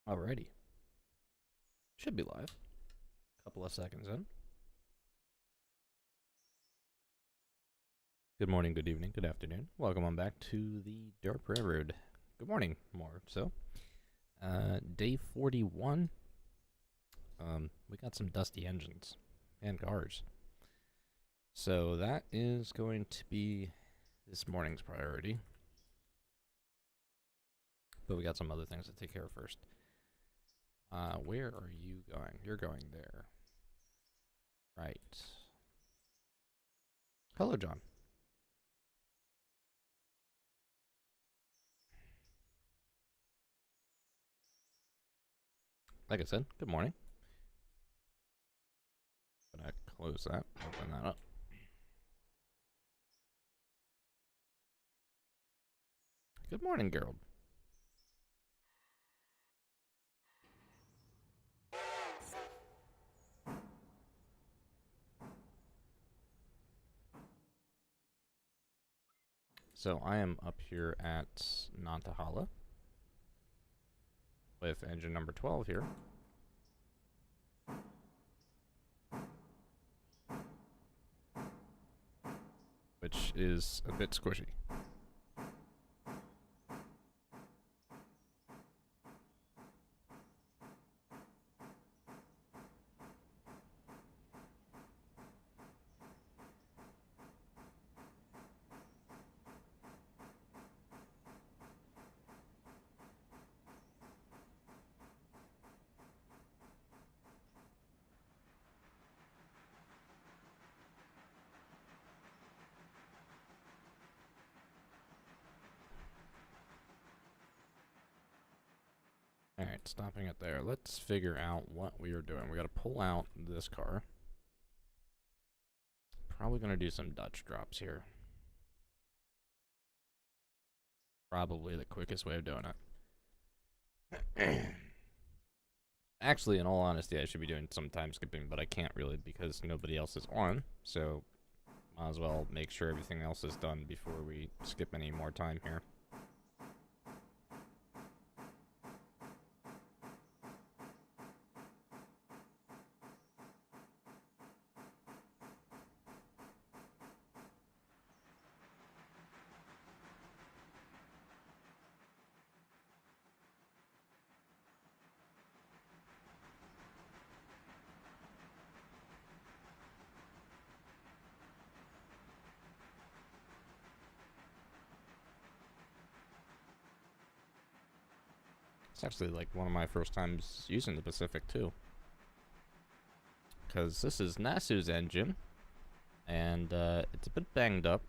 Alrighty. Should be live. Couple of seconds in. Good morning, good evening, good afternoon. Welcome on back to the Derp Railroad. Good morning, more so. Day 41. We got some dusty engines and cars. So that is going to be this morning's priority. But we got some other things to take care of first. Where are you going? You're going there. Right. Hello, John. Like I said, good morning. Gonna close that, open that up. Good morning, Gerald. So I am up here at Nantahala with engine number 12 here. Which is a bit squishy. Alright, stopping it there. Let's figure out what we are doing. We gotta pull out this car. Probably gonna do some Dutch drops here. Probably the quickest way of doing it. Actually, in all honesty, I should be doing some time skipping, but I can't really because nobody else is on. So, might as well make sure everything else is done before we skip any more time here. It's actually like one of my first times using the Pacific too. Because this is Nasu's engine, and it's a bit banged up,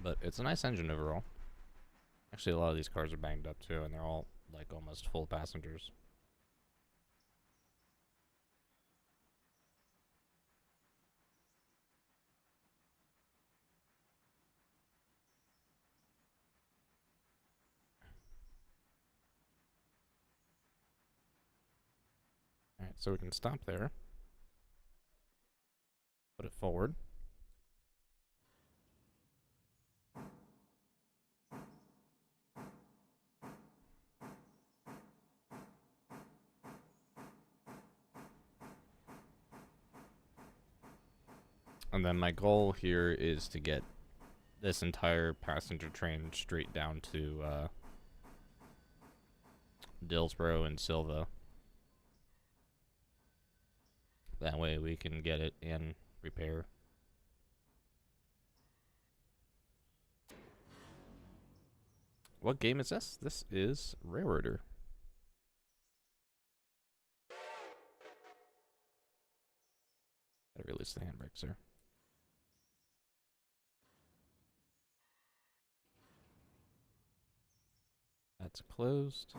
but it's a nice engine overall. Actually, a lot of these cars are banged up too, and they're all like almost full passengers. Alright, so we can stop there. Put it forward. And then my goal here is to get this entire passenger train straight down to Dillsboro and Silva. That way we can get it in repair. What game is this? This is Railroader. Gotta release the handbrakes there. That's closed.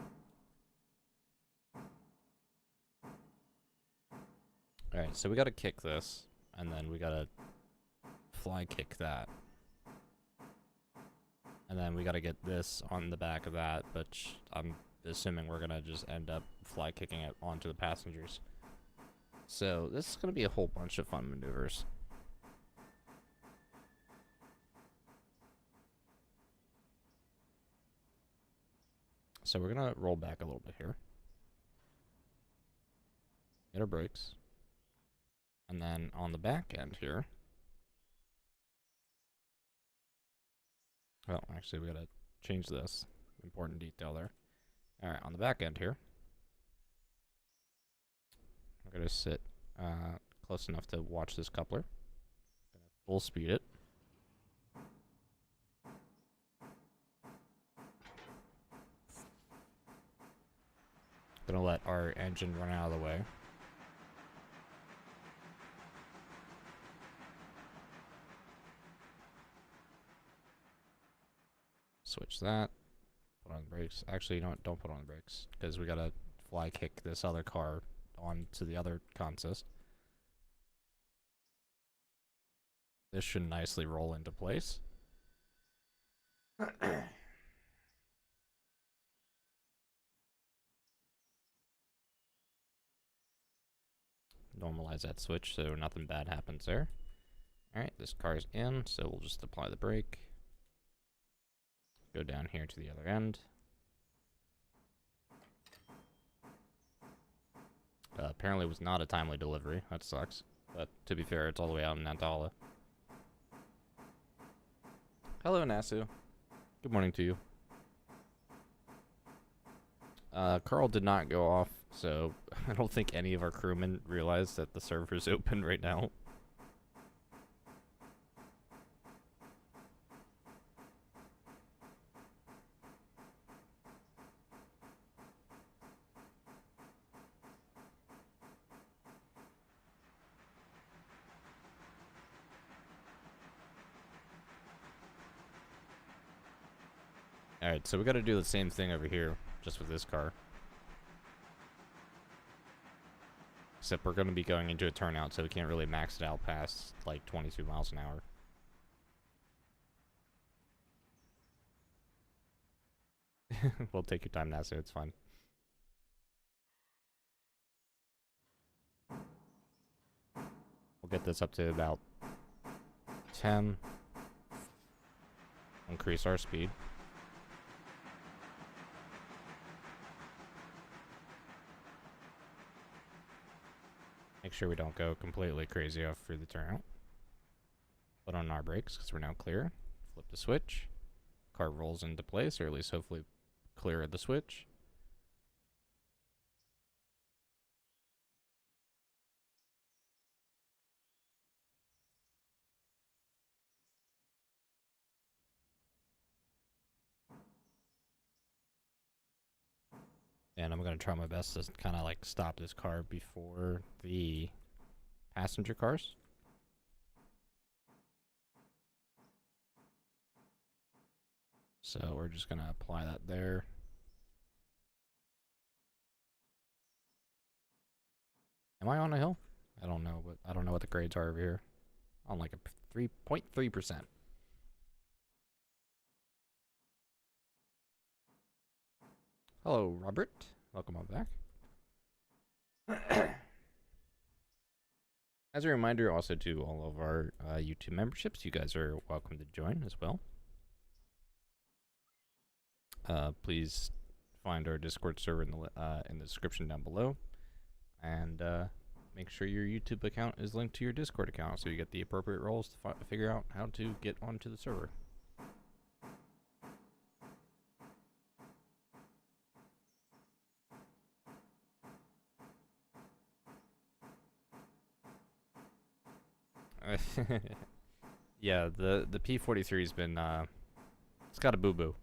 Alright, so we gotta kick this, and then we gotta fly kick that. And then we gotta get this on the back of that, but I'm assuming we're gonna just end up fly kicking it onto the passengers. So this is gonna be a whole bunch of fun maneuvers. So we're gonna roll back a little bit here. Hit our brakes. And then on the back end here. Well, actually, we gotta change this. Important detail there. Alright, on the back end here. I'm gonna sit close enough to watch this coupler. Gonna full speed it. Gonna let our engine run out of the way. Switch that. Put on the brakes. Actually, you know what? Don't put on the brakes, because we gotta fly kick this other car onto the other consist. This should nicely roll into place. Normalize that switch so nothing bad happens there. Alright, this car's in, so we'll just apply the brake. Go down here to the other end. Apparently it was not a timely delivery. That sucks. But to be fair, it's all the way out in Nantala. Hello, Nasu. Good morning to you. Carl did not go off, so I don't think any of our crewmen realize that the server's open right now. Alright, so we gotta do the same thing over here, just with this car. Except we're gonna be going into a turnout, so we can't really max it out past, like, 22 miles an hour. We'll take your time, Nasu, it's fine. We'll get this up to about 10. Increase our speed. Make sure we don't go completely crazy off through the turnout. Put on our brakes because we're now clear. Flip the switch. Car rolls into place, or at least hopefully clear of the switch. And I'm going to try my best to kind of like stop this car before the passenger cars. So we're just going to apply that there. Am I on a hill? I don't know what the grades are over here. On like a 3.3%. Hello, Robert. Welcome on back. As a reminder, also to all of our YouTube memberships, you guys are welcome to join as well. Please find our Discord server in the description down below, and make sure your YouTube account is linked to your Discord account so you get the appropriate roles to figure out how to get onto the server. Yeah, the P-43's been it's got a boo-boo.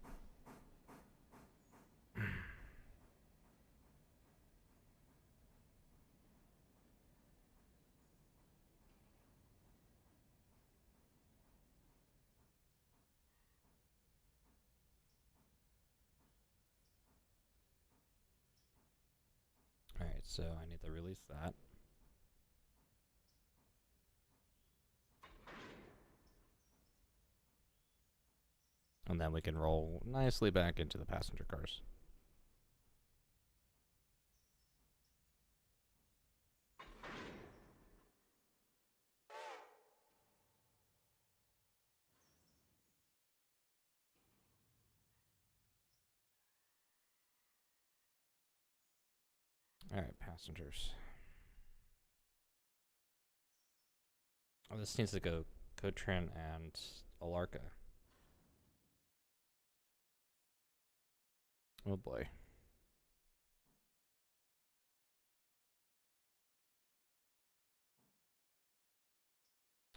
Alright, so I need to release that. And then we can roll nicely back into the passenger cars. Alright, passengers. Oh, this needs to go Cotran and Alarka. Oh boy.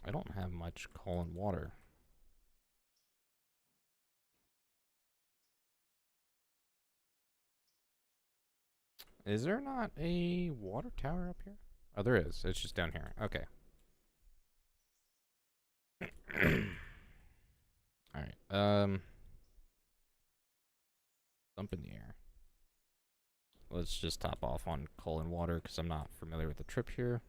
I don't have much coal and water. Is there not a water tower up here? Oh, there is. It's just down here. Okay. Alright. Dump in the air. Let's just top off on coal and water because I'm not familiar with the trip here.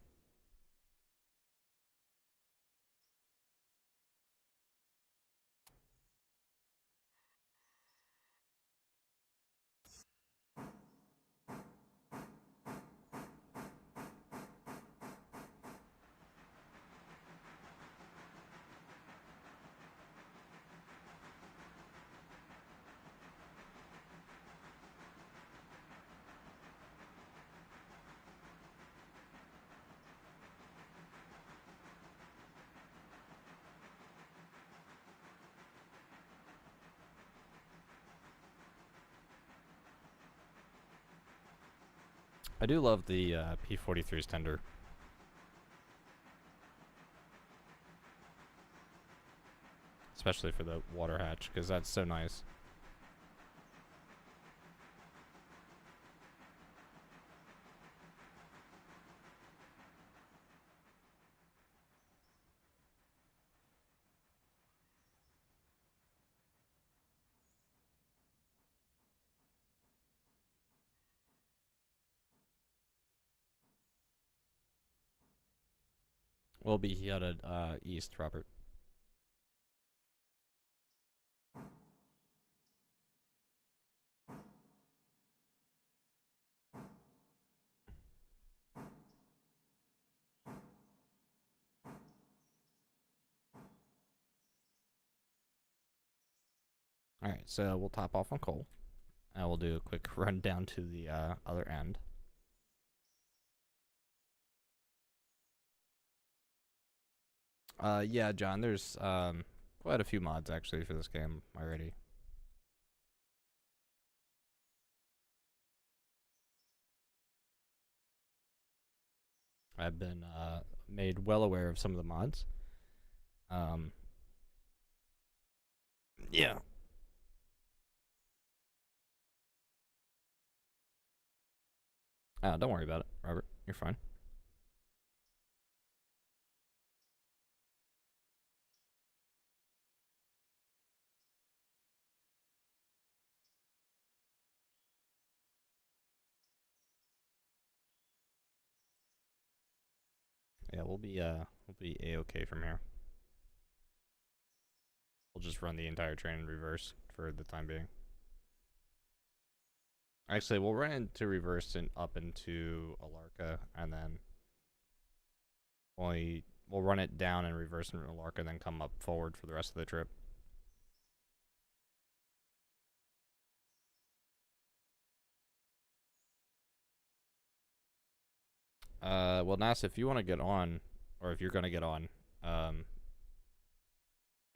I do love the P-43's tender. Especially for the water hatch, because that's so nice. We'll be headed east, Robert. Alright, so we'll top off on coal. And we'll do a quick run down to the other end. Yeah, John, there's quite a few mods actually for this game already. I've been made well aware of some of the mods. Yeah. Don't worry about it, Robert. You're fine. Yeah, we'll be a-okay from here. We'll just run the entire train in reverse for the time being. Actually, we'll run into reverse and up into Alarka, and then we'll run it down and reverse in Alarka, and then come up forward for the rest of the trip. Well, NASA, if you want to get on, or if you're going to get on, and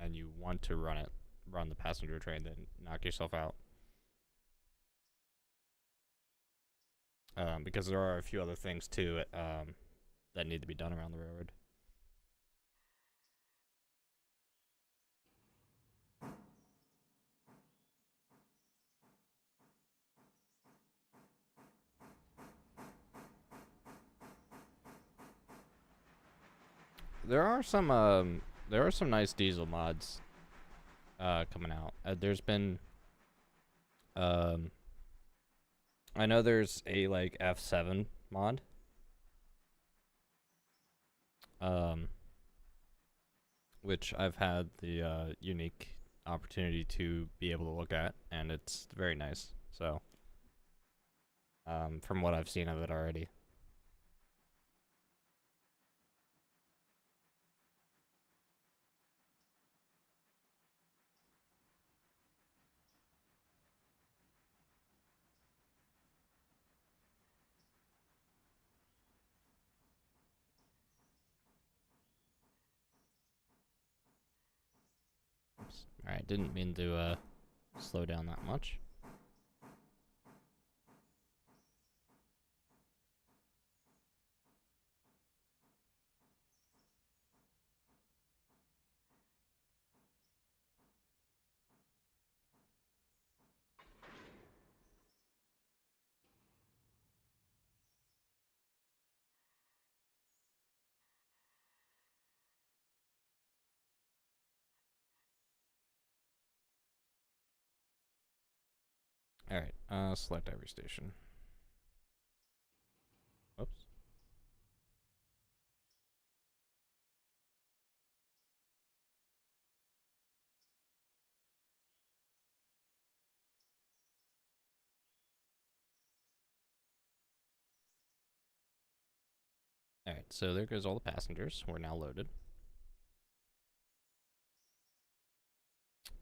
you want to run the passenger train, then knock yourself out. Because there are a few other things too that need to be done around the railroad. There are some nice diesel mods coming out. There's been I know there's a like F7 mod. Which I've had the unique opportunity to be able to look at, and it's very nice. So, from what I've seen of it already. Alright, didn't mean to slow down that much. Alright, select every station. Whoops. Alright, so there goes all the passengers. We're now loaded.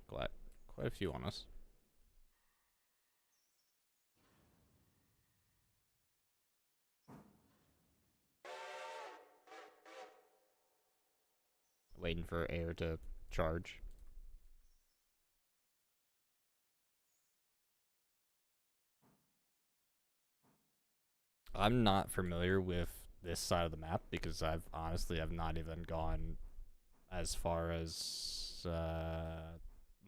Quite a few on us. Waiting for air to charge. I'm not familiar with this side of the map because I've not even gone as far as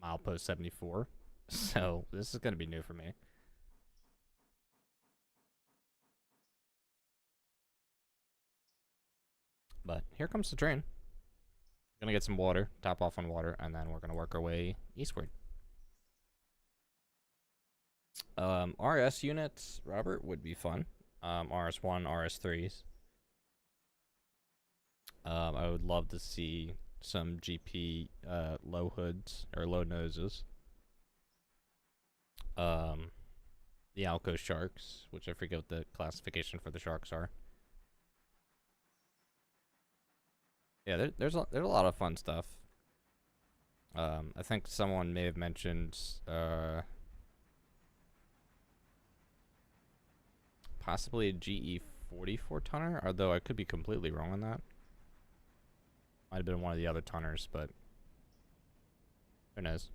milepost 74. So this is going to be new for me. But here comes the train. Gonna get some water, top off on water, and then we're gonna work our way eastward. RS units, Robert, would be fun. RS1, RS3s. I would love to see some GP low hoods or low noses. The Alco sharks, which I forget what the classification for the sharks are. Yeah, there's a lot of fun stuff. I think someone may have mentioned possibly a GE 44 tonner, although I could be completely wrong on that. Might have been one of the other tonners, but who knows?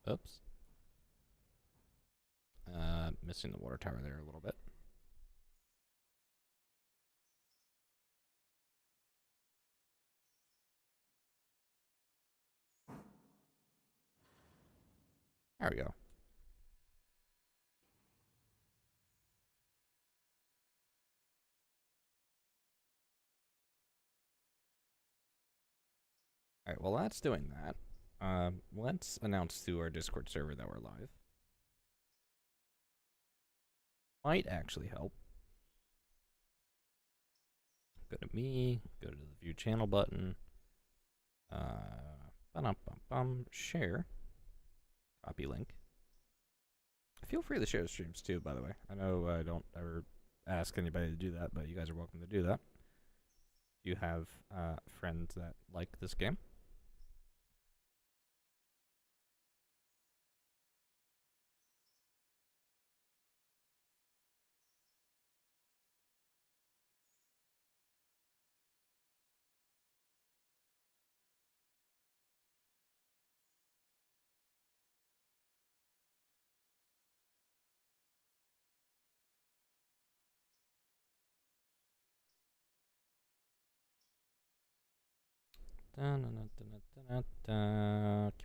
Oops. Missing the water tower there a little bit. There we go. Alright, well that's doing that. Let's announce to our Discord server that we're live. Might actually help. Go to me, go to the view channel button. Share. Copy link. Feel free to share the streams too, by the way. I know I don't ever ask anybody to do that, but you guys are welcome to do that. If you have friends that like this game.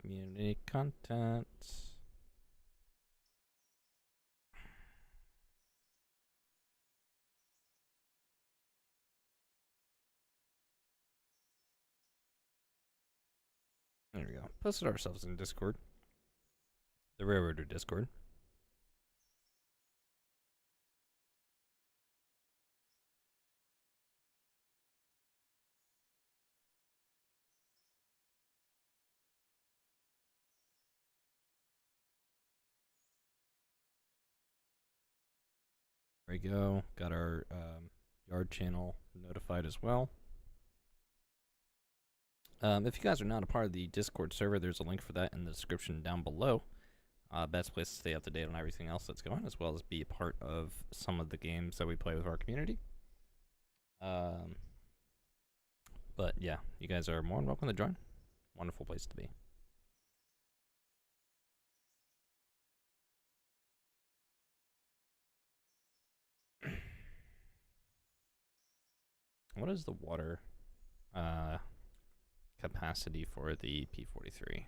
Community content. There we go. Posted ourselves in Discord. The Railroader Discord. There we go. Got our Yard channel notified as well. If you guys are not a part of the Discord server, there's a link for that in the description down below. Best place to stay up to date on everything else that's going, as well as be a part of some of the games that we play with our community. But yeah, you guys are more than welcome to join. Wonderful place to be. What is the water capacity for the P43?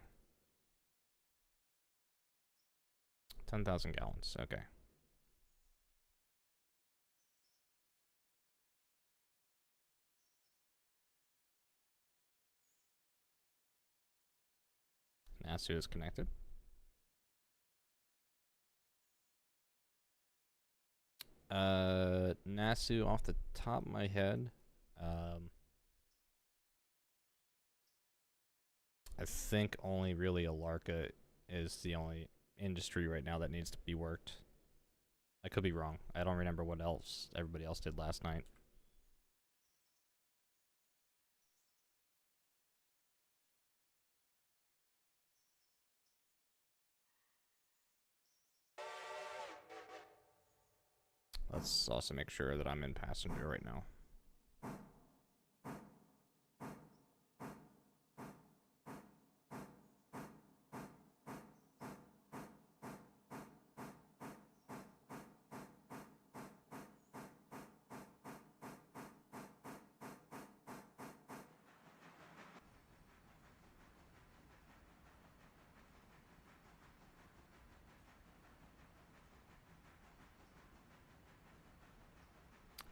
10,000 gallons. Okay. Nasu is connected. Nasu, off the top of my head, I think only really Alarka is the only industry right now that needs to be worked. I could be wrong. I don't remember what else everybody else did last night. Let's also make sure that I'm in passenger right now.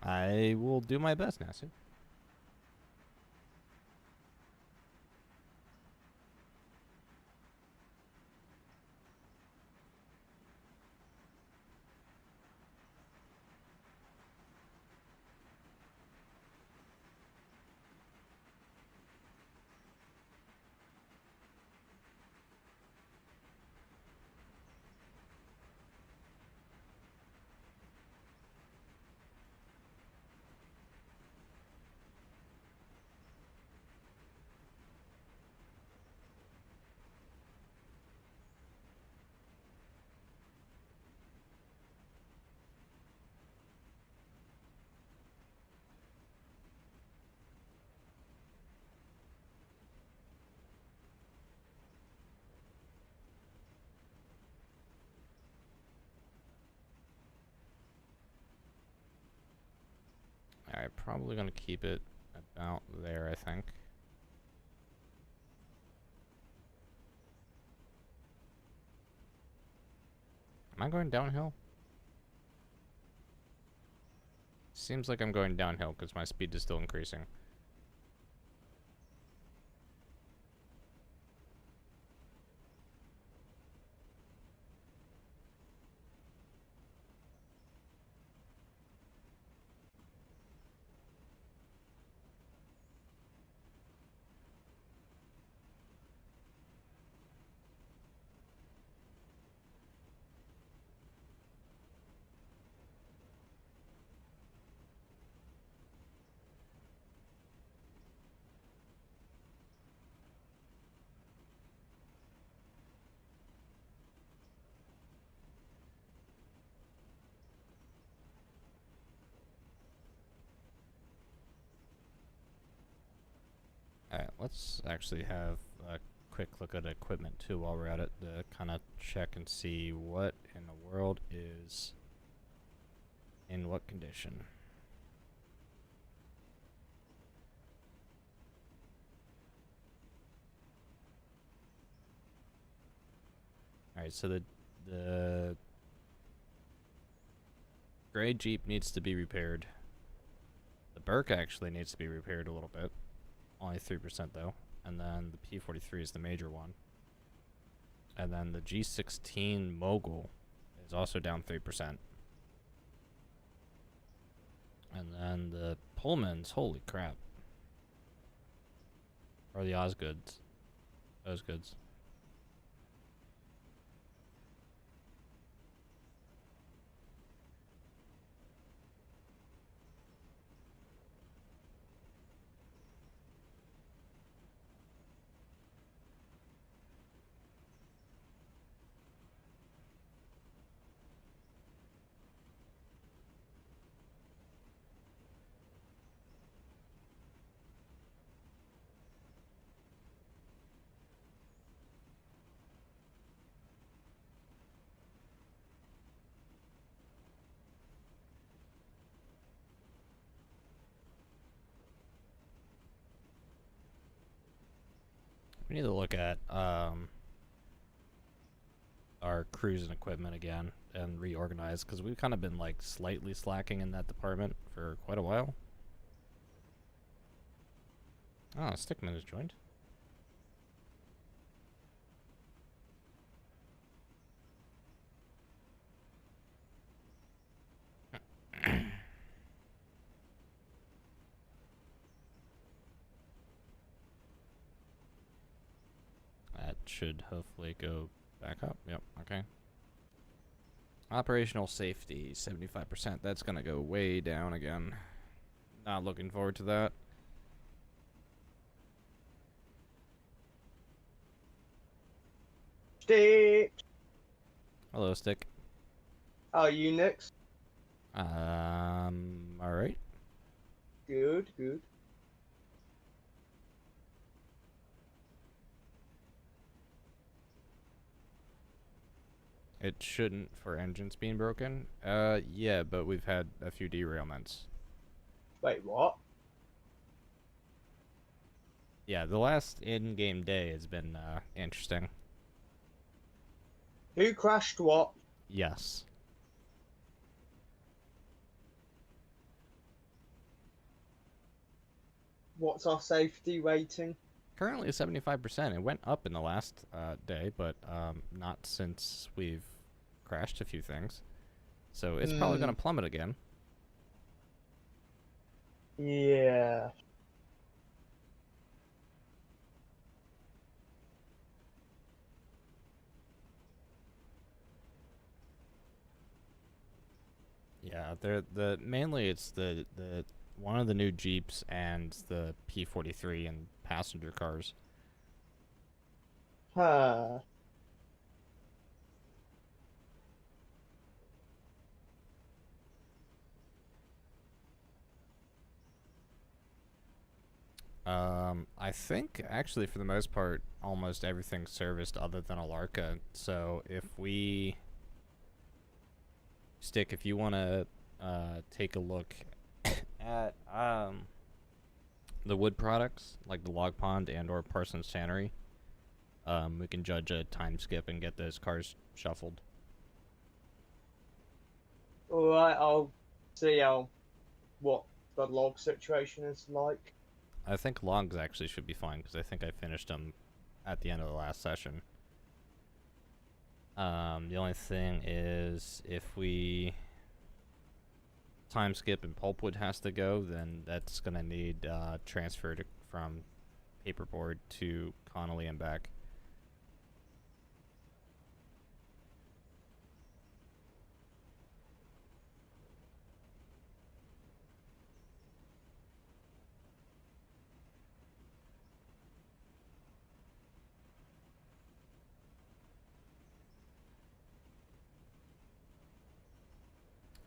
I will do my best, Nasu. Alright, probably gonna keep it about there, I think. Am I going downhill? Seems like I'm going downhill because my speed is still increasing. Alright, let's actually have a quick look at equipment too while we're at it to kind of check and see what in the world is in what condition. Alright, so the gray Jeep needs to be repaired. The Burke actually needs to be repaired a little bit. Only 3% though. And then the P43 is the major one. And then the G16 Mogul is also down 3%. And then the Pullmans, holy crap. Or the Osgoods. Osgoods. We need to look at our crews and equipment again and reorganize, because we've kind of been like slightly slacking in that department for quite a while. Oh, Stickman has joined. That should hopefully go back up. Yep, okay. Operational safety, 75%. That's gonna go way down again. Not looking forward to that. Stick. Hello, Stick. How are you, Nix? Alright. Good, good. It shouldn't for engines being broken. Yeah, but we've had a few derailments. Wait, what? Yeah, the last in-game day has been, interesting. Who crashed what? Yes. What's our safety rating? Currently 75%. It went up in the last, day, but, not since we've crashed a few things. So it's probably gonna plummet again. Yeah. Yeah, mainly it's the one of the new Jeeps and the P43 and passenger cars. Huh. I think actually for the most part, almost everything's serviced other than Alarka. So if we Stick, if you want to take a look at the wood products like the log pond and or Parsons Tannery, we can judge a time skip and get those cars shuffled. Alright, I'll see what the log situation is like. I think logs actually should be fine because I think I finished them at the end of the last session. The only thing is if we time skip and pulpwood has to go, then that's gonna need transferred from paperboard to Connolly and back.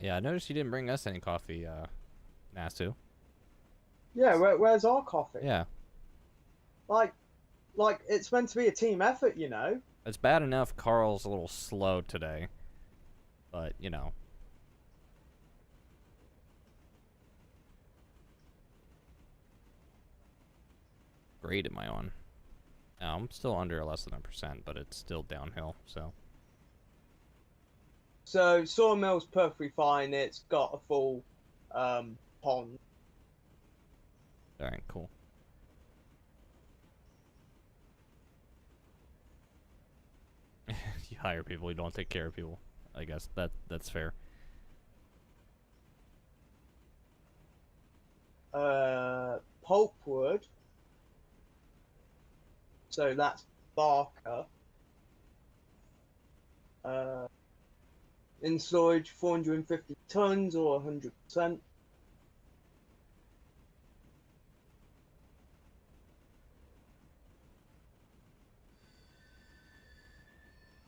Yeah, I noticed you didn't bring us any coffee, Nasu. Yeah, where's our coffee? Yeah. Like, it's meant to be a team effort, you know? It's bad enough Carl's a little slow today. But, you know. Grade am I on? No, I'm still under less than 1%, but it's still downhill, so. So, Sawmill's perfectly fine. It's got a full pond. Alright, cool. You hire people, you don't take care of people. I guess that's fair. Pulpwood. So that's Barker. In storage, 450 tons or 100%.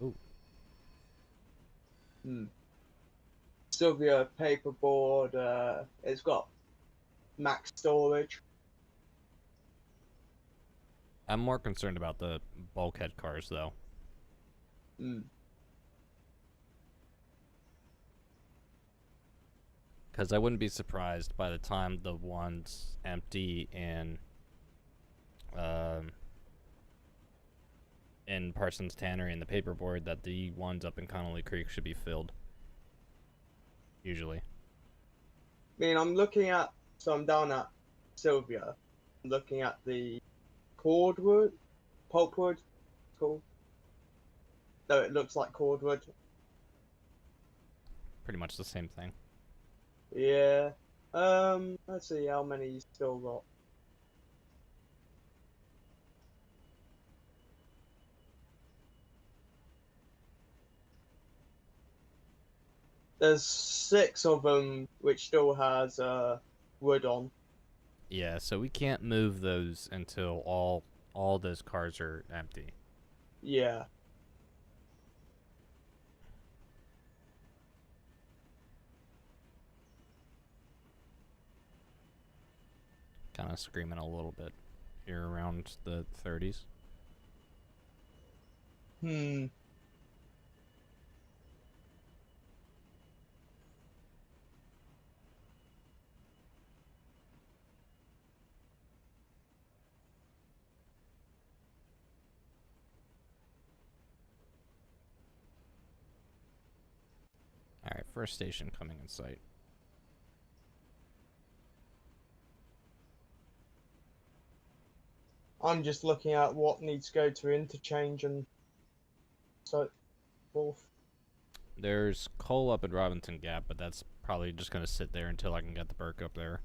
Ooh. Sylvia paperboard. It's got max storage. I'm more concerned about the bulkhead cars, though. Because I wouldn't be surprised by the time the ones empty in in Parsons Tannery and the paperboard that the ones up in Connolly Creek should be filled. Usually. I mean, I'm looking at, so I'm down at Sylvia, I'm looking at the cordwood, pulpwood, it's called. Though it looks like cordwood. Pretty much the same thing. Yeah. Let's see how many you still got. There's 6 of them which still has wood on. Yeah, so we can't move those until all those cars are empty. Yeah. Kind of screaming a little bit here around the 30s. Hmm. Alright, first station coming in sight. I'm just looking at what needs to go to interchange and so forth. There's coal up at Robinson Gap, but that's probably just going to sit there until I can get the Burke up there.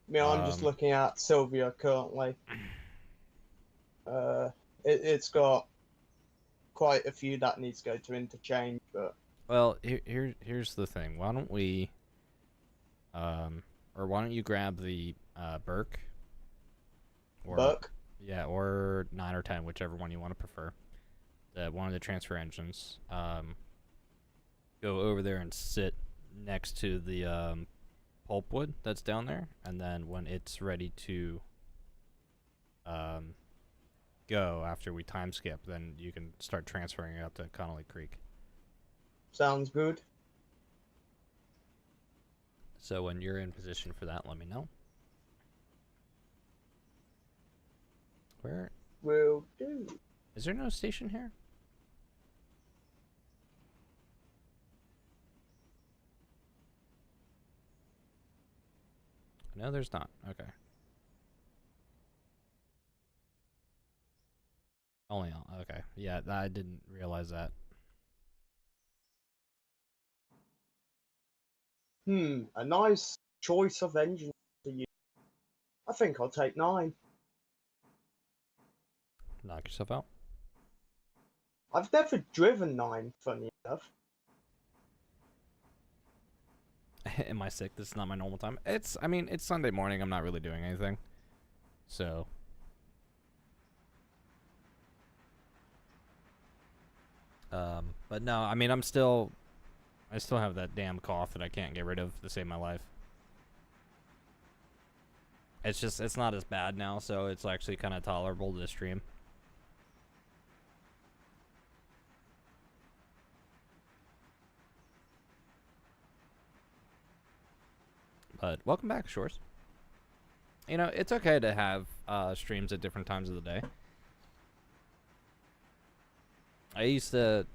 I mean, I'm just looking at Sylvia currently. It's got quite a few that needs to go to interchange, but... Well, here's the thing. Why don't we... or why don't you grab the Burke? Or, Burke? Yeah, or 9 or 10, whichever one you want to prefer. One of the transfer engines. Go over there and sit next to the pulpwood that's down there, and then when it's ready to go after we time skip, then you can start transferring it out to Connolly Creek. Sounds good. So when you're in position for that, let me know. Where Will do. is there no station here? No, there's not. Okay. Only on. Okay. Yeah, I didn't realize that. A nice choice of engine to use. I think I'll take 9. Knock yourself out. I've never driven 9, funny enough. Am I sick? This is not my normal time. I mean, it's Sunday morning. I'm not really doing anything. So. But no, I mean, I still have that damn cough that I can't get rid of to save my life. It's not as bad now, so it's actually kind of tolerable to stream. But welcome back, Shores. You know, it's okay to have streams at different times of the day. I used to,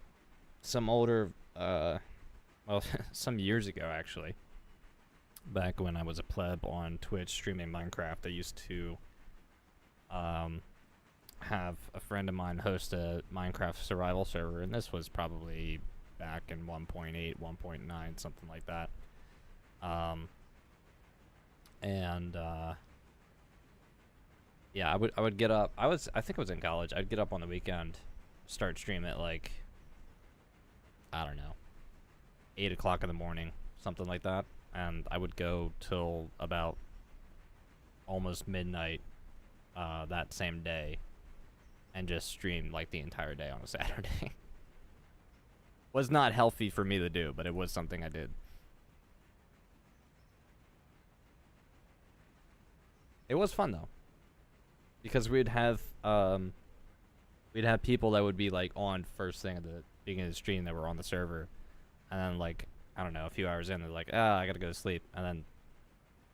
some older, well, some years ago actually, back when I was a pleb on Twitch streaming Minecraft, I used to have a friend of mine host a Minecraft survival server, and this was probably back in 1.8, 1.9, something like that. Yeah, I would get up. I think I was in college. I'd get up on the weekend, start streaming at like, I don't know, 8 o'clock in the morning, something like that, and I would go till about almost midnight that same day, and just stream like the entire day on a Saturday. Was not healthy for me to do, but it was something I did. It was fun though, because we'd have people that would be like on first thing at the beginning of the stream that were on the server, and then like, I don't know, a few hours in, they're like, I gotta go to sleep, and then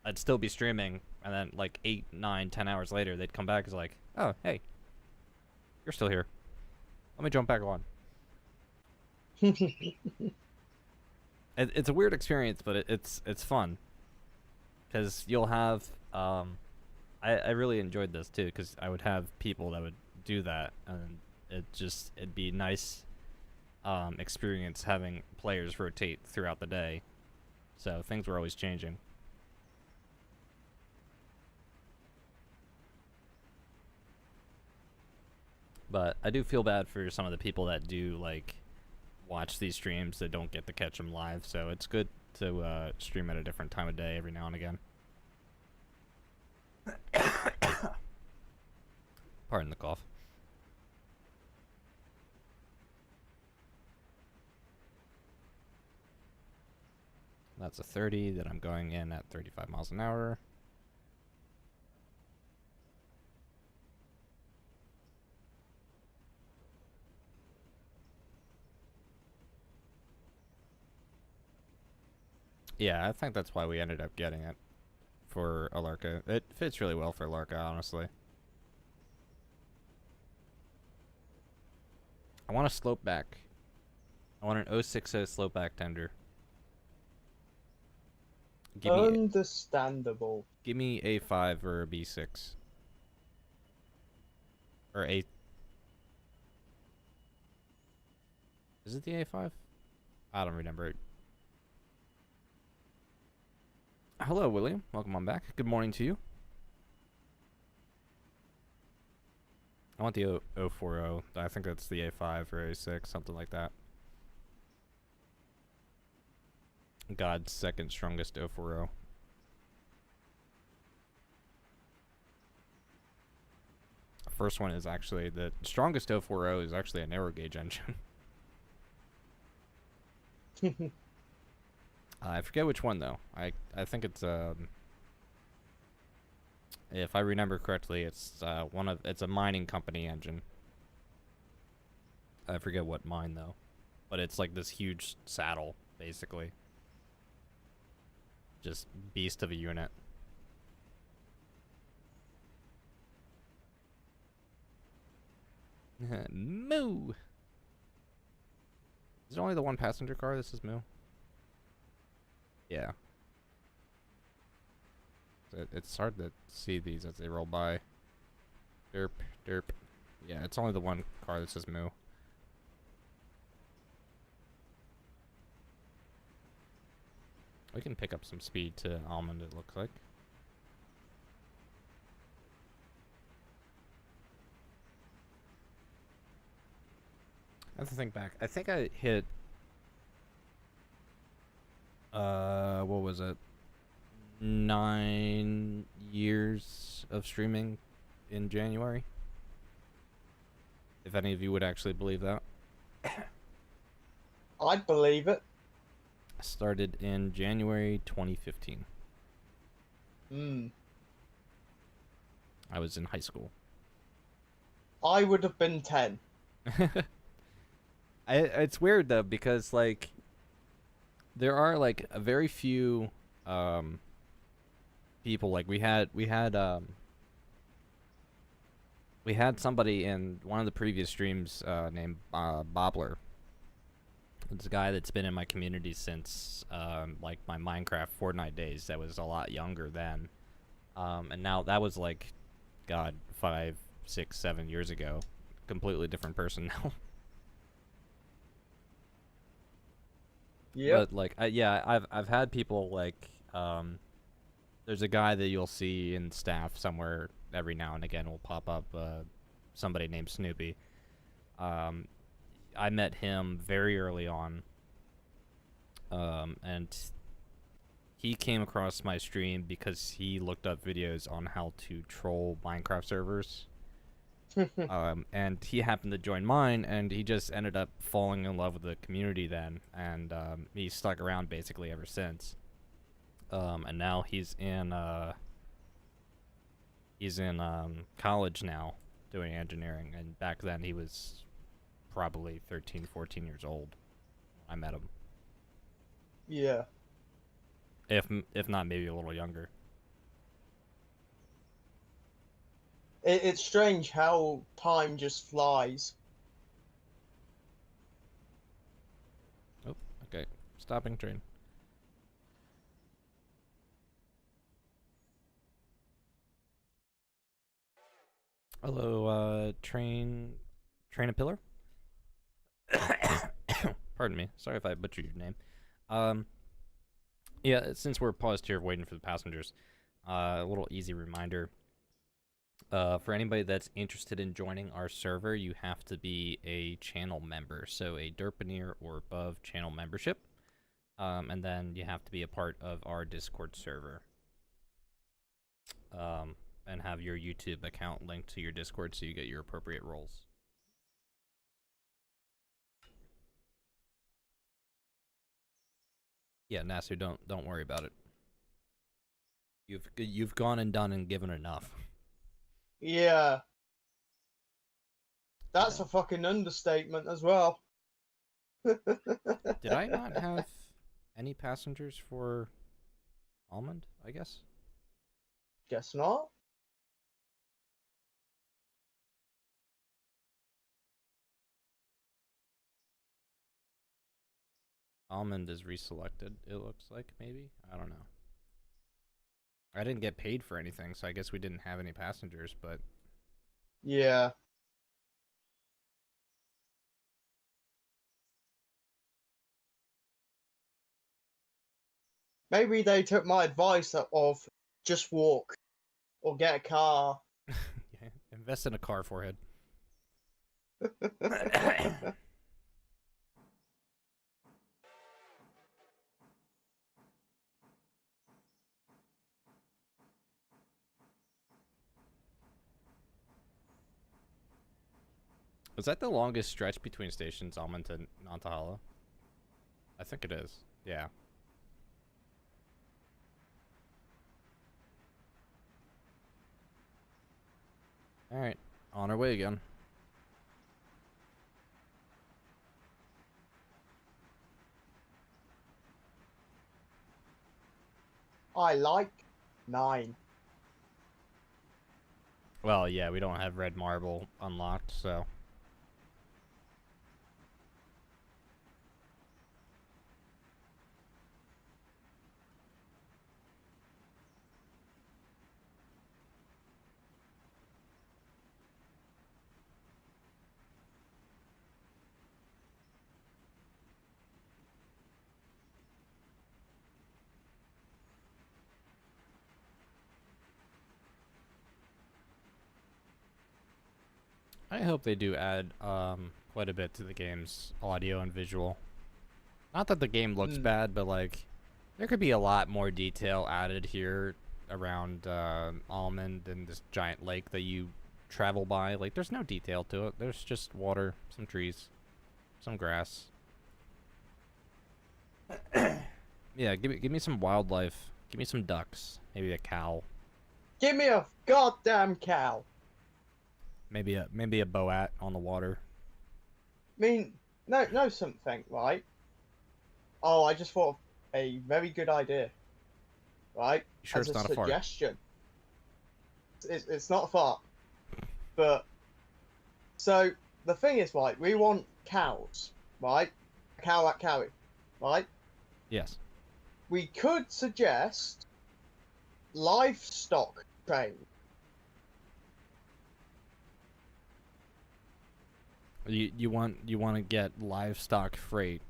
I'd still be streaming, and then like 8, 9, 10 hours later, they'd come back and like, oh, hey. You're still here. Let me jump back on. It's a weird experience, but it's fun. Because you'll have... I really enjoyed this, too, because I would have people that would do that, and it'd be nice experience having players rotate throughout the day. So things were always changing. But I do feel bad for some of the people that do, like, watch these streams that don't get to catch them live. So it's good to stream at a different time of day every now and again. Pardon the cough. That's a 30 that I'm going in at 35 miles an hour. Yeah, I think that's why we ended up getting it for Alarka. It fits really well for Alarka, honestly. I want a slope back. I want an 060 slope back tender. Understandable. Give me A5 or a B6. Or A... Is it the A5? I don't remember it. Hello, William. Welcome on back. Good morning to you. I want the 040. I think that's the A5 or A6, something like that. God's second strongest 040. First one is actually the strongest 040 is actually a narrow gauge engine. I forget which one though. I think it's if I remember correctly, it's it's a mining company engine. I forget what mine though, but it's like this huge saddle basically. Just beast of a unit. Moo. Is it only the one passenger car? This is Moo. Yeah. It's hard to see these as they roll by. Derp, derp. Yeah, it's only the one car that says Moo. We can pick up some speed to Almond, it looks like. I have to think back. I think I hit... what was it? 9 years of streaming in January. If any of you would actually believe that. I'd believe it. Started in January 2015. I was in high school. I would have been 10. It's weird though because like there are like a very few people like we had somebody in one of the previous streams named Bobbler. It's a guy that's been in my community since like my Minecraft Fortnite days. That was a lot younger then, and now that was like, God, 5, 6, 7 years ago. Completely different person now. Yeah. But like, yeah, I've had people like, there's a guy that you'll see in staff somewhere every now and again will pop up, somebody named Snoopy. I met him very early on, and he came across my stream because he looked up videos on how to troll Minecraft servers. And he happened to join mine, and he just ended up falling in love with the community then, and he stuck around basically ever since. And now he's in college now doing engineering, and back then he was probably 13, 14 years old when I met him. Yeah. If not maybe a little younger. It's strange how time just flies. Oh, okay. Stopping train. Hello, train a pillar? Pardon me. Sorry if I butchered your name. Yeah, since we're paused here waiting for the passengers, a little easy reminder. For anybody that's interested in joining our server, you have to be a channel member, so a Derpineer or above channel membership, and then you have to be a part of our Discord server, and have your YouTube account linked to your Discord so you get your appropriate roles. Yeah, Nasu, don't worry about it. You've gone and done and given enough. Yeah. That's Yeah. a fucking understatement as well. Did I not have any passengers for Almond, I guess? Guess not. Almond is reselected, it looks like, maybe? I don't know. I didn't get paid for anything, so I guess we didn't have any passengers, but... Yeah. Maybe they took my advice of just walk or get a car. Yeah, invest in a car, forehead. Is that the longest stretch between stations, Almond to Nantahala? I think it is. Yeah. Alright, on our way again. I like 9. Well, yeah, we don't have red marble unlocked, so... I hope they do add quite a bit to the game's audio and visual. Not that the game looks bad, but like there could be a lot more detail added here around Almond and this giant lake that you travel by. Like there's no detail to it. There's just water, some trees, some grass. Yeah, give me some wildlife. Give me some ducks. Maybe a cow. Give me a goddamn cow. Maybe a boat on the water. I mean, no, something, right? Oh, I just thought of a very good idea, right? You sure As it's a not a fart? suggestion. It's not a fart, but so the thing is, right? We want cows, right? Cow at cowie, right? Yes. We could suggest livestock train. You want to get livestock freight,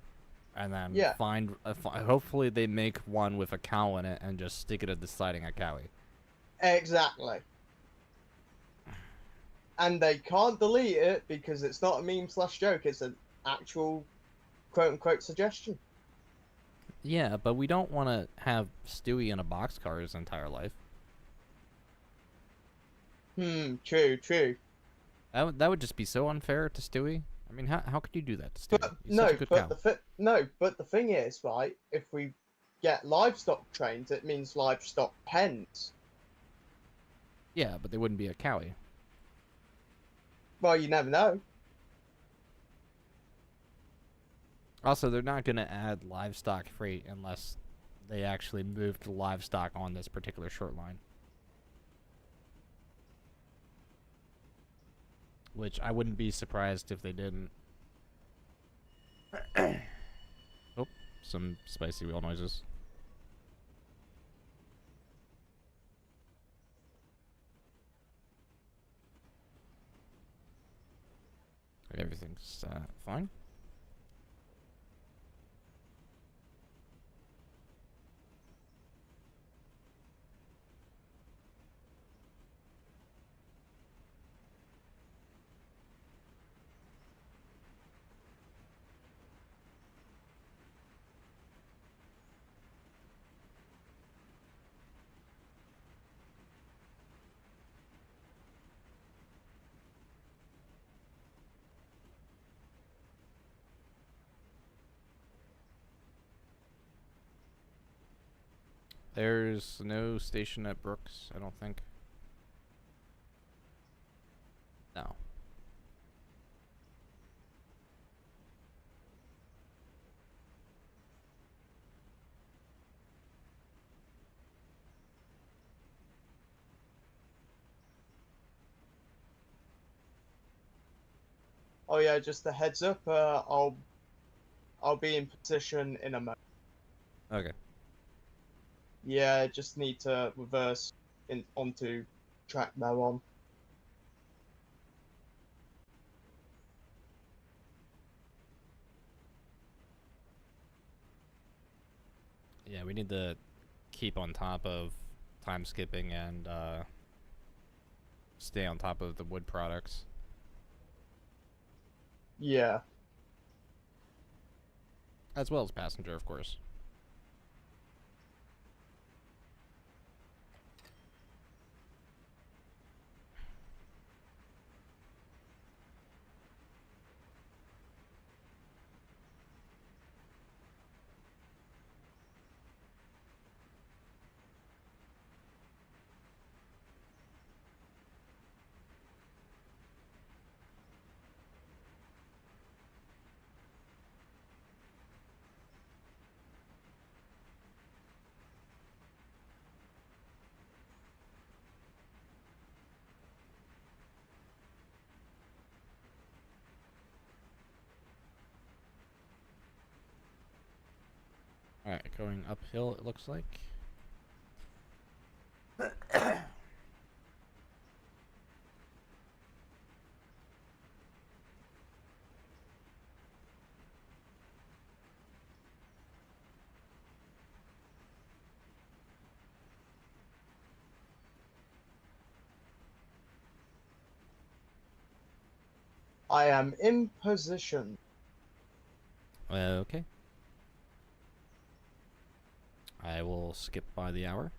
and then Yeah. find hopefully they make one with a cow in it and just stick it at the siding at Cowie. Exactly. And they can't delete it because it's not a meme slash joke. It's an actual quote unquote suggestion. Yeah, but we don't want to have Stewie in a boxcar his entire life. True. That would just be so unfair to Stewie. I mean, how could you do that to Stewie? But He's such a good cow. but the thing is, right? If we get livestock trains, it means livestock pens. Yeah, but they wouldn't be a Cowie. Well, you never know. Also, they're not going to add livestock freight unless they actually moved livestock on this particular short line. which I wouldn't be surprised if they didn't. Oh, some spicy wheel noises. Everything's fine. There's no station at Brooks, I don't think. No. Oh yeah, just a heads up. I'll be in position in a moment. Okay. Yeah, just need to reverse in onto track now on. Yeah, we need to keep on top of time skipping and stay on top of the wood products. Yeah. As well as passenger, of course. Alright, going uphill, it looks like. I am in position. Okay. I will skip by the hour.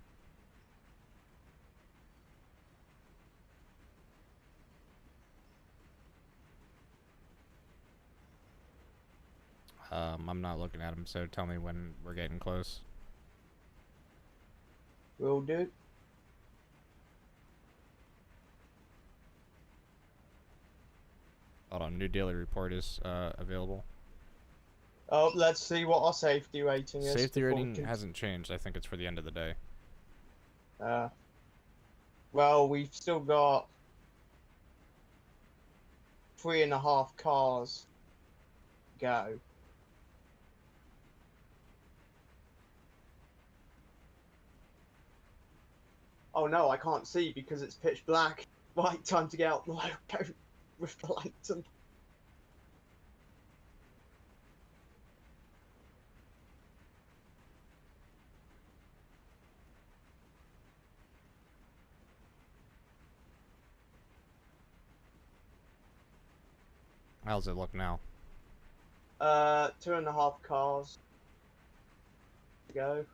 I'm not looking at him, so tell me when we're getting close. Will do. Hold on, new daily report is available. Oh, let's see what our safety rating is. Safety rating hasn't changed. I think it's for the end of the day. Well, we've still got 3.5 cars to go. Oh no, I can't see because it's pitch black. Right, time to get out the logo with the lights on. How's it look now? 2.5 cars to go.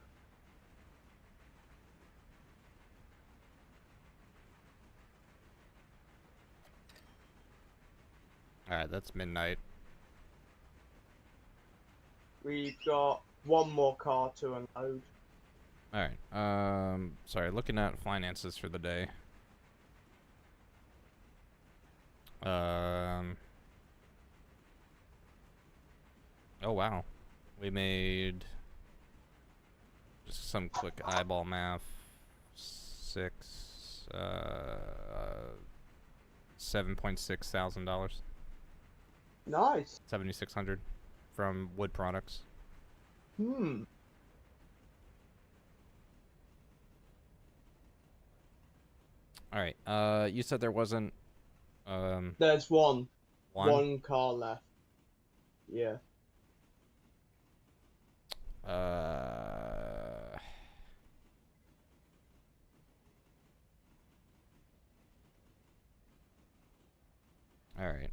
Alright, that's midnight. We've got one more car to unload. Alright, sorry, looking at finances for the day. Oh wow. We made just some quick eyeball math. $7,600. Nice. 7,600 from wood products. Hmm. All right. You said there wasn't There's one one. car left. Yeah. All right.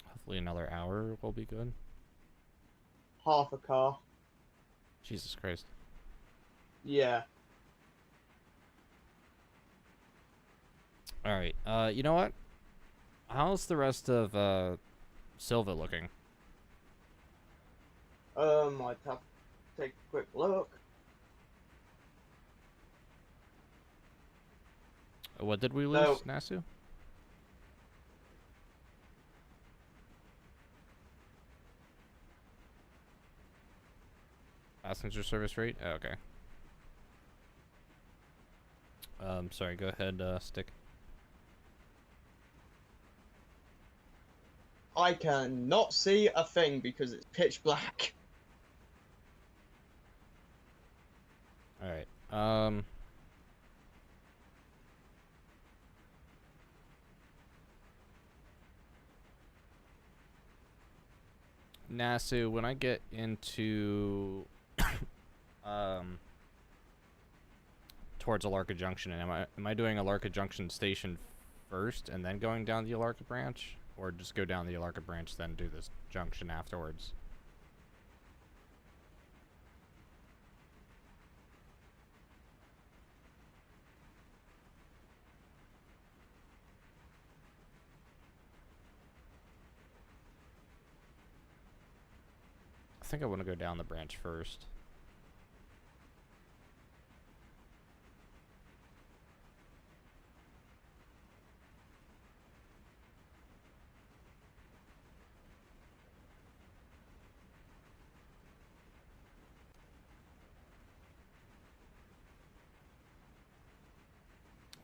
Hopefully another hour will be good. Half a car. Jesus Christ. Yeah. All right. You know what? How's the rest of Silva looking? I'd have to take a quick look. What did we lose, No. Nasu? Passenger service rate? Oh, okay. Sorry, go ahead, Stick. I cannot see a thing because it's pitch black. Alright, Nasu, when I get into, towards Alarka Junction, am I doing Alarka Junction Station first and then going down the Alarka branch? Or just go down the Alarka branch, then do this junction afterwards? I think I want to go down the branch first.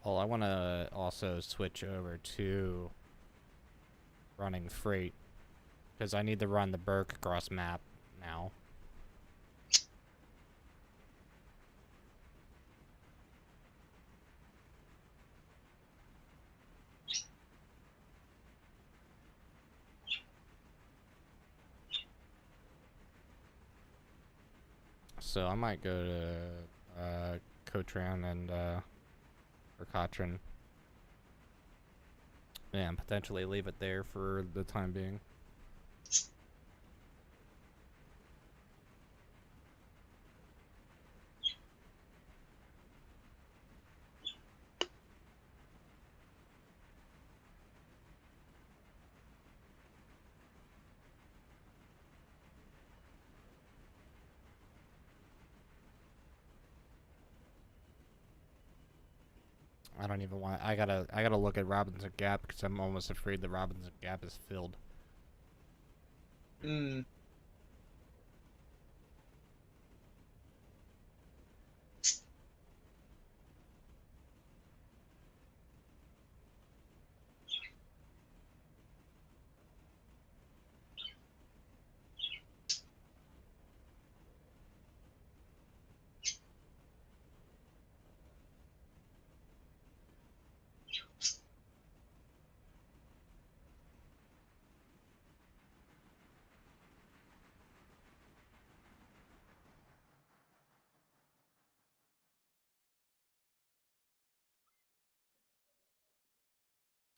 Well, I want to also switch over to running freight, because I need to run the Burke across map now. So I might go to Cotran and or Cotran. Yeah, and potentially leave it there for the time being. I don't even want. I gotta look at Robinson Gap because I'm almost afraid that Robinson Gap is filled. Hmm.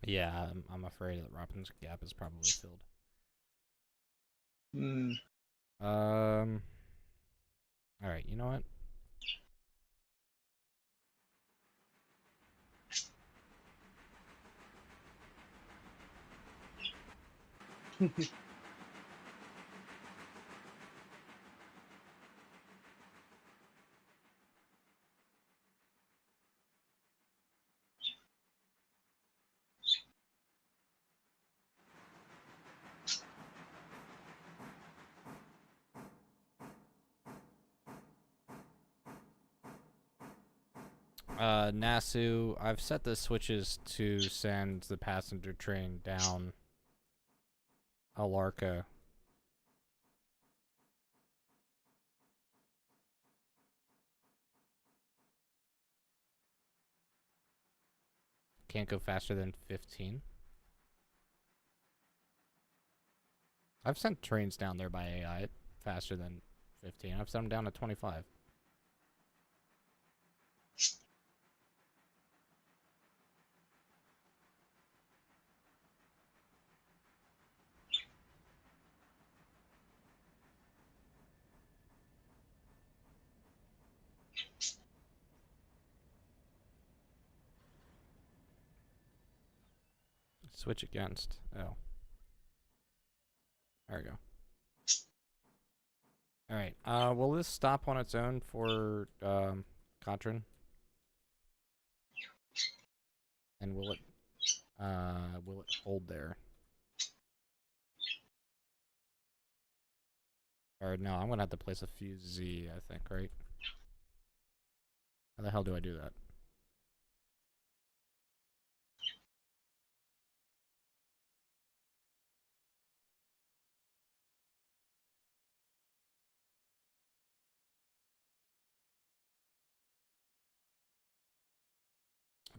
Yeah, I'm afraid that Robinson Gap is probably filled. Hmm. All right. You know what? Nasu, I've set the switches to send the passenger train down Alarka. Can't go faster than 15. I've sent trains down there by AI faster than 15. I've sent them down to 25. Switch against. Oh. There we go. Alright. Will this stop on its own for Katrin? And will it hold there? Or no, I'm gonna have to place a fuse Z, I think, right? How the hell do I do that?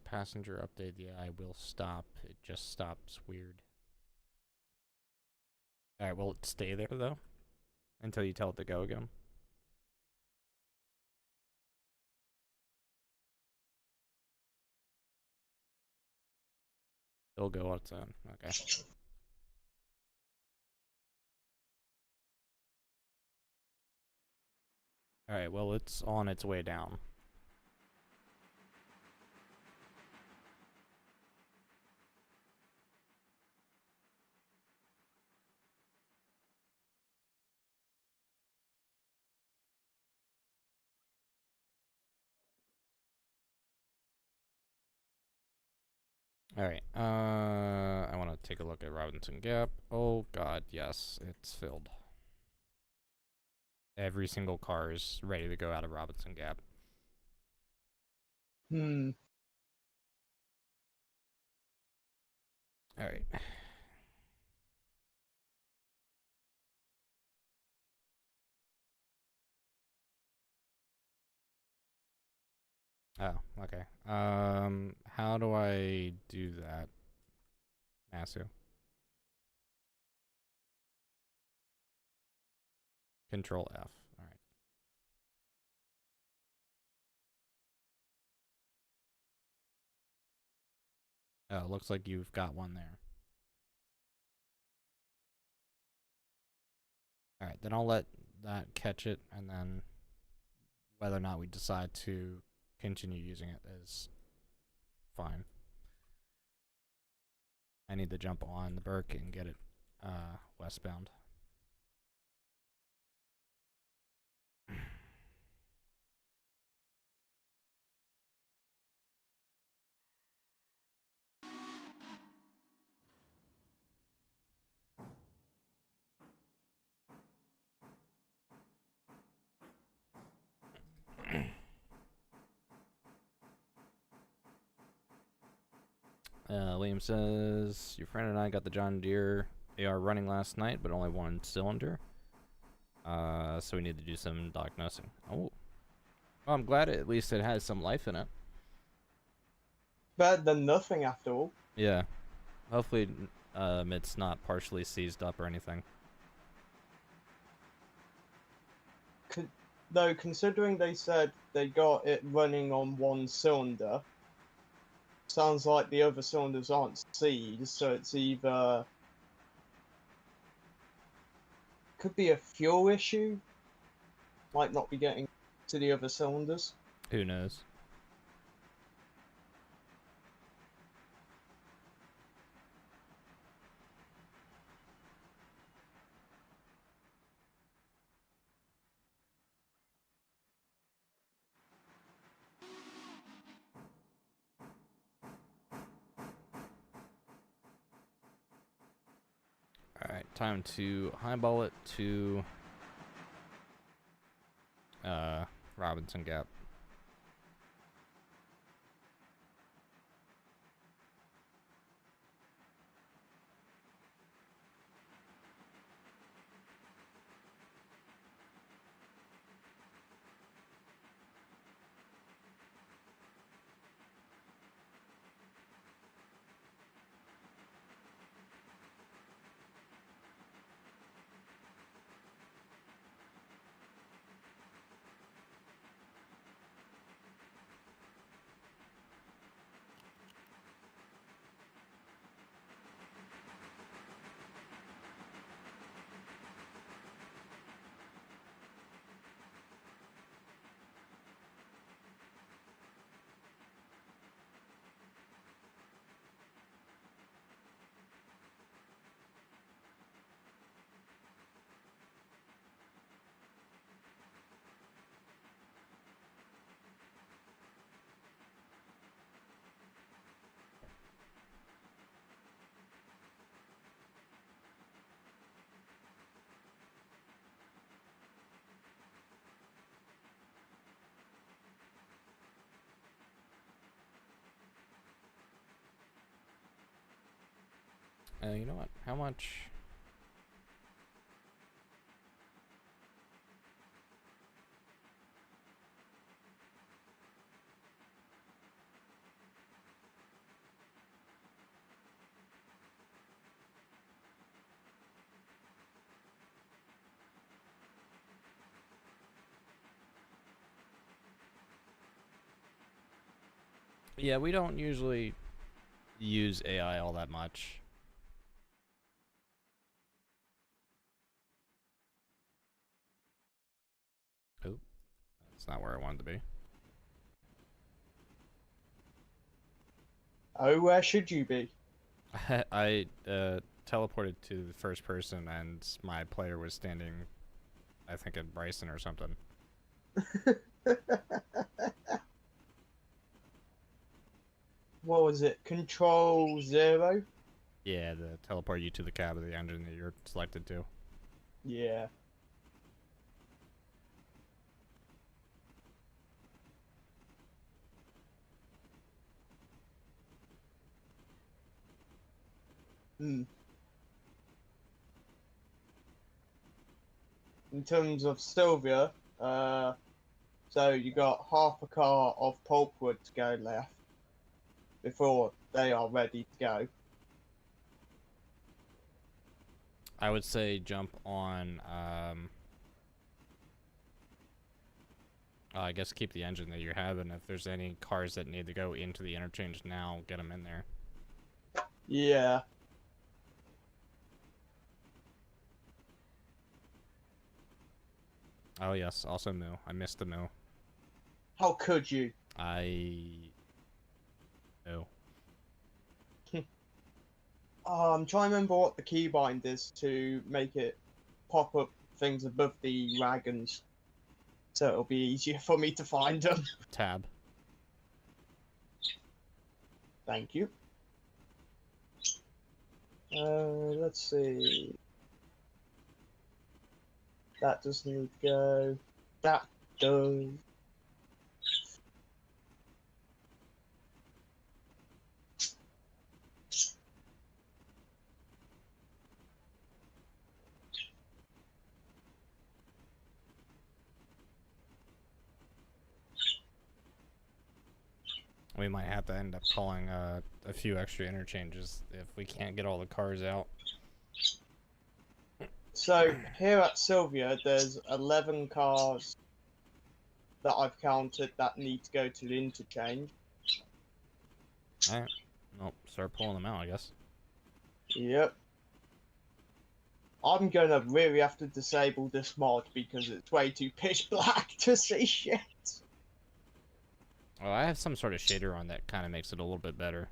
Passenger update, yeah, I will stop. It just stops weird. Alright, will it stay there though? Until you tell it to go again? It'll go on its own. Okay. Alright, well, it's on its way down. Alright, I want to take a look at Robinson Gap. Oh god, yes, it's filled. Every single car is ready to go out of Robinson Gap. Alright. Oh, okay. How do I do that? Nasu. Control F. Alright. Oh, looks like you've got one there. Alright, then I'll let that catch it, and then whether or not we decide to continue using it is fine. I need to jump on the Burke and get it westbound. William says, your friend and I got the John Deere AR running last night, but only one cylinder. So we need to do some diagnosing. Oh. Well, I'm glad at least it has some life in it. Better than nothing after all. Yeah. Hopefully it's not partially seized up or anything. Though, considering they said they got it running on one cylinder, sounds like the other cylinders aren't seized, so it's either... Could be a fuel issue. Might not be getting to the other cylinders. Who knows? Alright, time to highball it to Robinson Gap. You know what? How much? Yeah, we don't usually use AI all that much. Oh, that's not where I wanted to be. Oh, where should you be? I teleported to the first person, and my player was standing, I think, at Bryson or something. What was it? Control 0? Yeah, the teleport you to the cab of the engine that you're selected to. Yeah. Hmm. In terms of Sylvia, so you got half a car of pulpwood to go left before they are ready to go. I would say jump on. I guess keep the engine that you have, and if there's any cars that need to go into the interchange now, get them in there. Yeah. Oh yes, also moo. I missed the moo. How could you? Oh. I'm trying to remember what the keybind is to make it pop up things above the wagons, so it'll be easier for me to find them. Tab. Thank you. Let's see. That doesn't need to go. That does. We might have to end up calling a few extra interchanges if we can't get all the cars out. So here at Sylvia, there's 11 cars that I've counted that need to go to the interchange. Alright. Nope, start pulling them out, I guess. Yep. I'm gonna really have to disable this mod because it's way too pitch black to see shit. Oh, I have some sort of shader on that kind of makes it a little bit better.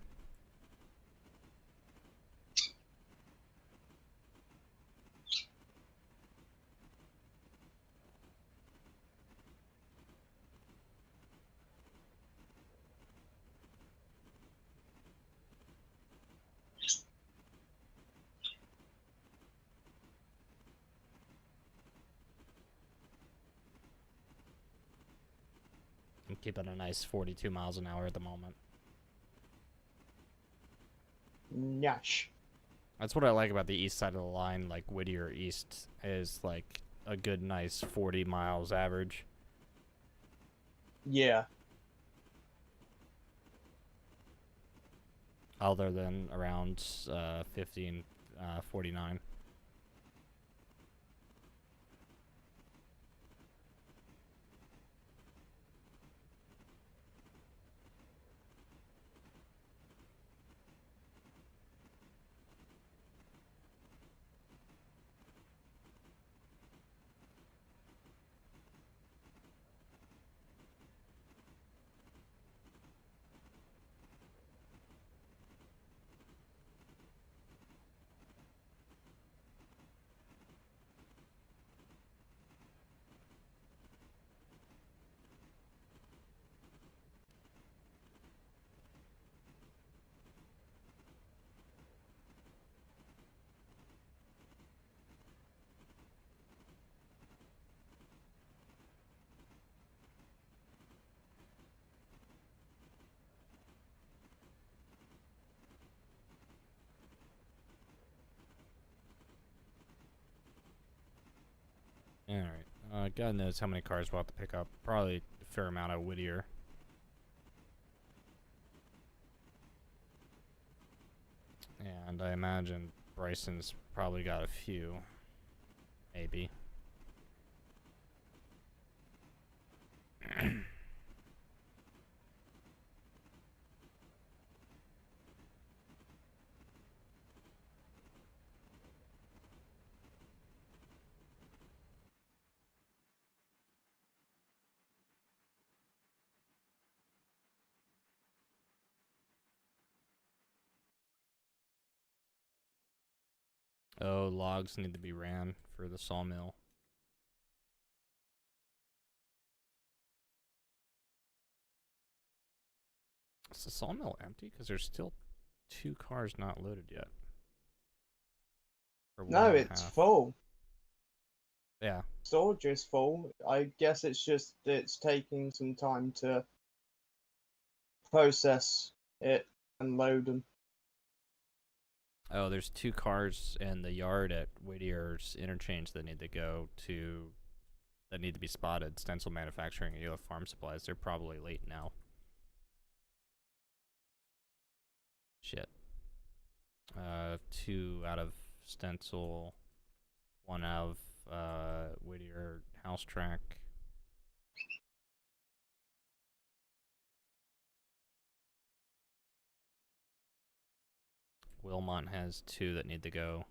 I'm keeping a nice 42 miles an hour at the moment. Nash. That's what I like about the east side of the line, like Whittier East, is like a good, nice 40 miles average. Yeah. Other than around 50 and 49. Alright. God knows how many cars we'll have to pick up. Probably a fair amount of Whittier. And I imagine Bryson's probably got a few. Maybe. Oh, logs need to be ran for the sawmill. Is the sawmill empty? Because there's still 2 cars not loaded yet. Or one No, and a it's half. full. Yeah. Storage is full. I guess it's taking some time to process it and load them. Oh, there's 2 cars in the yard at Whittier's interchange that need to go to... that need to be spotted. Stencil Manufacturing and UF Farm Supplies. They're probably late now. Shit. 2 out of Stencil, 1 out of Whittier House Track. Wilmont has 2 that need to go.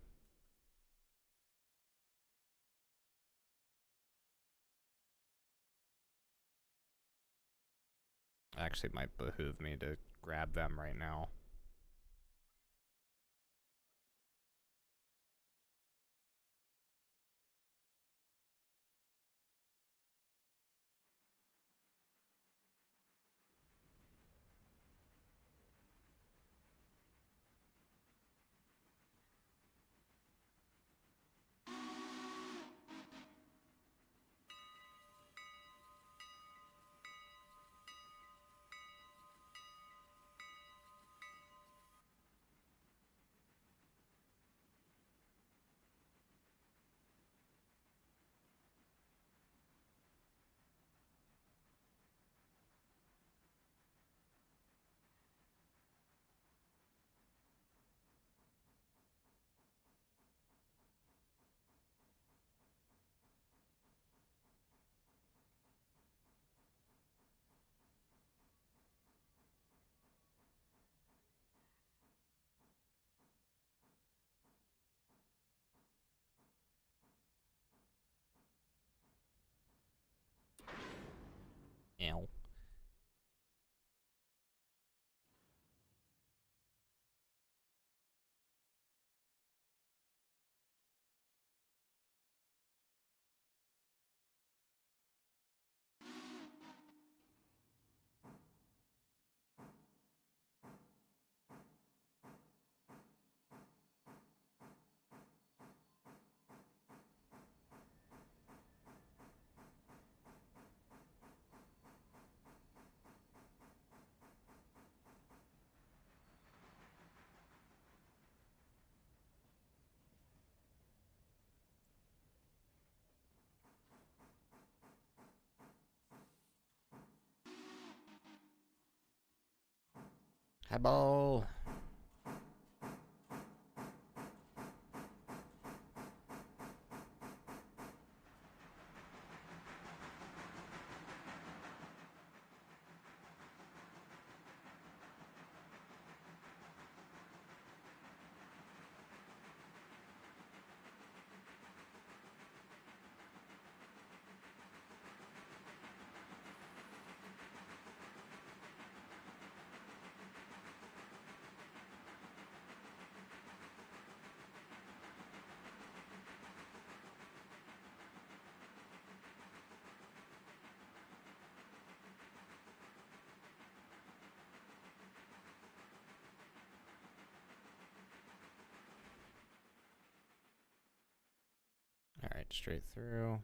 Actually, it might behoove me to grab them right now. Ow. Highball. Alright, straight through.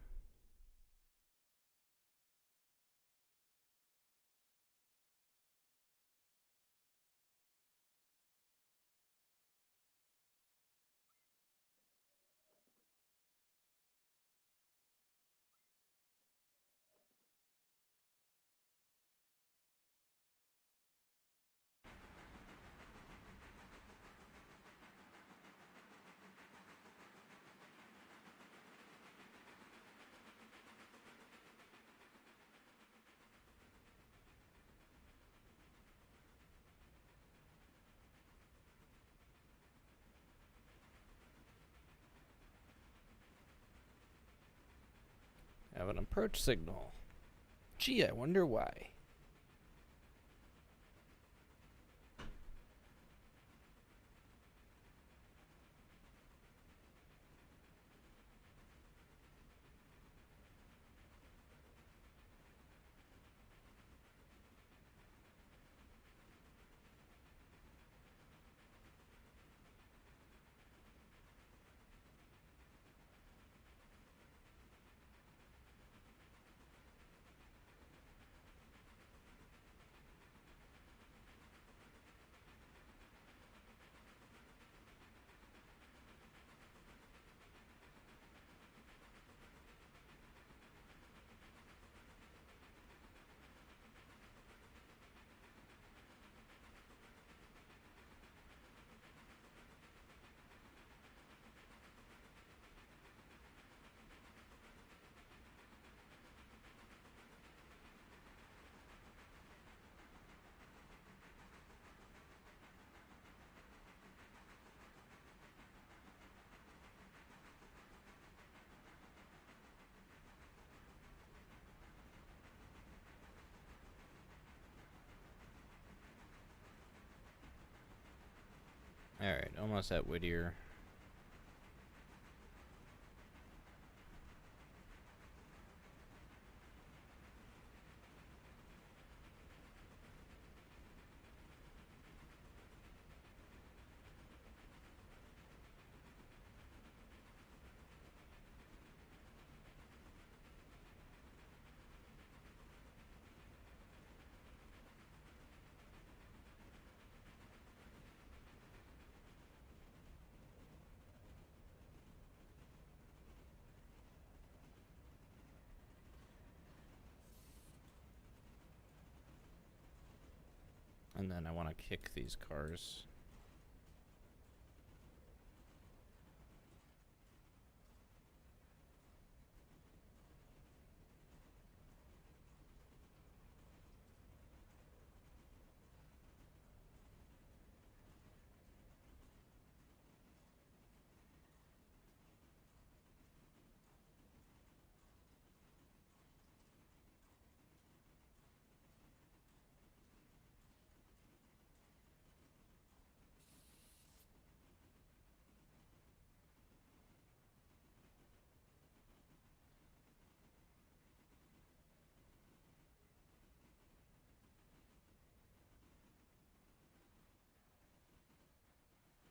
Have an approach signal. Gee, I wonder why. Alright, almost at Whittier. And then I want to kick these cars.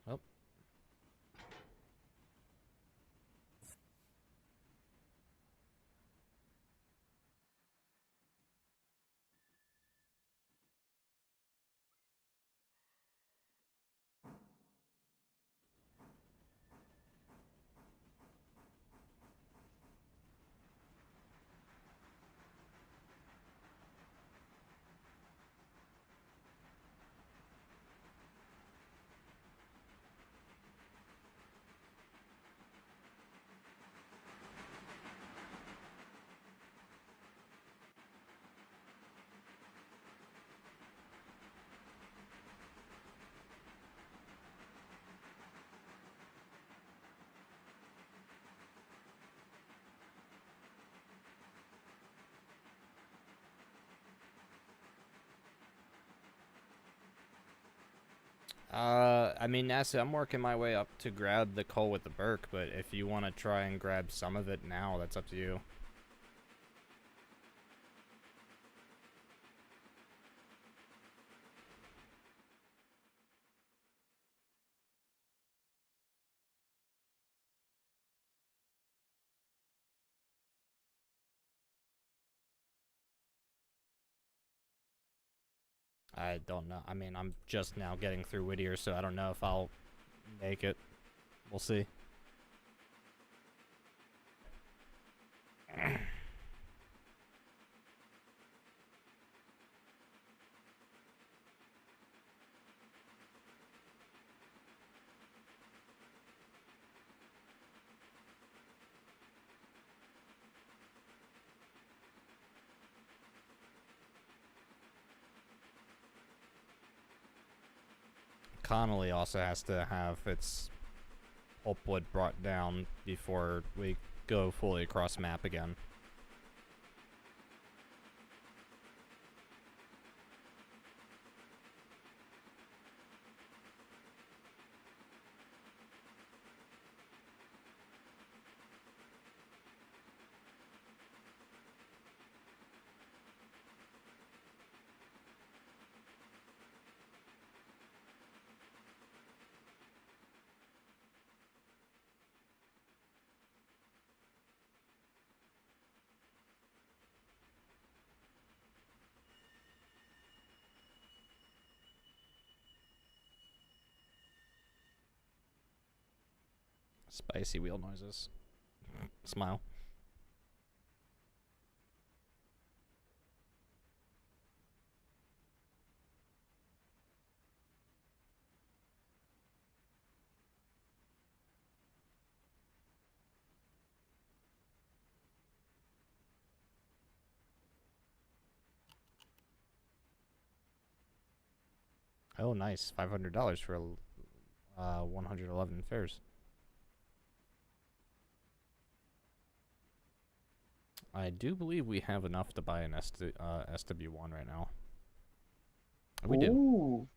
Oh. I mean, Nasa, I'm working my way up to grab the coal with the Burke, but if you want to try and grab some of it now, that's up to you. I don't know. I mean, I'm just now getting through Whittier, so I don't know if I'll make it. We'll see. Connolly also has to have its pulpwood brought down before we go fully across map again. Spicy wheel noises. Smile. Oh, nice. $500 for 111 fares. I do believe we have enough to buy an SW1 right now. We do. Ooh.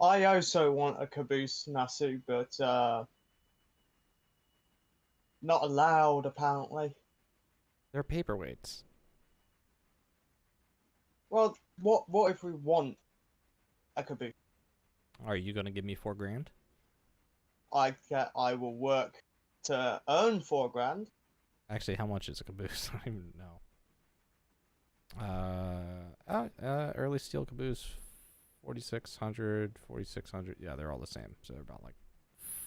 I also want a caboose Nasu, but not allowed apparently. They're paperweights. Well, what if we want a caboose? Are you gonna give me $4,000? I will work to earn $4,000. Actually, how much is a caboose? I don't even know. Early steel caboose, 4,600, 4,600. Yeah, they're all the same. So they're about like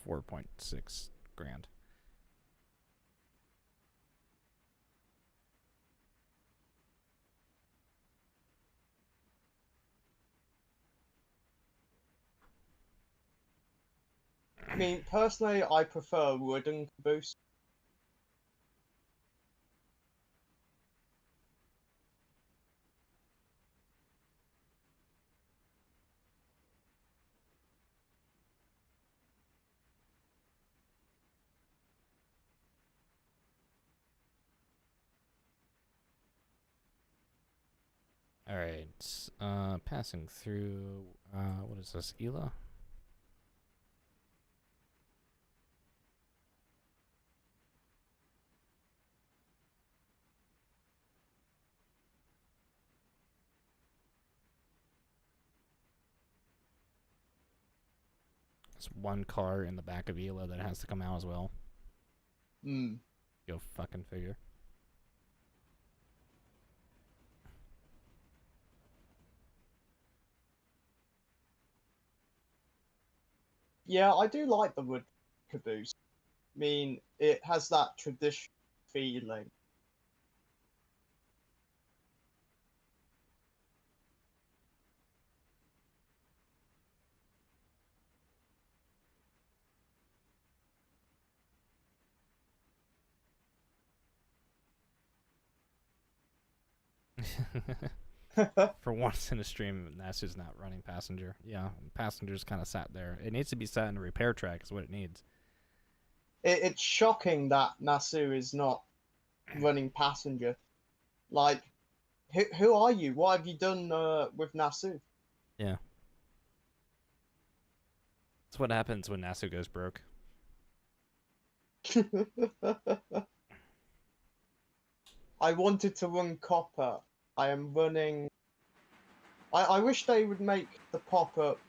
4.6 grand. I mean, personally, I prefer wooden caboose. All right. Passing through. What is this? Ela. There's one car in the back of Ela that has to come out as well. Hmm. Go fucking figure. Yeah, I do like the wood caboose. I mean, it has that traditional feeling. For once in a stream, Nasu's not running passenger. Yeah, passenger's kind of sat there. It needs to be sat in a repair track, is what it needs. It's shocking that Nasu is not running passenger. Like, who are you? What have you done with Nasu? Yeah. That's what happens when Nasu goes broke. I wanted to run copper. I am running. I wish they would make the pop-up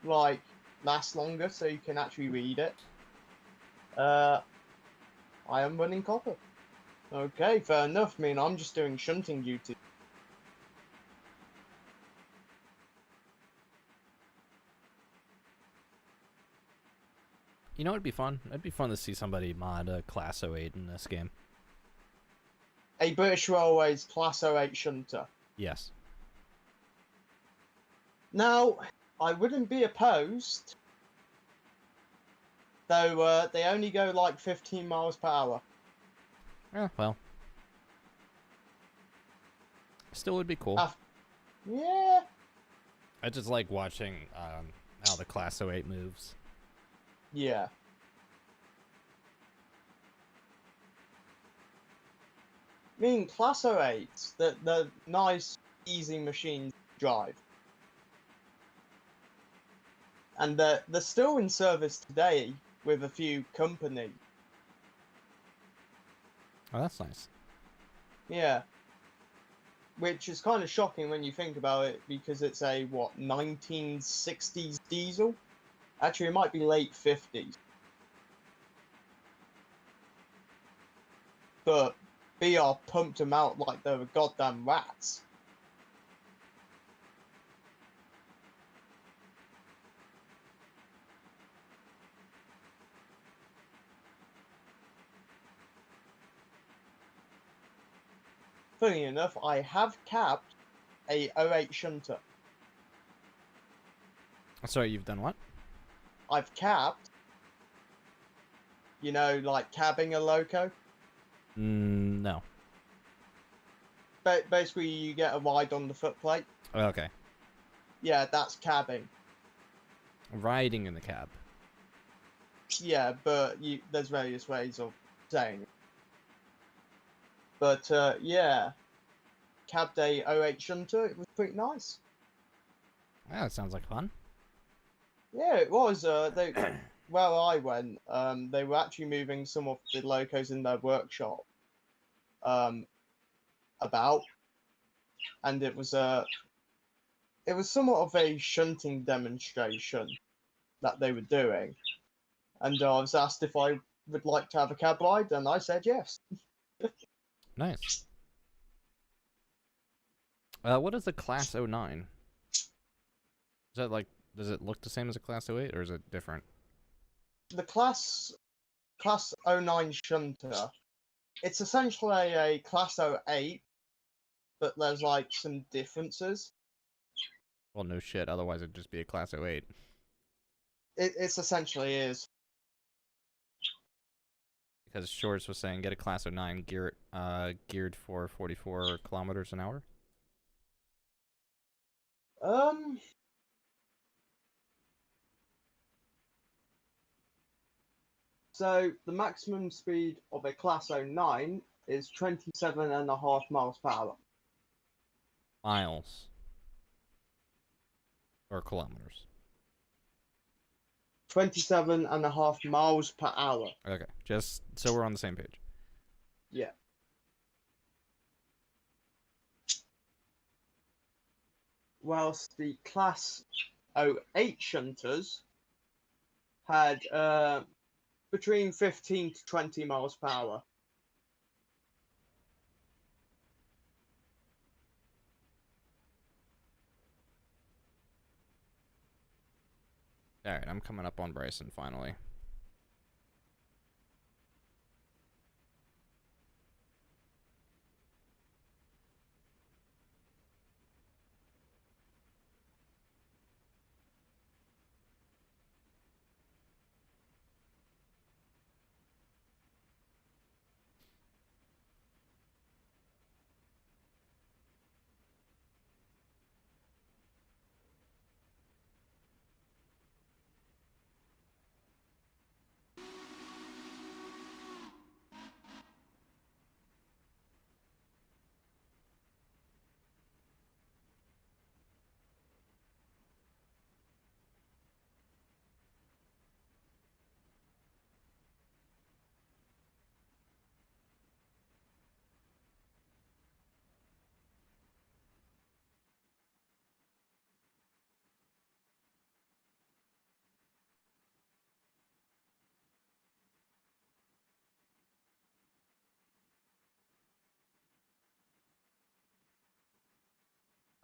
like last longer so you can actually read it. I am running copper. Okay, fair enough. I mean, I'm just doing shunting duty. You know, it'd be fun. It'd be fun to see somebody mod a Class 08 in this game. A British Railways Class 08 shunter. Yes. Now, I wouldn't be opposed, though they only go like 15 miles per hour. Yeah, well. Still would be cool. Yeah. I just like watching how the Class 08 moves. Yeah. I mean, Class 08s, they're nice, easy machines to drive. And they're still in service today with a few companies. Oh, that's nice. Yeah. Which is kind of shocking when you think about it, because it's a, what, 1960s diesel? Actually, it might be late 50s. But BR pumped them out like they were goddamn rats. Funny enough, I have capped a 08 shunter. Sorry, you've done what? I've capped, you know, like cabbing a loco. No. But basically, you get a ride on the footplate. Okay. Yeah, that's cabbing. Riding in the cab. Yeah, but there's various ways of saying it. But yeah, cabbed a 08 shunter. It was pretty nice. Yeah, that sounds like fun. Yeah, it was. Where I went, they were actually moving some of the locos in their workshop about, and it was somewhat of a shunting demonstration that they were doing, and I was asked if I would like to have a cab ride, and I said yes. Nice. What is a Class 09? Is that like, does it look the same as a Class 08, or is it different? The Class 09 shunter, it's essentially a Class 08, but there's like some differences. Well, no shit, otherwise it'd just be a Class 08. It's essentially is. Because Shorts was saying get a Class 09 geared for 44 kilometers an hour. So the maximum speed of a Class 09 is 27.5 miles per hour. Miles. Or kilometers. 27.5 miles per hour. Okay, just so we're on the same page. Yeah. Whilst the Class 08 shunters had between 15 to 20 miles per hour. Alright, I'm coming up on Bryson finally.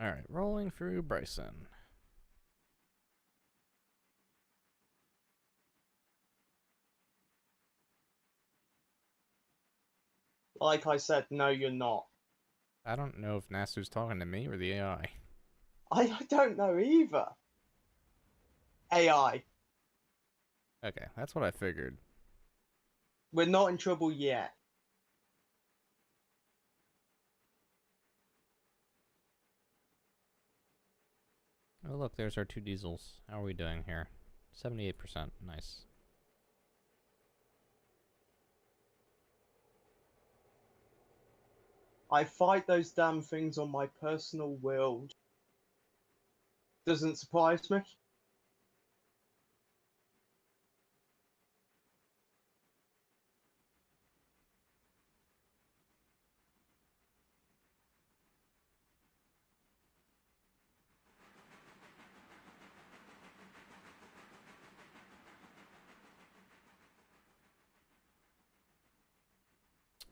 Alright, rolling through Bryson. Like I said, no, you're not. I don't know if Nasu's talking to me or the AI. I don't know either. AI. Okay, that's what I figured. We're not in trouble yet. Oh, look, there's our 2 diesels. How are we doing here? 78%. Nice. I fight those damn things on my personal world. Doesn't surprise me.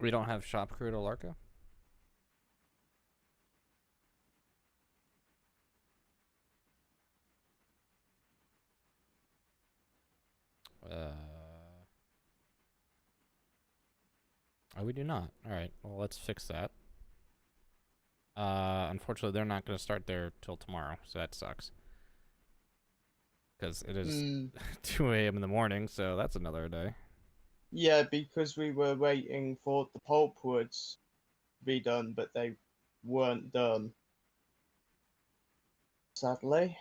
We don't have shop crew to Larka? Oh, we do not. Alright, well, let's fix that. Unfortunately, they're not going to start there till tomorrow, so that sucks. Because it is 2 a.m. in the morning, so that's another day. Yeah, because we were waiting for the pulpwoods to be done, but they weren't done. Sadly.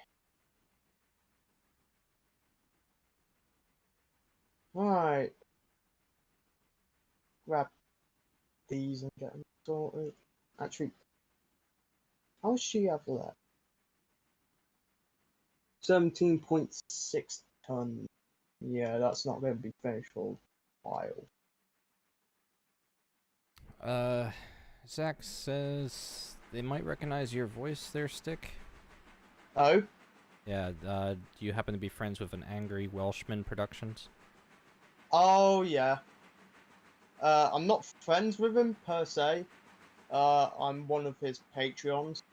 Right. Grab these and get them sorted. Actually, how much do you have left? 17.6 tons. Yeah, that's not going to be finished for a while. Zach says they might recognize your voice there, Stick. Oh? Yeah, do you happen to be friends with an Angry Welshman Productions? Oh, yeah. I'm not friends with him, per se. I'm one of his Patreons.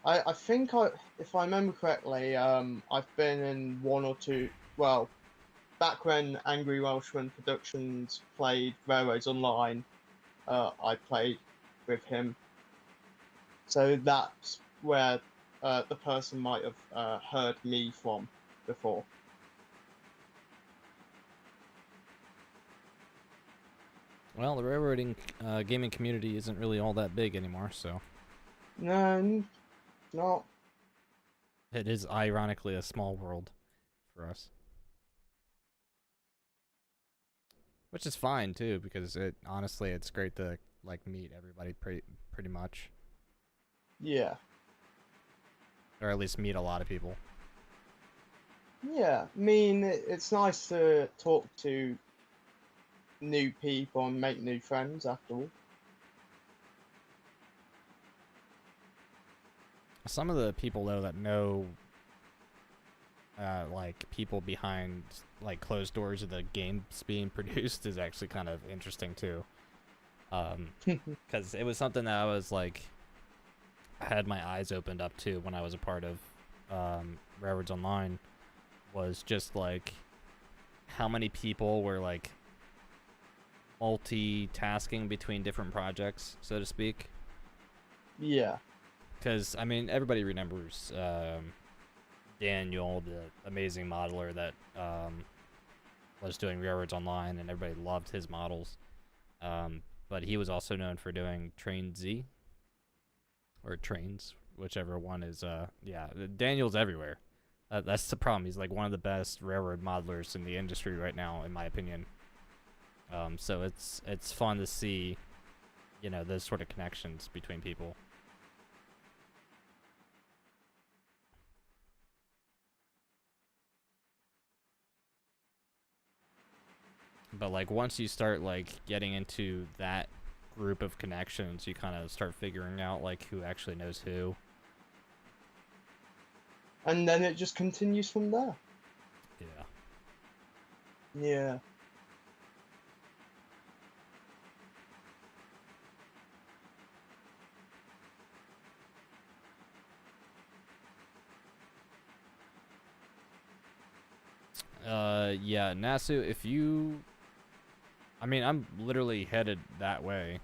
I think if I remember correctly, I've been in one or two. Well, back when Angry Welshman Productions played Railroads Online, I played with him. So that's where the person might have heard me from before. Well, the railroading gaming community isn't really all that big anymore, so No, not. it is ironically a small world for us. Which is fine too, because it honestly it's great to like meet everybody pretty much, Yeah. or at least meet a lot of people. Yeah. I mean, it's nice to talk to new people and make new friends after all. Some of the people though that know like people behind like closed doors of the games being produced is actually kind of interesting too. Because it was something that I was like had my eyes opened up to when I was a part of Railroads Online, was just like how many people were like multitasking between different projects, so to speak. Yeah. Because I mean, everybody remembers Daniel, the amazing modeler that was doing Railroads Online, and everybody loved his models. But he was also known for doing Train Z or Trains, whichever one is. Yeah, Daniel's everywhere. That's the problem. He's like one of the best railroad modelers in the industry right now, in my opinion. So it's fun to see, you know, those sort of connections between people. But like once you start like getting into that group of connections, you kind of start figuring out like who actually knows who. And then it just continues from there. Yeah. Yeah. Yeah, Nasu, if you... I mean, I'm literally headed that way.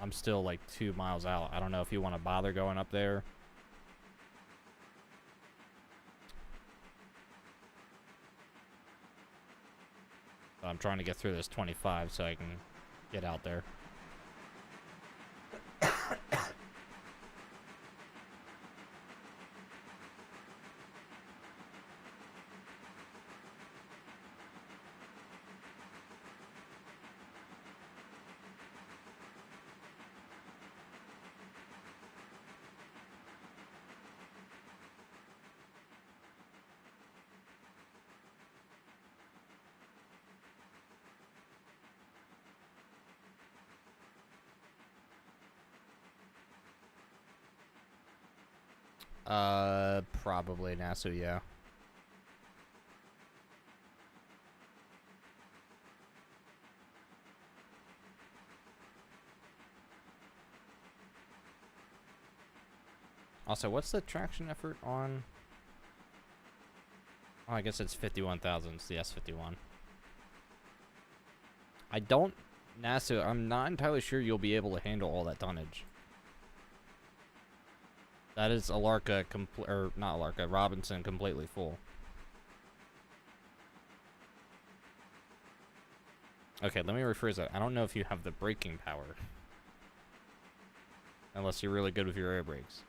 I'm still like 2 miles out. I don't know if you want to bother going up there. I'm trying to get through this 25 so I can get out there. Probably Nasu, yeah. Also, what's the traction effort on? Oh, I guess it's 51,000. It's the S51. I don't... Nasu, I'm not entirely sure you'll be able to handle all that tonnage. That is Alarka, or not Alarka, Robinson completely full. Okay, let me rephrase that. I don't know if you have the braking power. Unless you're really good with your air brakes.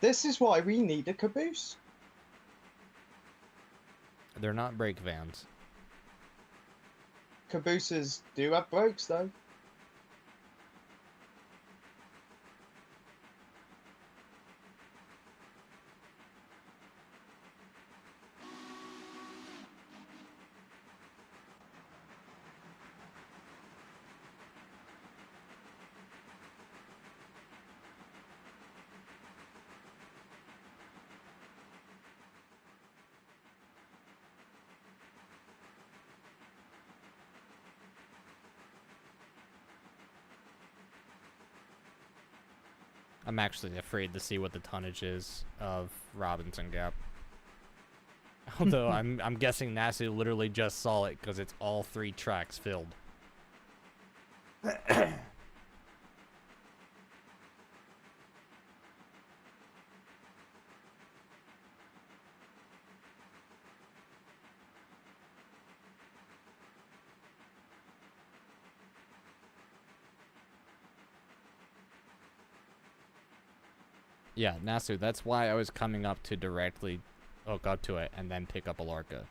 This is why we need a caboose. They're not brake vans. Cabooses do have brakes, though. I'm actually afraid to see what the tonnage is of Robinson Gap. Although I'm guessing Nasu literally just saw it because it's all 3 tracks filled. Yeah, Nasu, that's why I was coming up to directly hook up to it and then pick up Alarka.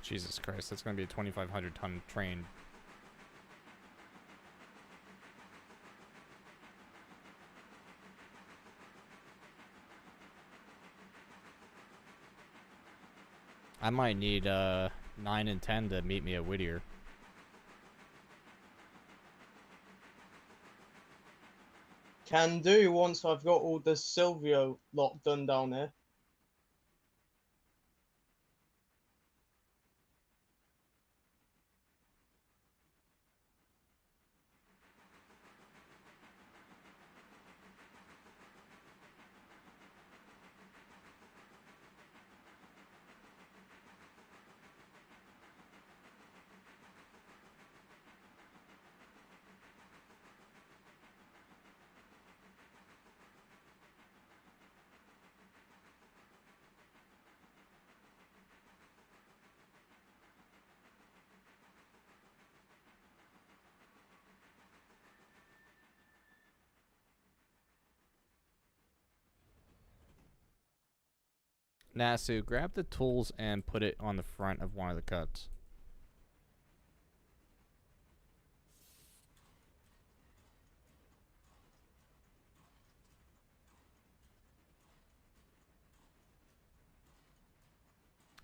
Jesus Christ, that's going to be a 2,500 ton train. I might need 9 and 10 to meet me at Whittier. Can do once I've got all the Silvio lot done down here. Nasu, grab the tools and put it on the front of one of the cuts.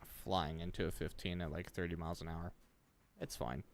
Flying into a 15 at like 30 miles an hour. It's fine.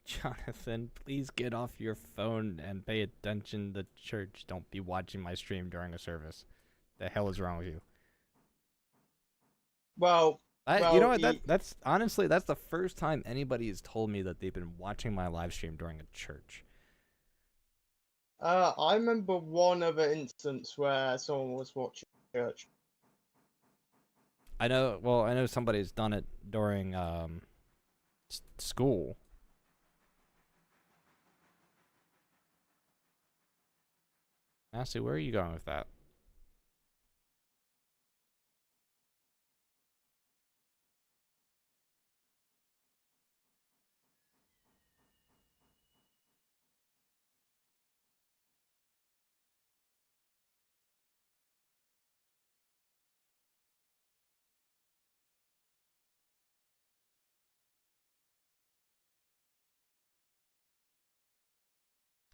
Jonathan, please get off your phone and pay attention to church. Don't be watching my stream during a service. The hell is wrong with you? Well, You know well, what? That's honestly that's the first time anybody has told me that they've been watching my live stream during a church. I remember one other instance where someone was watching church. I know. Well, I know somebody's done it during school. Nasty, where are you going with that?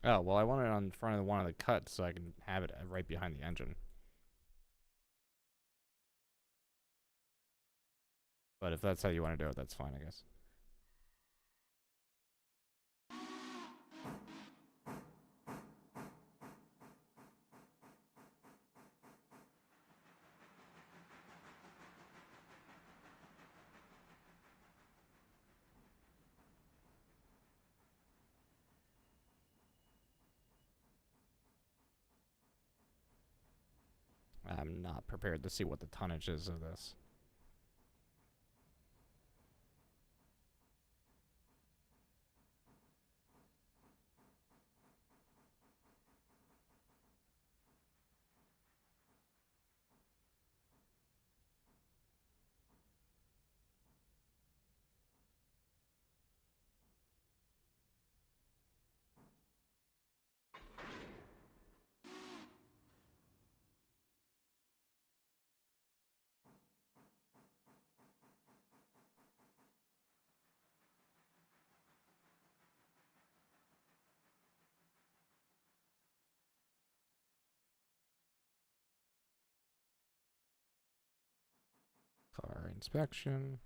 Oh, well, I want it on front of one of the cuts so I can have it right behind the engine. But if that's how you want to do it, that's fine, I guess. I'm not prepared to see what the tonnage is of this. inspection.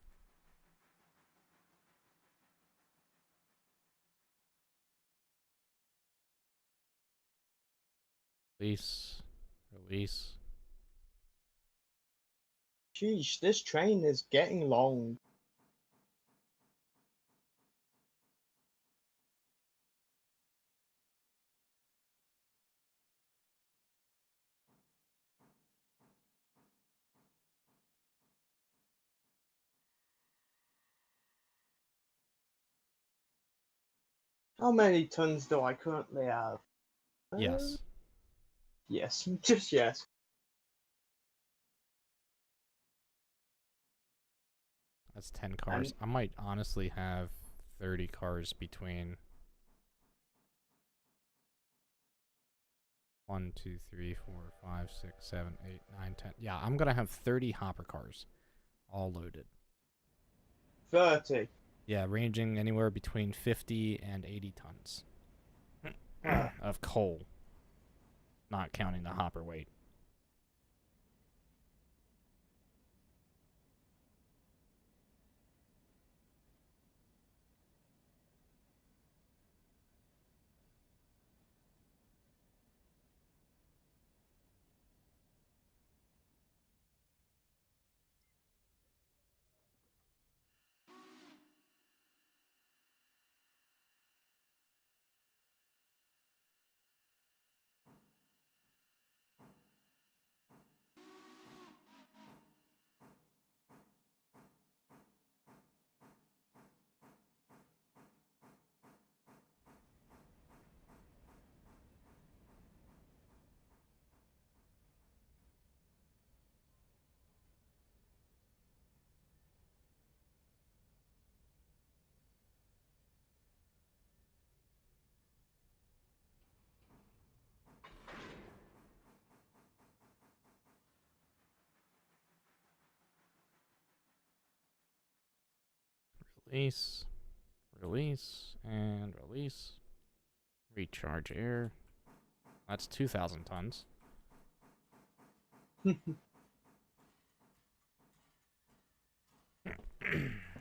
Release. Release. Sheesh, this train is getting long. How many tons do I currently have? Yes. Yes, just yes. That's 10 cars. And I might honestly have 30 cars between 1, 2, 3, 4, 5, 6, 7, 8, 9, 10. Yeah, I'm gonna have 30 hopper cars, all loaded. 30. Yeah, ranging anywhere between 50 and 80 tons Huh. of coal, not counting the hopper weight. Release, release, and release. Recharge air. That's 2,000 tons.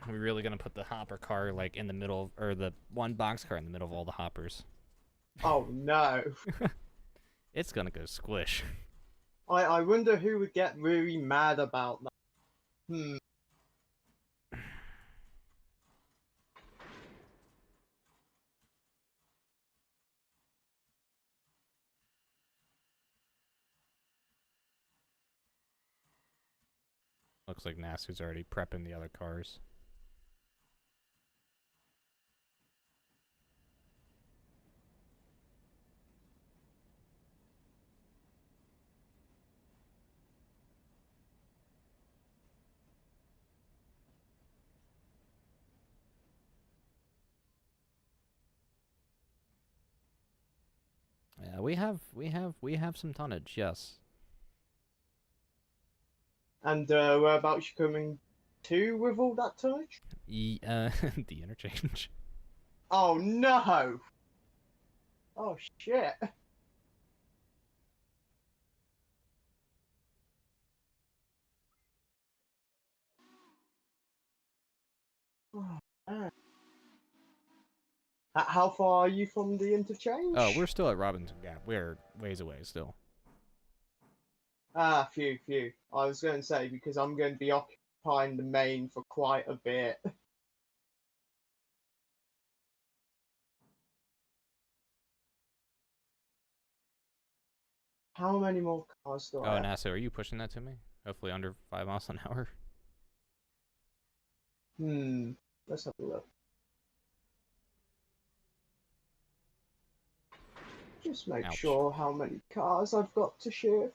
We're really gonna put the hopper car like in the middle, or the one box car in the middle of all the hoppers. Oh no. It's gonna go squish. I wonder who would get really mad about that. Looks like Nasu's already prepping the other cars. Yeah, we have some tonnage, yes. And whereabouts you coming to with all that tonnage? The interchange. Oh no! Oh shit! Oh, man. How far are you from the Oh, we're interchange? still at Robinson Gap. We're ways away still. Ah, phew. I was going to say, because I'm going to be occupying the main for quite a bit. How many more cars do I Oh, have? Nasu, are you pushing that to me? Hopefully under 5 miles an hour. Let's have a look. Just make Ouch. sure how many cars I've got to shift.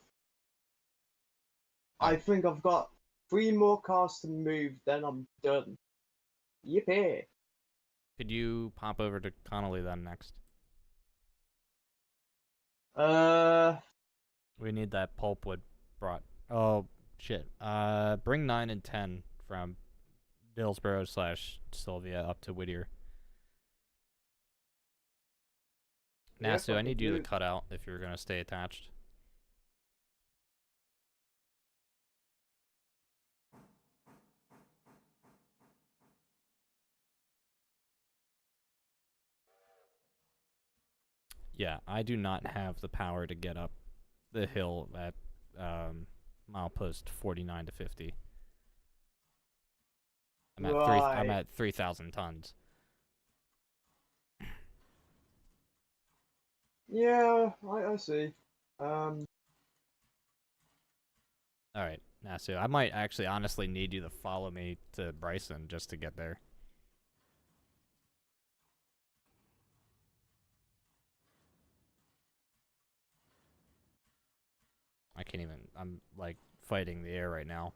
Oh, I think I've got 3 more cars to move, then I'm done. Yippee! could you pop over to Connolly then next? Uh, We need that pulpwood brought. Oh, shit. Bring 9 and 10 from Dillsboro / Sylvia up to Whittier. yep, Nasu, I I can need you to do. cut out if you're going to stay attached. Yeah, I do not have the power to get up the hill at milepost 49 to 50. I'm Right. at 3,000 tons. Yeah, I see. All right, Nasu, I might actually honestly need you to follow me to Bryson just to get there. I can't even. I'm like fighting the air right now.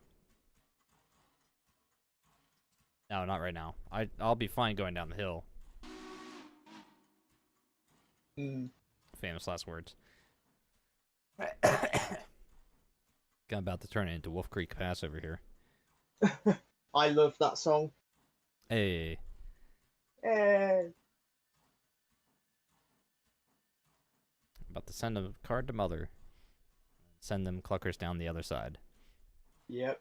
No, not right now. I'll be fine going down the hill. mm. Famous last words. Got about to turn it into Wolf Creek Pass over here. I love that song. Hey, Hey. about to send a card to Mother. Send them cluckers down the other side. Yep.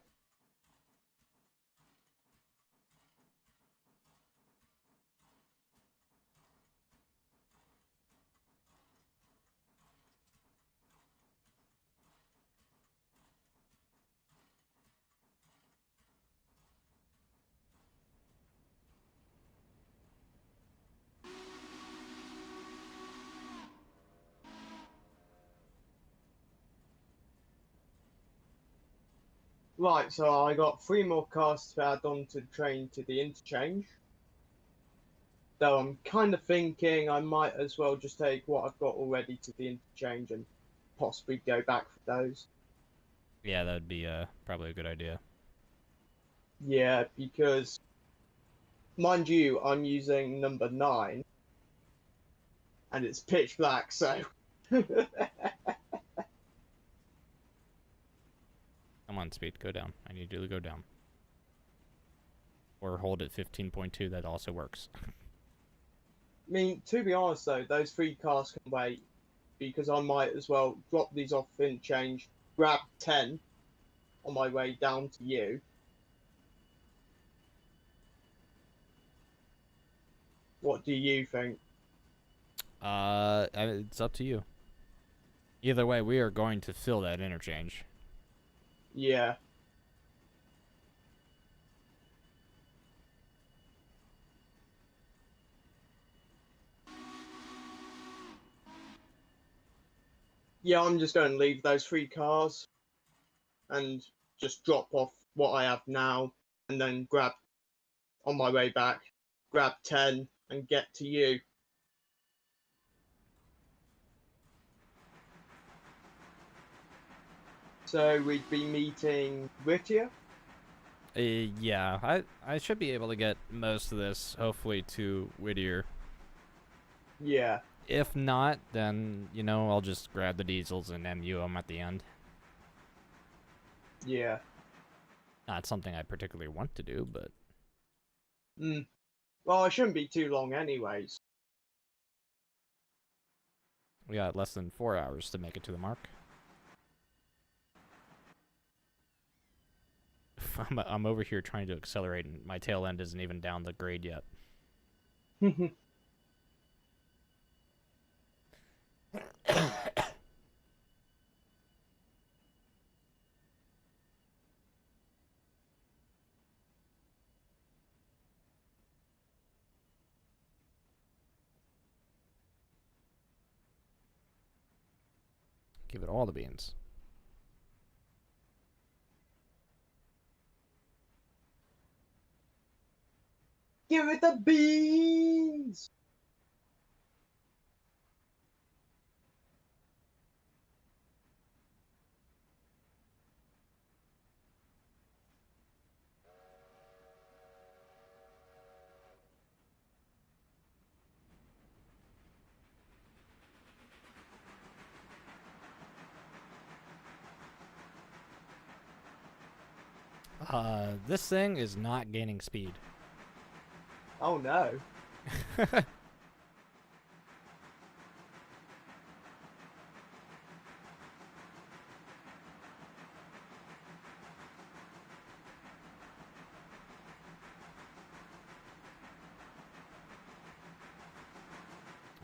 Right, so I got 3 more cars to add on to the train to the interchange. Though I'm kind of thinking I might as well just take what I've got already to the interchange and possibly go back for those. Yeah, that'd be probably a good idea. Yeah, because mind you, I'm using number 9 and it's pitch black, so Come on, speed, go down. I need you to go down. Or hold at 15.2, that also works. I mean, to be honest though, those 3 cars can wait because I might as well drop these off interchange, grab 10 on my way down to you. What do you think? It's up to you. Either way, we are going to fill that interchange. Yeah. Yeah, I'm just going to leave those 3 cars and just drop off what I have now and then grab on my way back, grab 10 and get to you. So we'd be meeting Whittier? Yeah, I should be able to get most of this, hopefully, to Whittier. Yeah. If not, then, I'll just grab the diesels and MU them at the end. Yeah. Not something I particularly want to do, but... Well, it shouldn't be too long anyways. We got less than 4 hours to make it to the mark. I'm over here trying to accelerate, and my tail end isn't even down the grade yet. Give it all the beans. Give it the beans! This thing is not gaining speed. Oh no.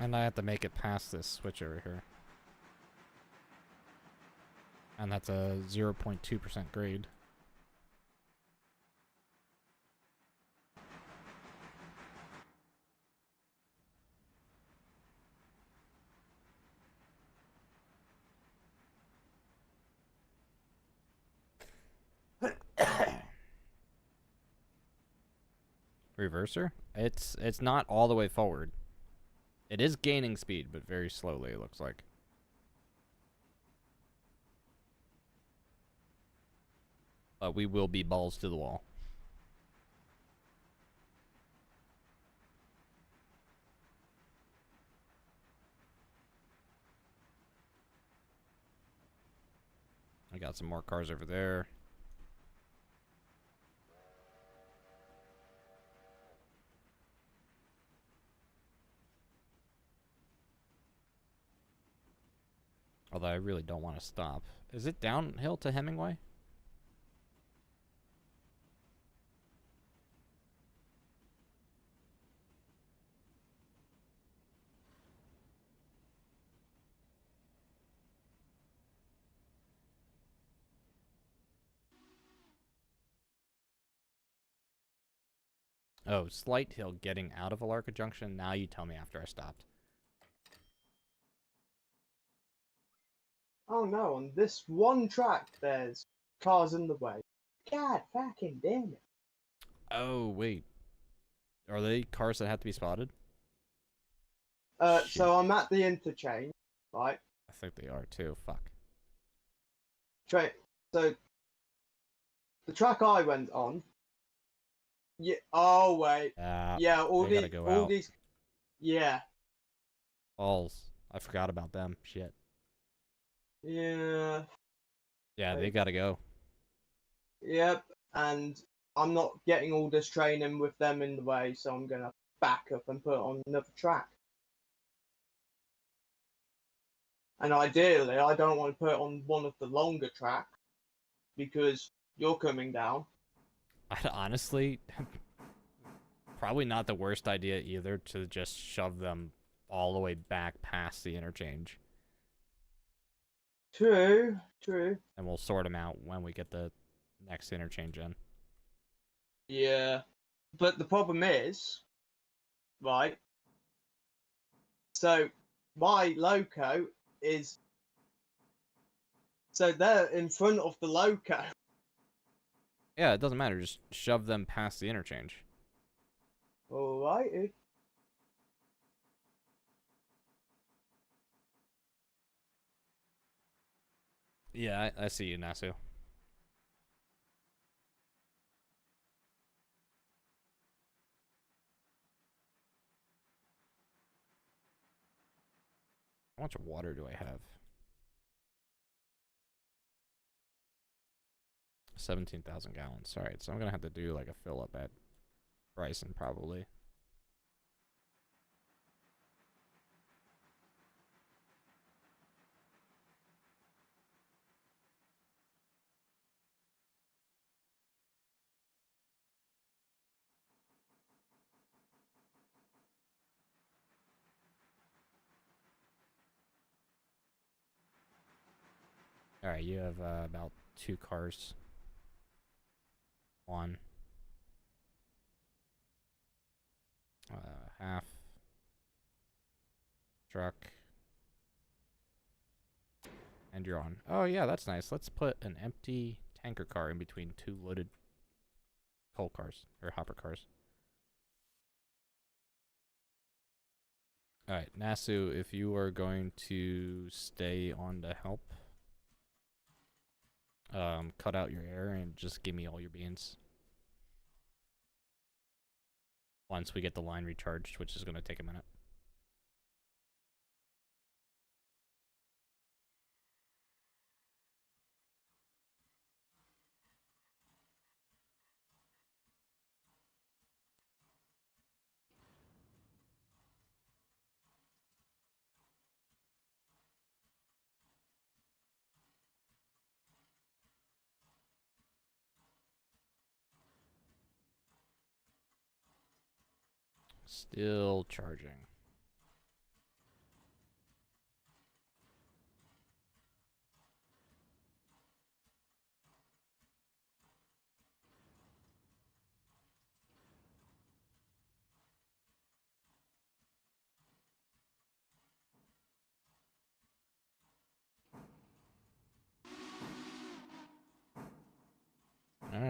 And I have to make it past this switch over here. And that's a 0.2% grade. Reverser? It's not all the way forward. It is gaining speed, but very slowly, it looks like. But we will be balls to the wall. I got some more cars over there. Although I really don't want to stop. Is it downhill to Hemingway? Oh, slight hill getting out of Alarka Junction. Now you tell me after I stopped. Oh no, on this one track there's cars in the way. God fucking damn it. Oh, wait. Are they cars that have to be spotted? So I'm at the interchange, right? I think they are too. Fuck. So the track I went on. Yeah. Oh wait. Yeah. Gotta go out. These. Yeah. Balls. I forgot about them. Shit. Yeah. Yeah, they gotta go. Yep. And I'm not getting all this training with them in the way, so I'm gonna back up and put it on another track. And ideally, I don't want to put it on one of the longer tracks because you're coming down. Honestly, probably not the worst idea either to just shove them all the way back past the interchange. True. And we'll sort them out when we get the next interchange in. Yeah. But the problem is, right? So my loco is. So they're in front of the loco. Yeah, it doesn't matter. Just shove them past the interchange. Alrighty. Yeah, I see you, Nasu. How much water do I have? 17,000 gallons. Alright, so I'm gonna have to do like a fill up at Bryson probably. Alright, you have about 2 cars. 1. Half. Truck. And you're on. Oh yeah, that's nice. Let's put an empty tanker car in between 2 loaded coal cars. Or hopper cars. Alright, Nasu, if you are going to stay on to help, cut out your air and just give me all your beans. Once we get the line recharged, which is going to take a minute. Still charging.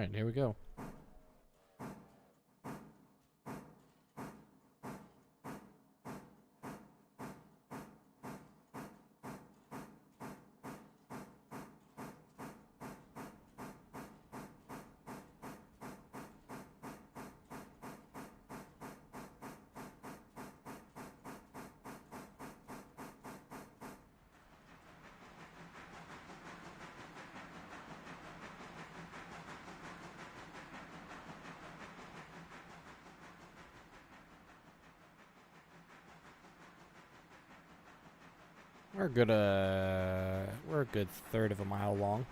Alright, here we go. We're a good third of a mile long.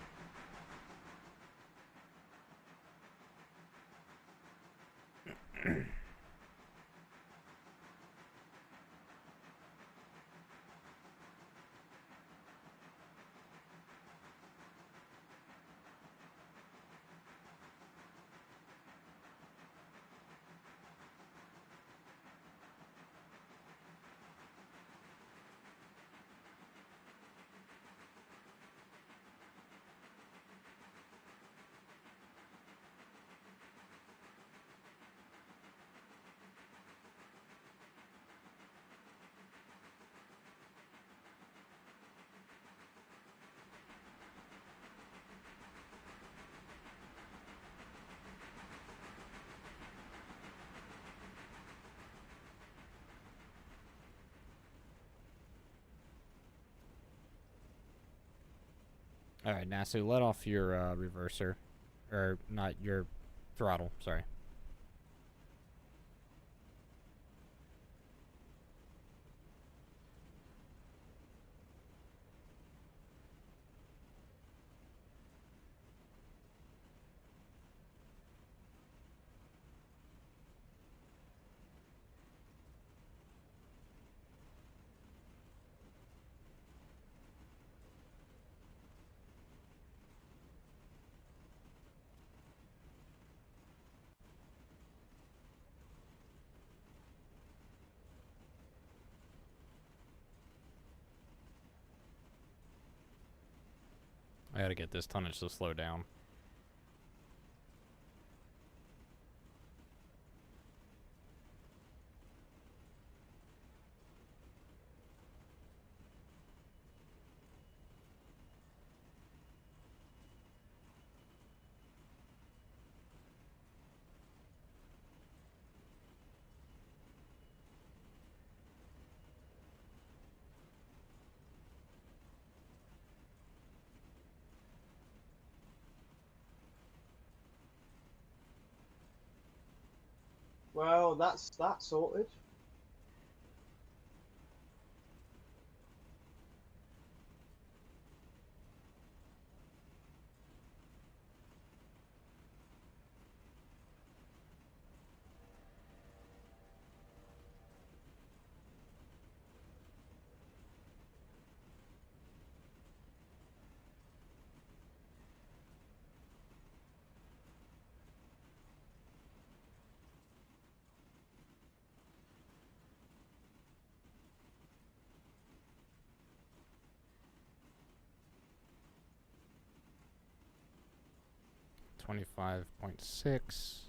Alright, Nasu, let off your reverser. Or, not your throttle, sorry. I gotta get this tonnage to slow down. Well, that's that sorted. $25.6.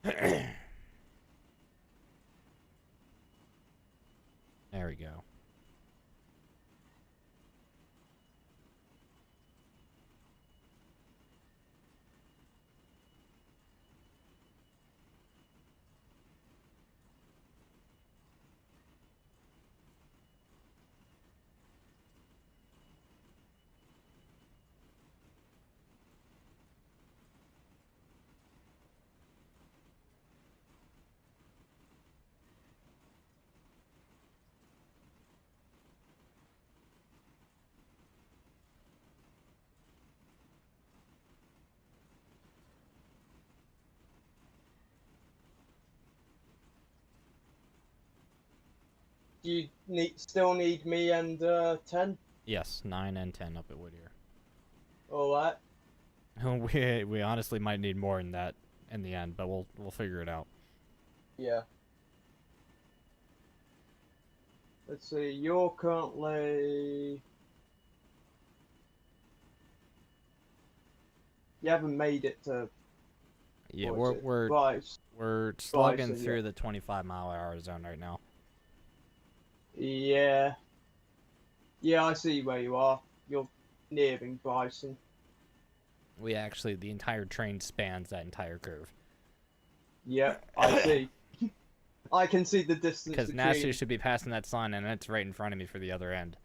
There we go. Do you still need me and 10? Yes, 9 and 10 up at Whittier. Alright. We honestly might need more than that in the end, but we'll figure it out. Yeah. Let's see, you're currently... You haven't made it to Yeah, what is it? we're Bryce. we're slugging Bryson, through yeah. the 25-mile-an-hour zone right now. Yeah. Yeah, I see where you are. You're nearing Bryson. We actually, the entire train spans that entire curve. Yeah, I see. I can see the distance Because Nasty between. should be passing that sign, and it's right in front of me for the other end.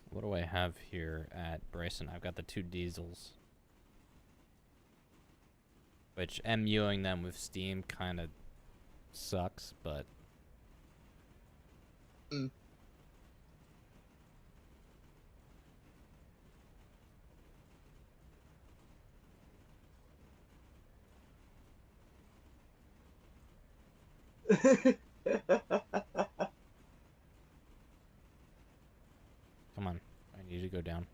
What do I have here at Bryson? I've got the 2 diesels. Which MUing them with steam kind of sucks, but... Mm. Come on, I need to go down.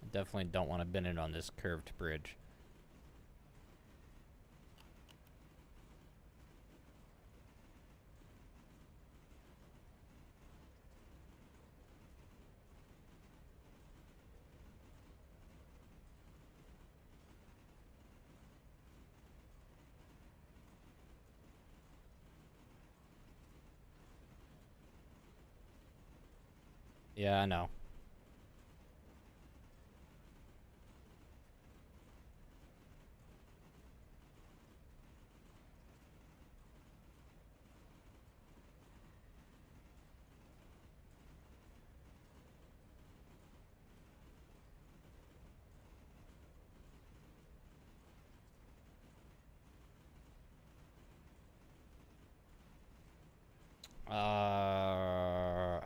I definitely don't want to bend it on this curved bridge. Yeah, I know.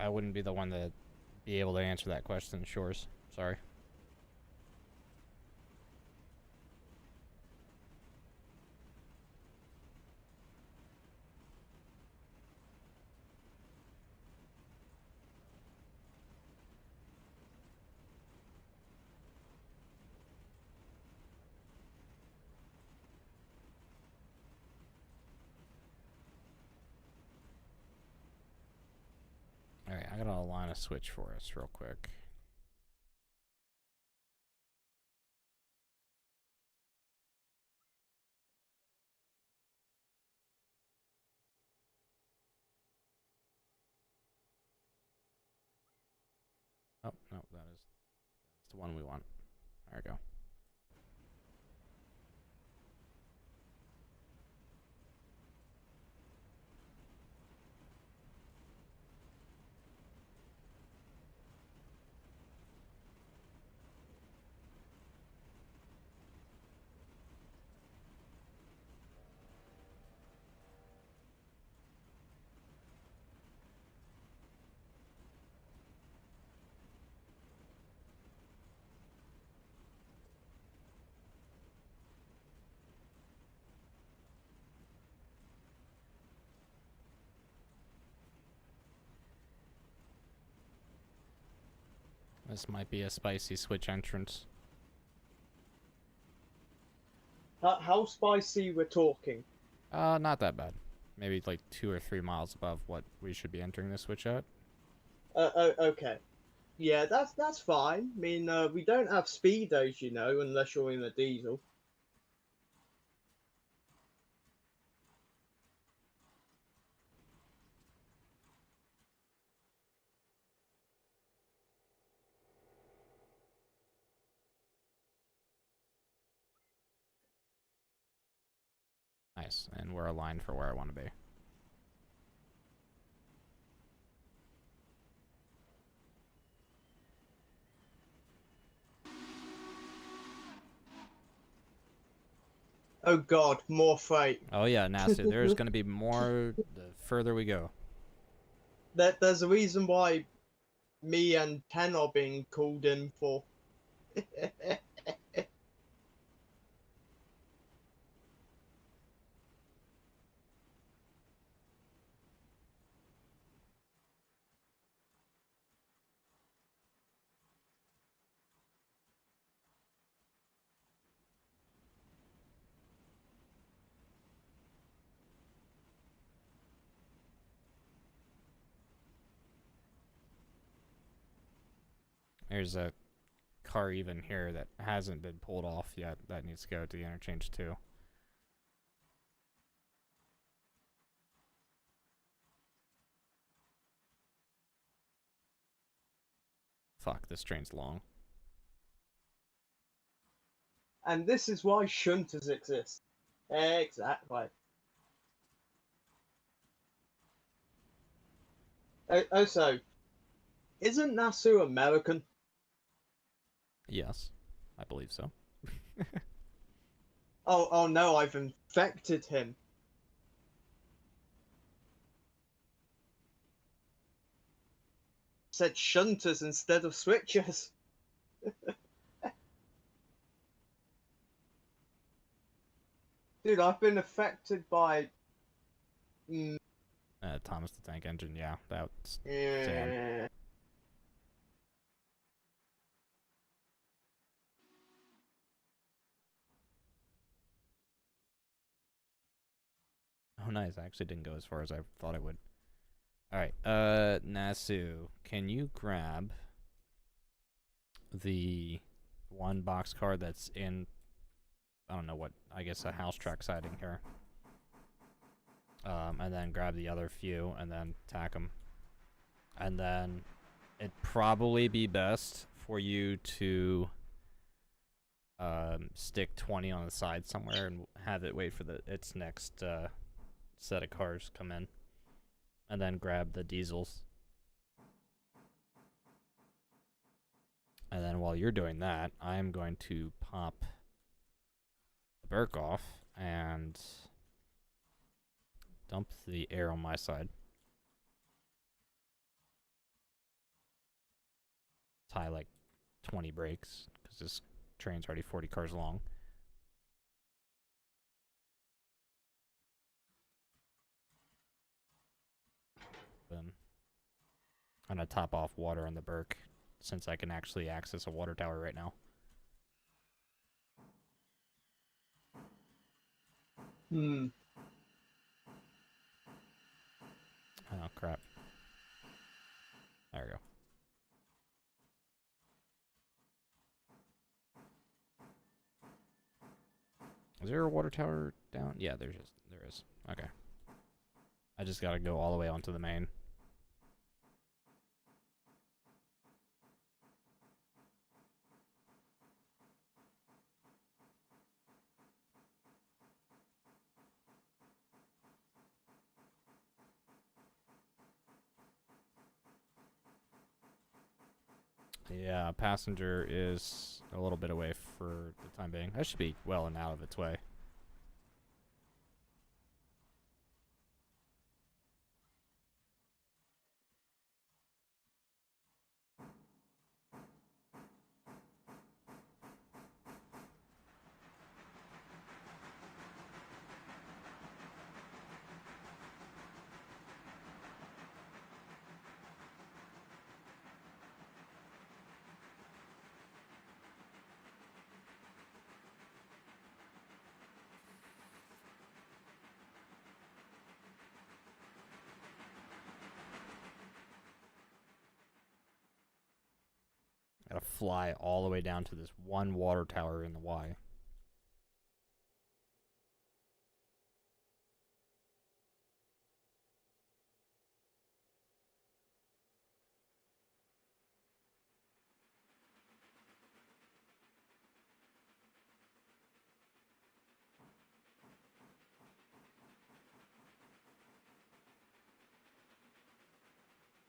I wouldn't be the one to be able to answer that question, Shores. Sorry. Alright, I gotta align a switch for us real quick. Oh, no, that's the one we want. There we go. This might be a spicy switch entrance. How spicy we're talking? Not that bad. Maybe like 2 or 3 miles above what we should be entering this switch at. Okay. Yeah, that's fine. I mean, we don't have speedos, you know, unless you're in a diesel. Nice, and we're aligned for where I want to be. Oh god, more freight. Oh yeah, nasty. There's gonna be more the further we go. There's a reason why me and Ken are being called in for. There's a car even here that hasn't been pulled off yet. That needs to go to the interchange too. Fuck, this train's long. And this is why shunters exist. Exactly. Also, isn't Nasu American? Yes, I believe so. Oh no, I've infected him. Said shunters instead of switchers. Dude, I've been affected by. Thomas the Tank Engine, yeah, that's sad. Yeah. Oh, nice. I actually didn't go as far as I thought I would. Alright, Nasu, can you grab the one box car that's in, I don't know what, I guess a house track siding here. And then grab the other few and then tack them. And then it'd probably be best for you to stick 20 on the side somewhere and have it wait for its next set of cars come in. And then grab the diesels. And then while you're doing that, I'm going to pop the Burke off and dump the air on my side. Tie like 20 brakes, because this train's already 40 cars long. Then I'm going to top off water on the Burke, since I can actually access a water tower right now. Oh, crap. There we go. Is there a water tower down? Yeah, there is. Okay. I just gotta go all the way onto the main. Yeah, passenger is a little bit away for the time being. I should be well and out of its way. Gotta fly all the way down to this one water tower in the Y.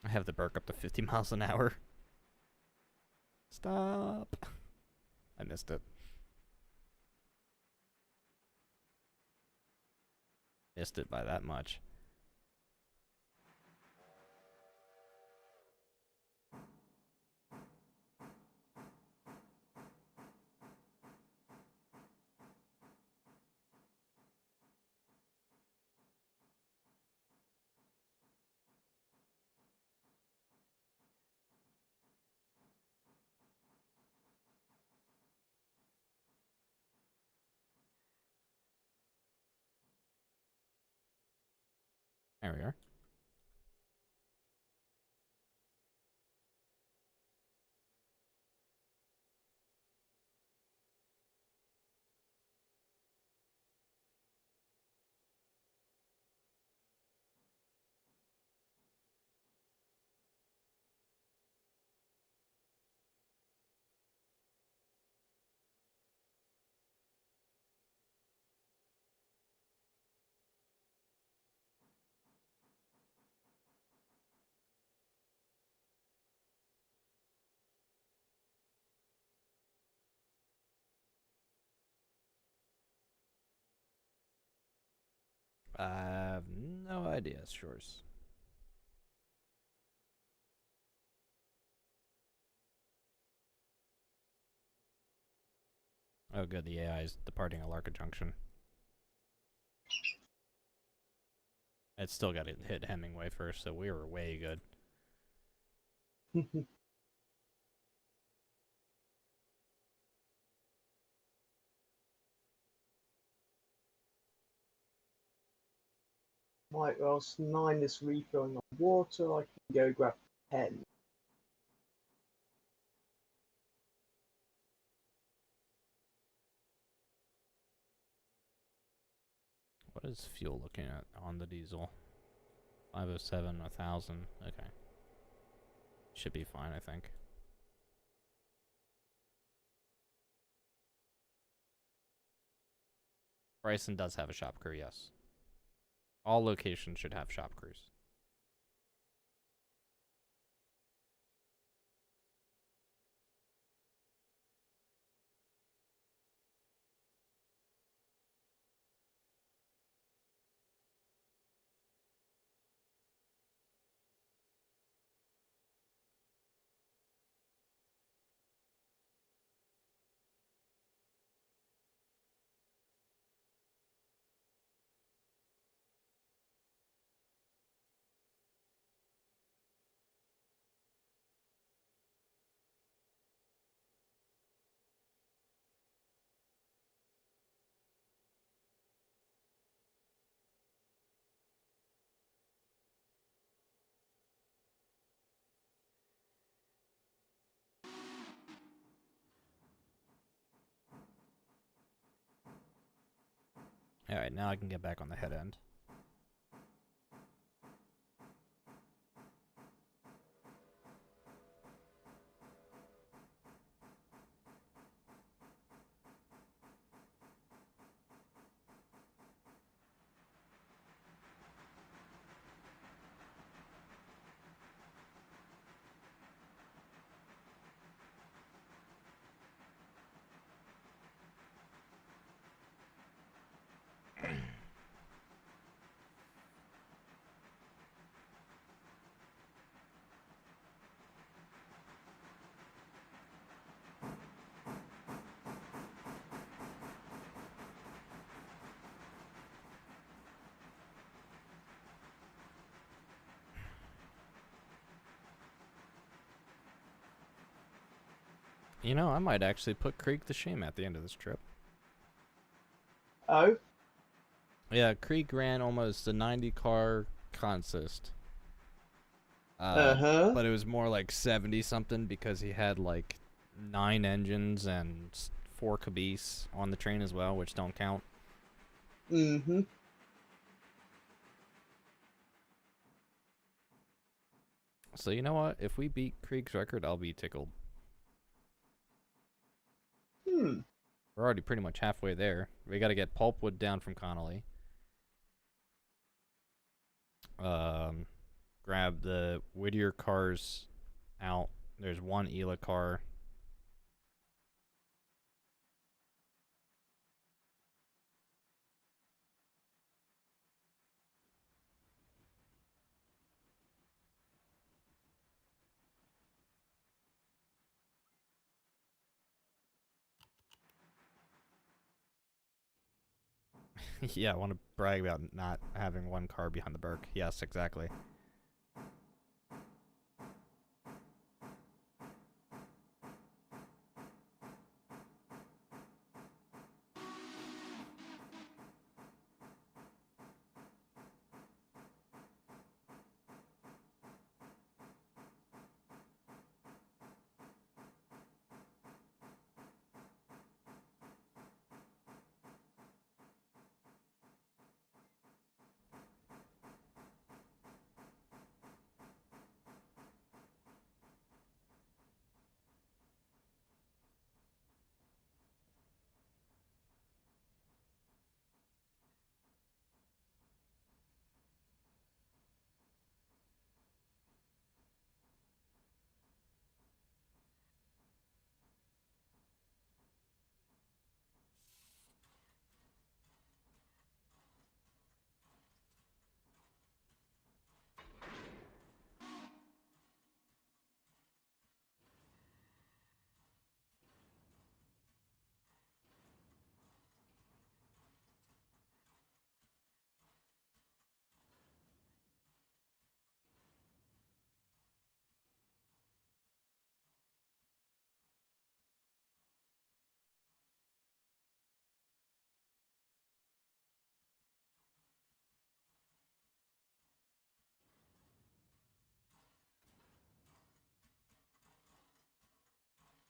I have the Burke up to 50 miles an hour. Stop. I missed it. missed it by that much. There we are. I have no idea, Shores. Oh, good. The AI is departing Alarka Junction. It's still got to hit Hemingway first, so we were way good. Might well 9 this refilling on water. I can go grab 10. What is fuel looking at on the diesel? 507, 1,000. Okay. Should be fine, I think. Bryson does have a shop crew, yes. All locations should have shop crews. Alright, now I can get back on the head end. You know, I might actually put Krieg to shame at the end of this trip. Oh? Yeah, Krieg ran almost a 90 car consist. Uh-huh. But it was more like 70 something because he had like 9 engines and 4 caboose on the train as well, which don't count. Mm-hmm. So you know what? If we beat Krieg's record, I'll be tickled. We're already pretty much halfway there. We got to get Pulpwood down from Connolly. Grab the Whittier cars out. There's one Ela car. Yeah, I want to brag about not having one car behind the Burke. Yes, exactly.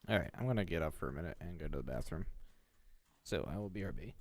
Alright, I'm gonna get up for a minute and go to the bathroom. So I will BRB.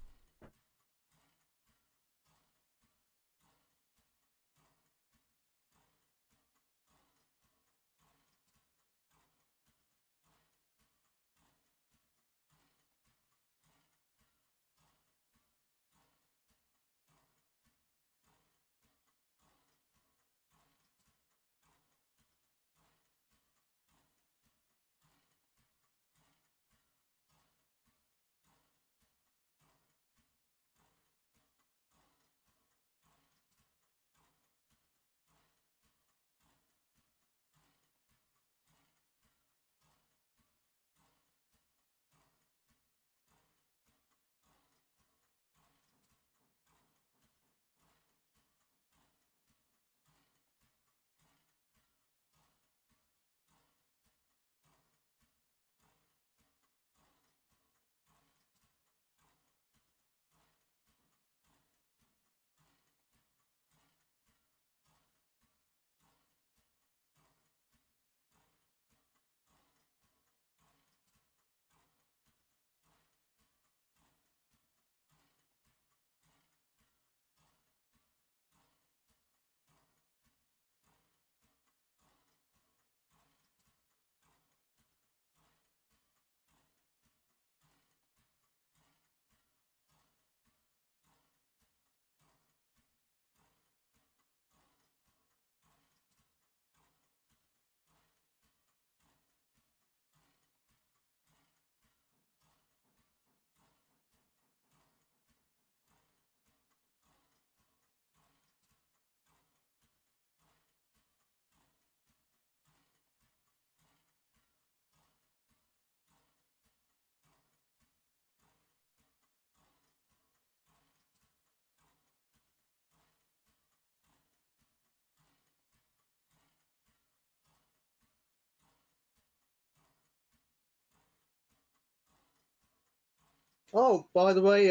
Oh, by the way,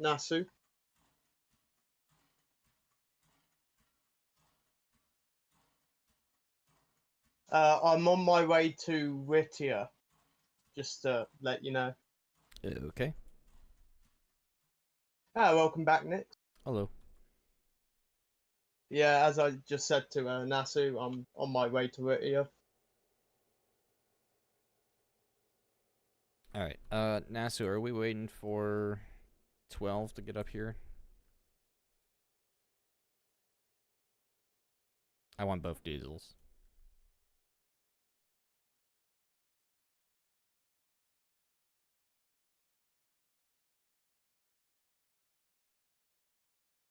Nasu, I'm on my way to Whittier, just to let you know. Okay. Welcome back, Nick. Hello. Yeah, as I just said to Nasu, I'm on my way to Whittier. Alright. Nasu, are we waiting for 12 to get up here? I want both diesels.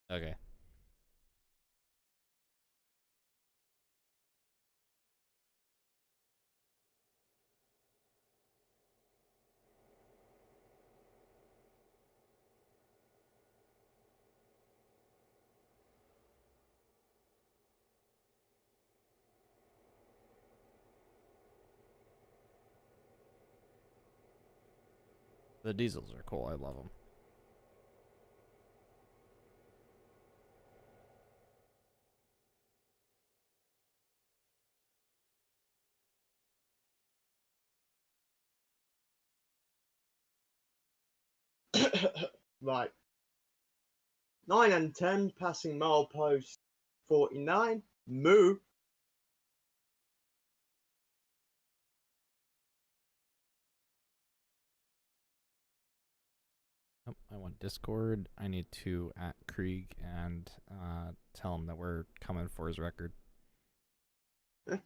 Okay. The diesels are cool. I love them. Right. 9 and 10 passing milepost 49. Moo. Oh, I want Discord. I need to at Krieg and tell him that we're coming for his record. When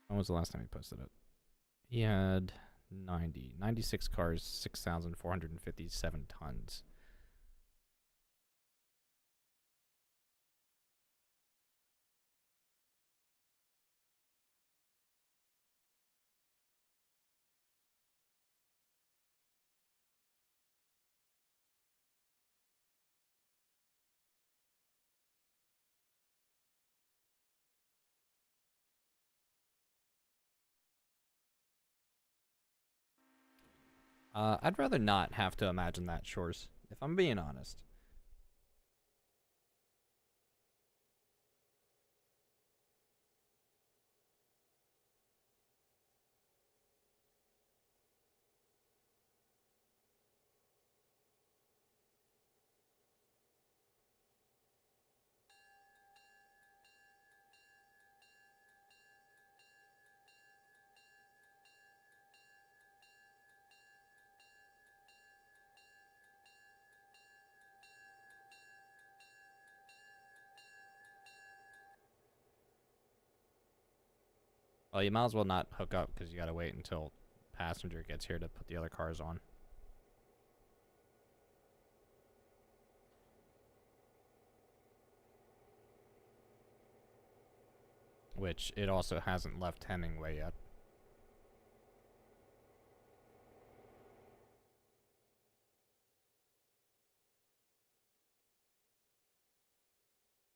was the last time he posted it? He had 96 cars, 6,457 tons. I'd rather not have to imagine that, Shores, if I'm being honest. Well, you might as well not hook up because you gotta wait until passenger gets here to put the other cars on. Which it also hasn't left Hemingway yet.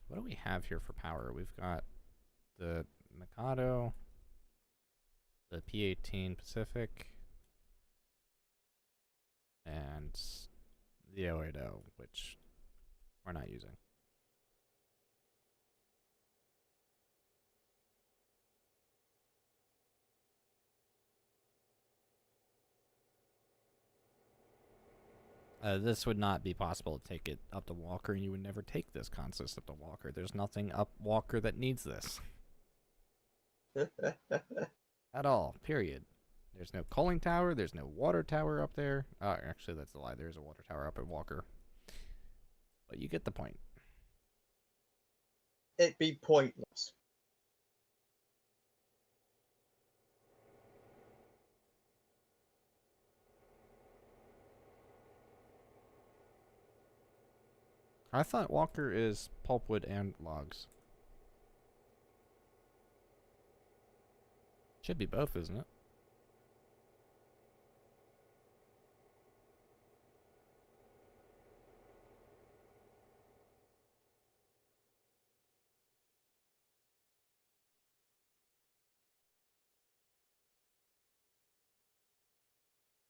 What do we have here for power? We've got the Mikado, the P-18 Pacific, and the 080, which we're not using. This would not be possible to take it up to Walker, and you would never take this consist up to Walker. There's nothing up Walker that needs this. At all, period. There's no coaling tower, there's no water tower up there. Actually, that's a lie. There's a water tower up at Walker. But you get the point. It'd be pointless. I thought Walker is pulpwood and logs. Should be both, isn't it?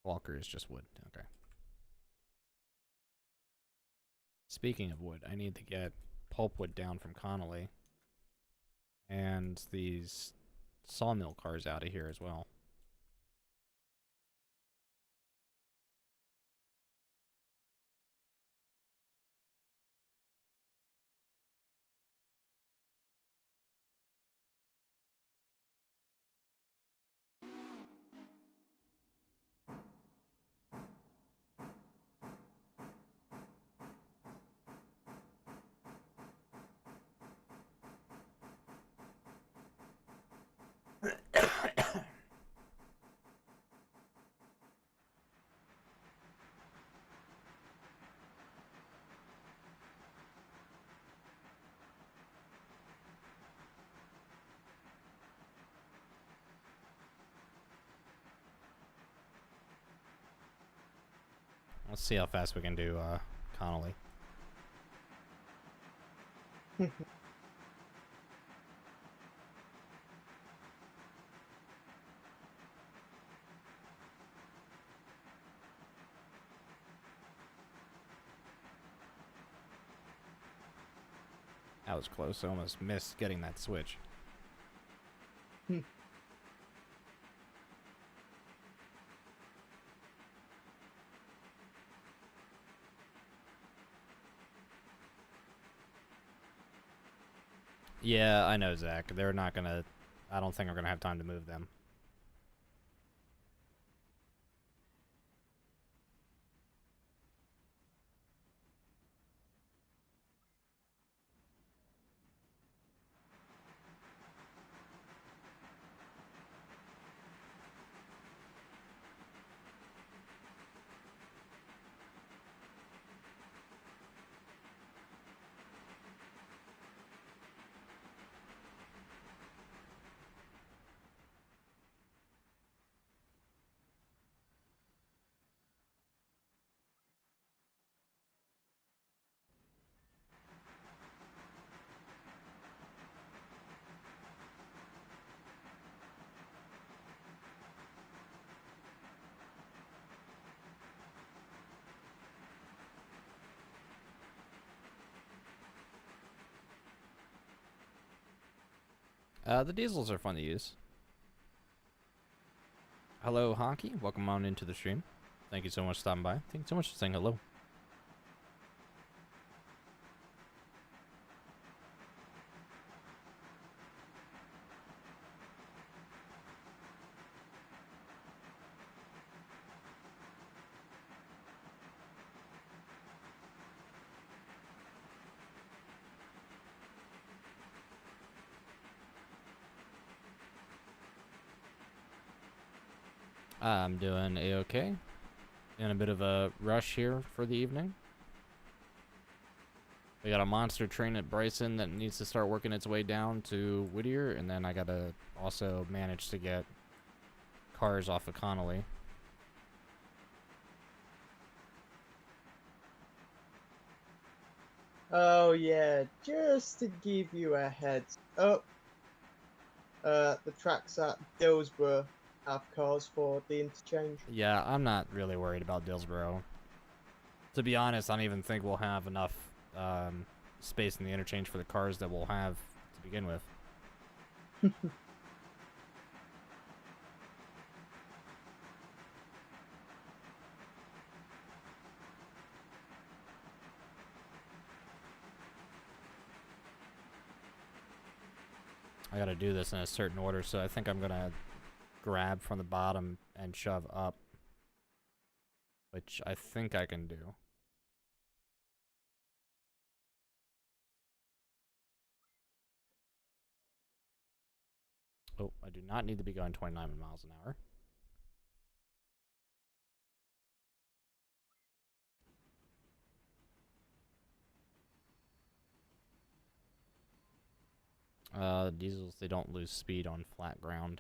Walker is just wood. Okay. Speaking of wood, I need to get pulpwood down from Connolly. And these sawmill cars out of here as well. Let's see how fast we can do Connolly. That was close. I almost missed getting that switch. Yeah, I know, Zach. They're not gonna... I don't think I'm gonna have time to move them. The diesels are fun to use. Hello, Honky. Welcome on into the stream. Thank you so much for stopping by. Thank you so much for saying hello. I'm doing a-okay. In a bit of a rush here for the evening. We got a monster train at Bryson that needs to start working its way down to Whittier, and then I gotta also manage to get cars off of Connolly. Oh yeah, just to give you a heads up, the tracks at Dillsborough have cars for the interchange. Yeah, I'm not really worried about Dillsborough. To be honest, I don't even think we'll have enough space in the interchange for the cars that we'll have to begin with. I gotta do this in a certain order, so I think I'm gonna grab from the bottom and shove up, which I think I can do. Oh, I do not need to be going 29 miles an hour. Diesels, they don't lose speed on flat ground.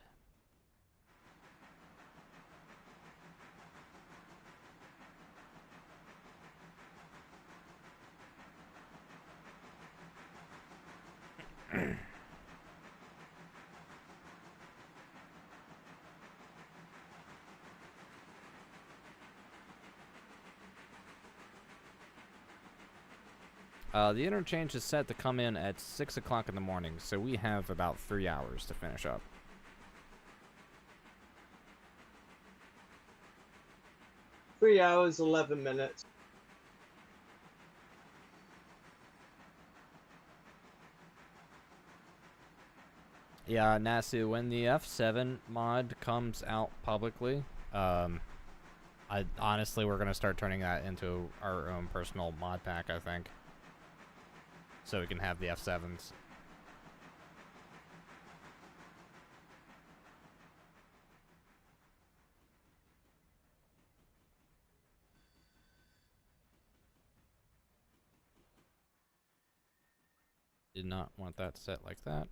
The interchange is set to come in at 6 o'clock in the morning, so we have about 3 hours to finish up. Three hours, 11 minutes. Yeah, Nasu, when the F7 mod comes out publicly, honestly, we're gonna start turning that into our own personal mod pack, I think. So we can have the F7s. Did not want that set like that.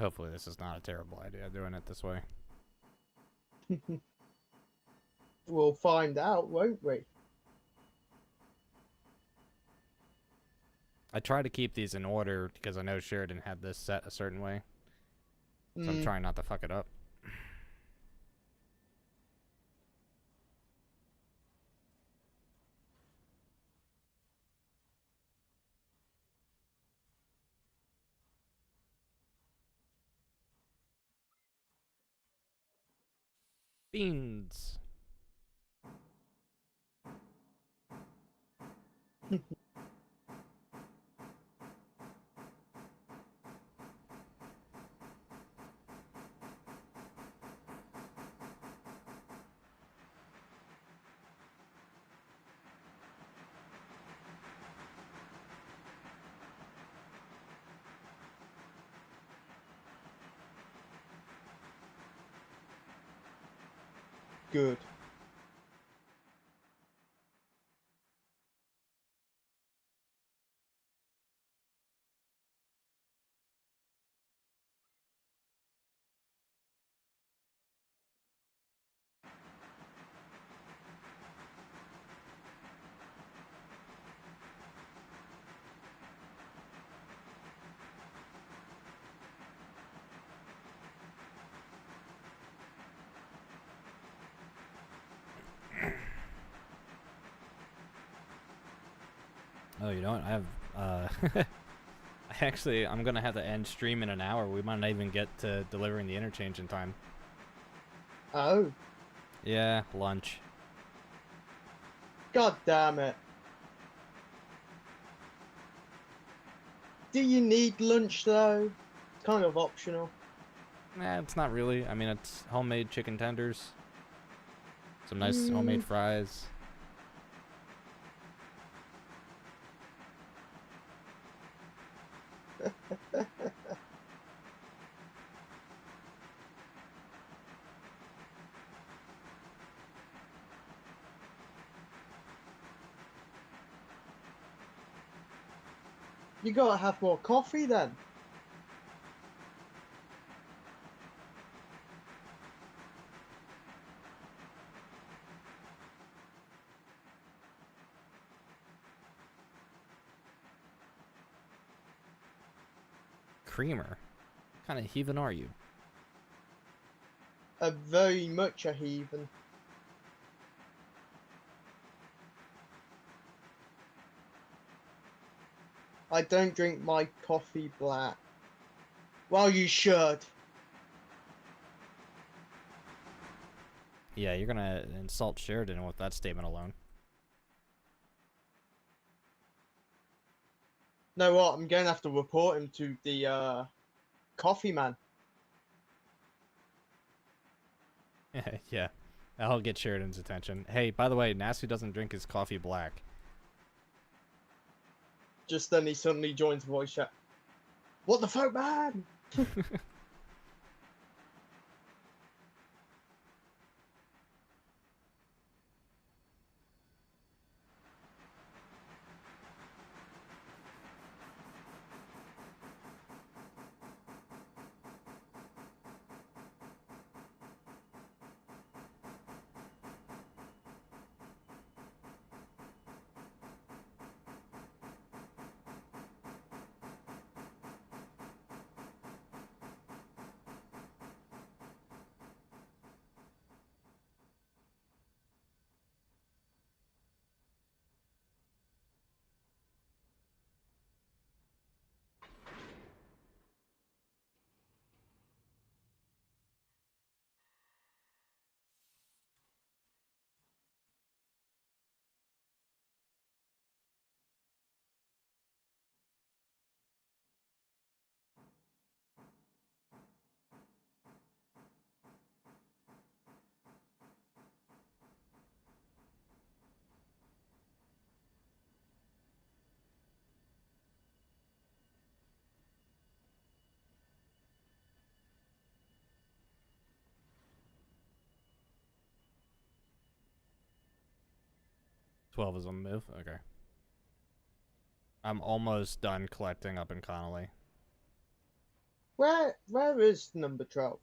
Hopefully this is not a terrible idea doing it this way. We'll find out, won't we? I try to keep these in order because I know Sheridan had this set a certain way. So I'm Mm. trying not to fuck it up. Beans. Good. Oh, you know what? I have, I'm gonna have to end stream in an hour. We might not even get to delivering the interchange in time. Oh, Yeah, lunch. god damn it. Do you need lunch though? It's kind of optional. Nah, it's not really. I mean, it's homemade chicken tenders. Some nice Mm. homemade fries. You gotta have more coffee then. Creamer. What kind of heathen are you? Very much a heathen. I don't drink my coffee black. Well, you should. Yeah, you're gonna insult Sheridan with that statement alone. Know what? I'm going to have to report him to the coffee man. Yeah, I'll get Sheridan's attention. Hey, by the way, Nasty doesn't drink his coffee black. Just then he suddenly joins voice chat. What the fuck, man? 12 is on the move? Okay. I'm almost done collecting up in Connolly. Where is number 12?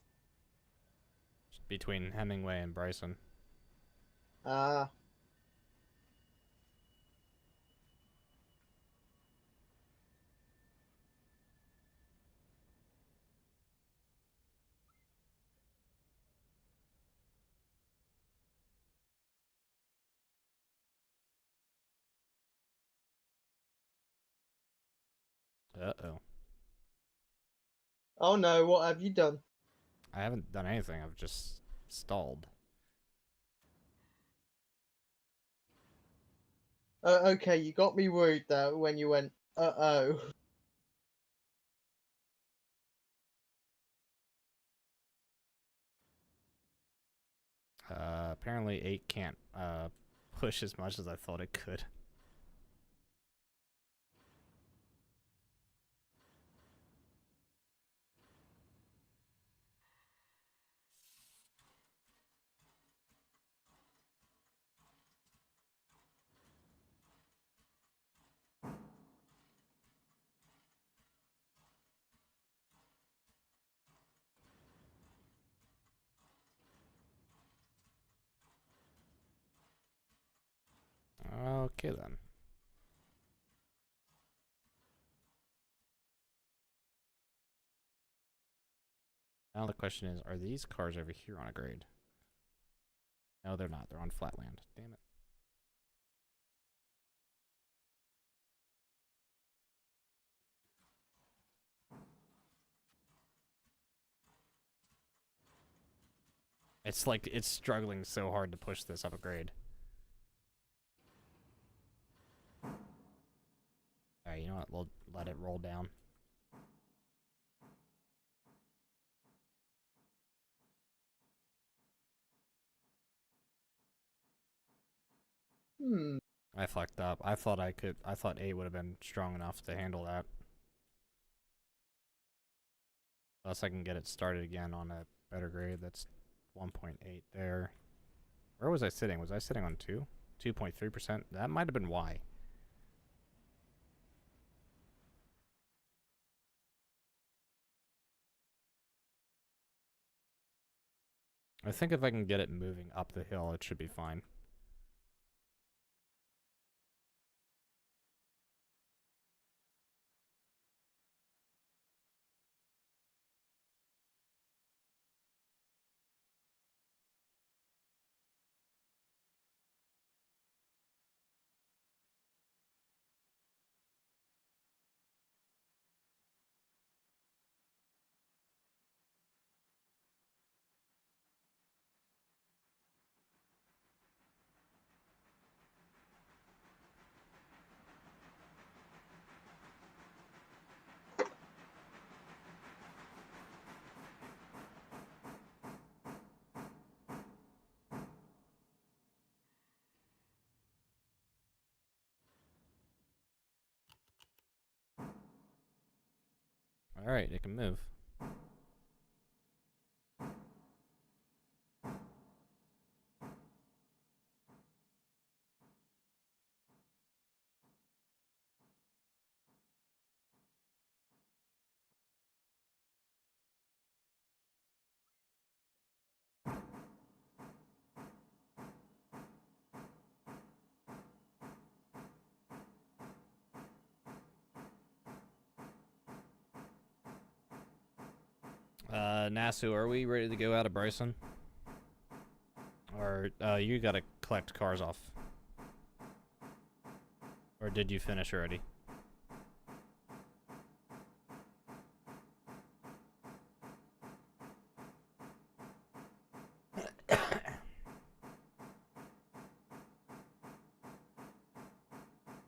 Between Hemingway and Bryson. Ah. Uh-oh. Oh no, what have you done? I haven't done anything. I've just stalled. Okay, you got me worried there when you went, uh-oh. Apparently 8 can't push as much as I thought it could. Okay then. Now the question is, are these cars over here on a grade? No, they're not. They're on flatland. Damn it. It's like it's struggling so hard to push this up a grade. Alright, you know what? We'll let it roll down. I fucked up. I thought 8 would have been strong enough to handle that. Unless I can get it started again on a better grade. That's 1.8 there. Where was I sitting? Was I sitting on 2? 2.3%? That might have been why. I think if I can get it moving up the hill, it should be fine. Alright, it can move. Nasu, are we ready to go out of Bryson? Or, you gotta collect cars off. Or did you finish already?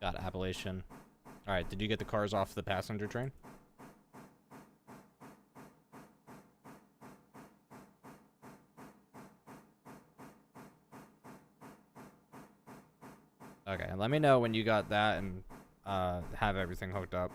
Got Appalachian. Alright, did you get the cars off the passenger train? Okay, let me know when you got that and have everything hooked up.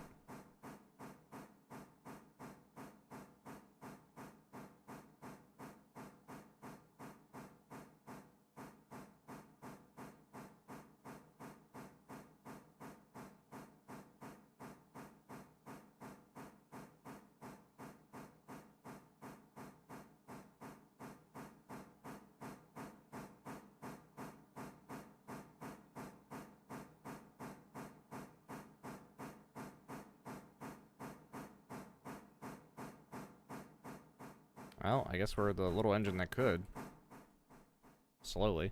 Well, I guess we're the little engine that could. Slowly.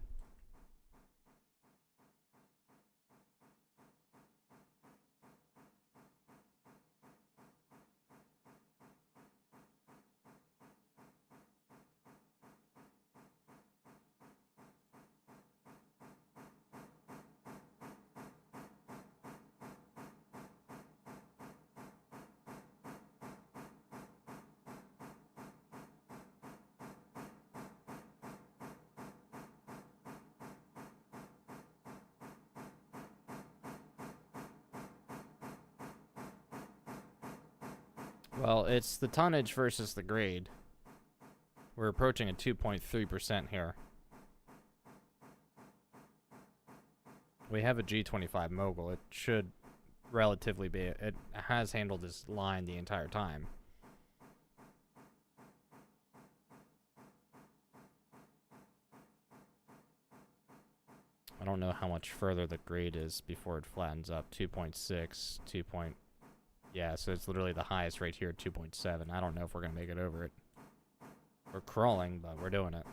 Well, it's the tonnage versus the grade. We're approaching a 2.3% here. We have a G25 mogul. It should relatively be... It has handled this line the entire time. I don't know how much further the grade is before it flattens up. 2.6, 2. Yeah, so it's literally the highest right here, 2.7. I don't know if we're going to make it over it. We're crawling, but we're doing it.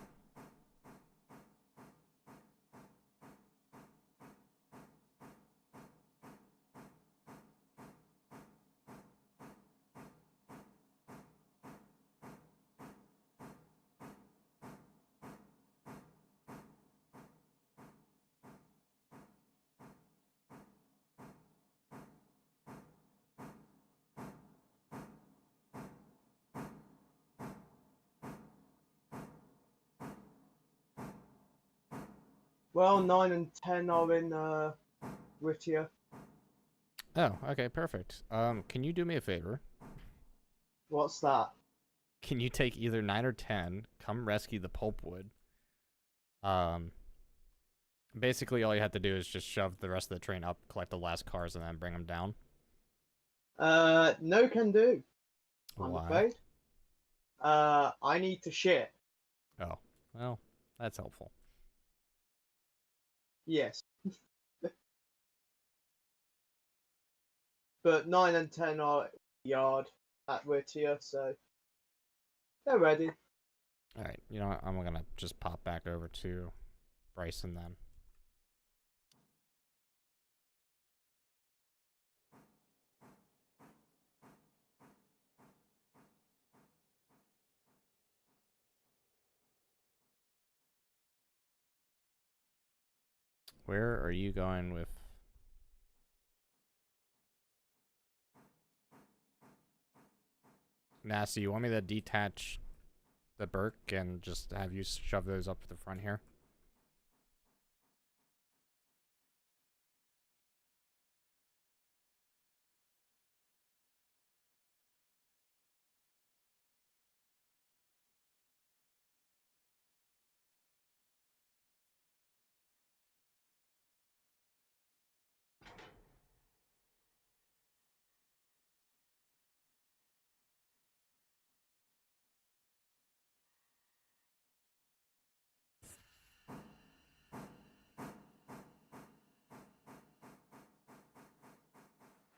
Well, 9 and 10 are in Whittier. Oh, okay, perfect. Can you do me a favor? What's that? Can you take either 9 or 10, come rescue the pulpwood? Basically all you have to do is just shove the rest of the train up, collect the last cars, and then bring them down. No can do. I'm Why? afraid. I need to shit. Oh, well, that's helpful. Yes. But 9 and 10 are in the yard at Whittier, so they're ready. Alright, you know what? I'm gonna just pop back over to Bryson then. Where are you going with... Nasty, you want me to detach the Burke and just have you shove those up to the front here?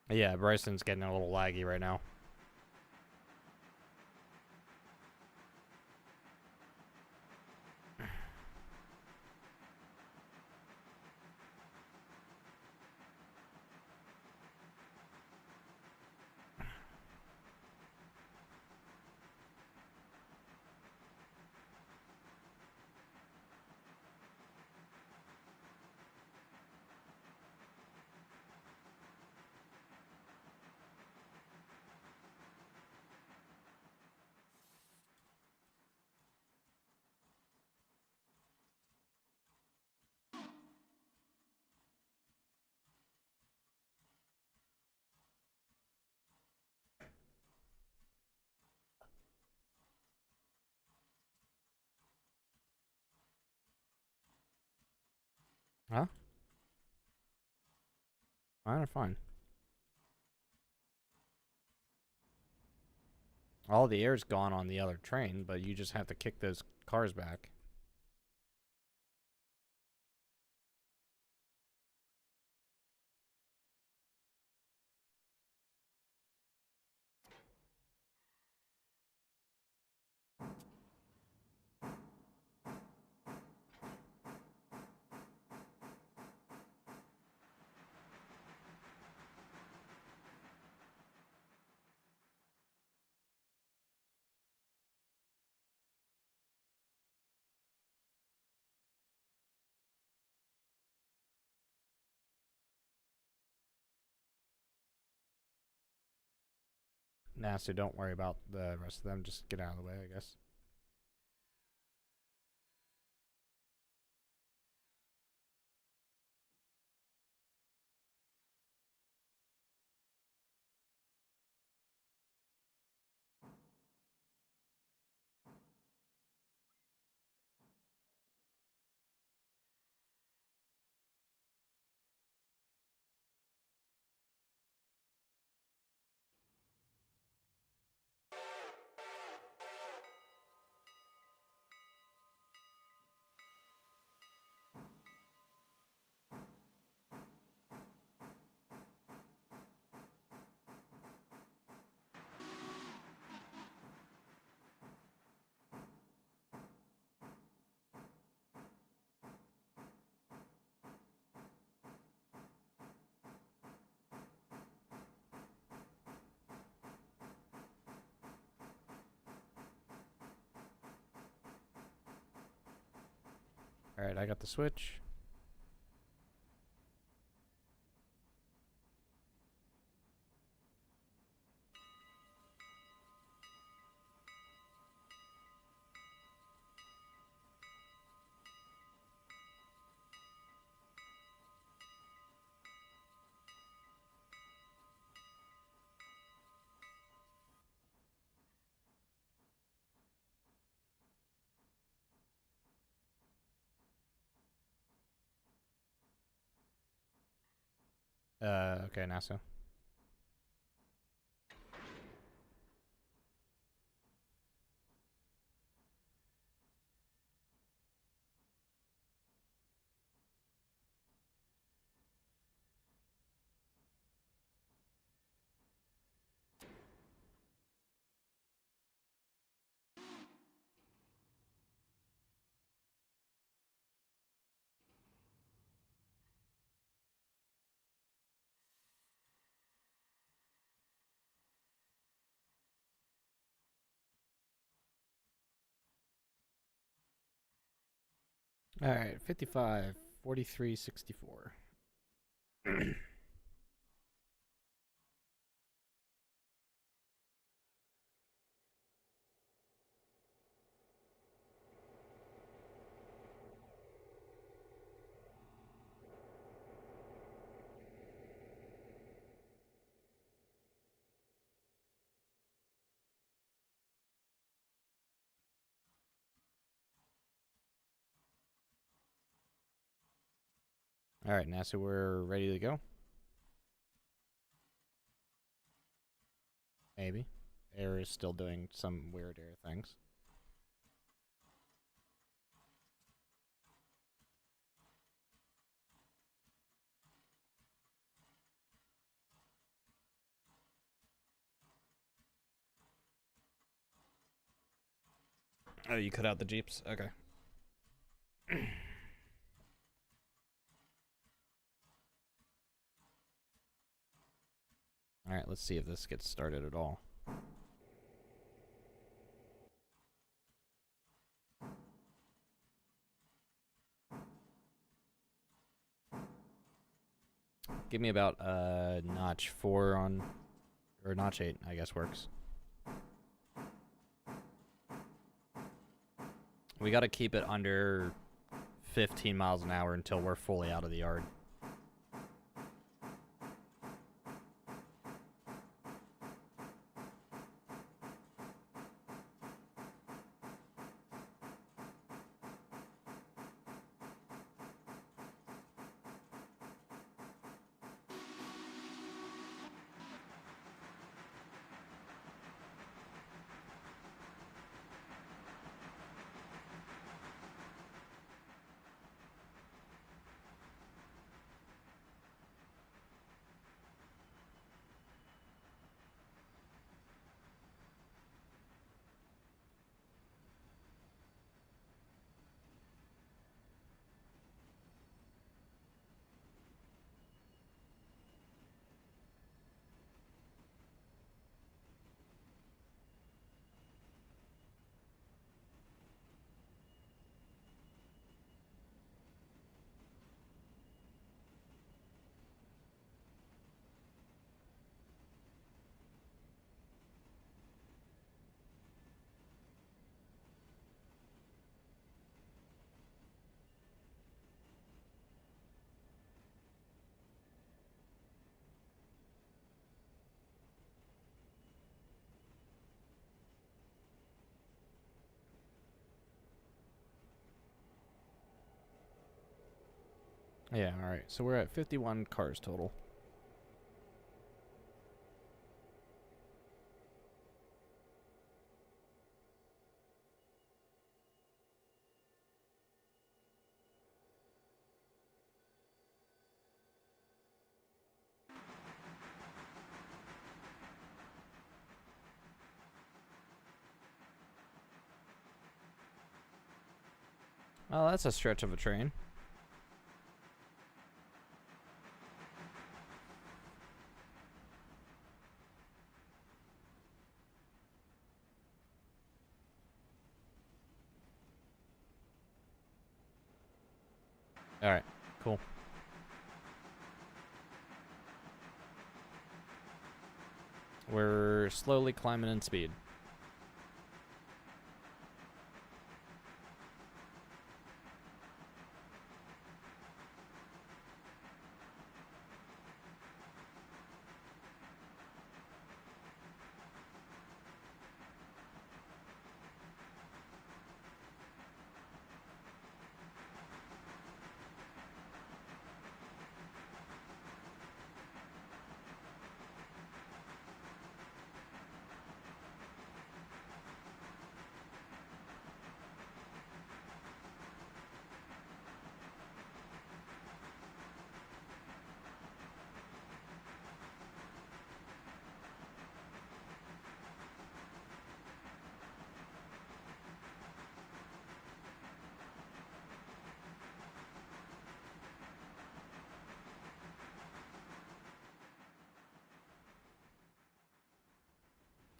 Yeah, Bryson's getting a little laggy right now. Huh? Fine, fine. All the air's gone on the other train, but you just have to kick those cars back. Nah, so don't worry about the rest of them. Just get out of the way, I guess. Alright, I got the switch. Okay, NASA. Alright, 55, 43, 64. Alright, NASA, we're ready to go. Maybe. Air is still doing some weird air things. Oh, you cut out the Jeeps? Okay. Alright, let's see if this gets started at all. Give me about notch 4 on, or notch 8, I guess works. We gotta keep it under 15 miles an hour until we're fully out of the yard. Yeah, alright. So we're at 51 cars total. Well, that's a stretch of a train. Alright, cool. We're slowly climbing in speed.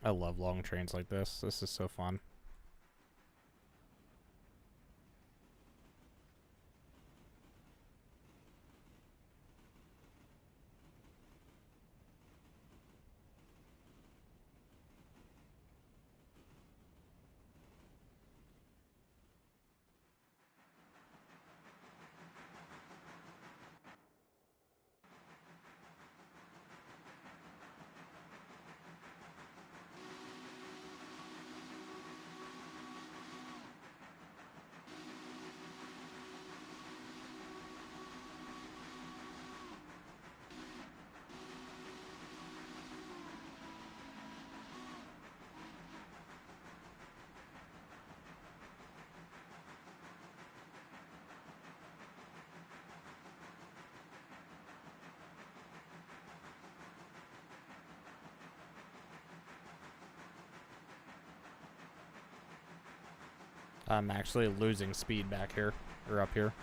I love long trains like this. This is so fun. I'm actually losing speed back here, or up here.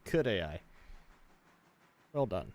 Good AI. Well done.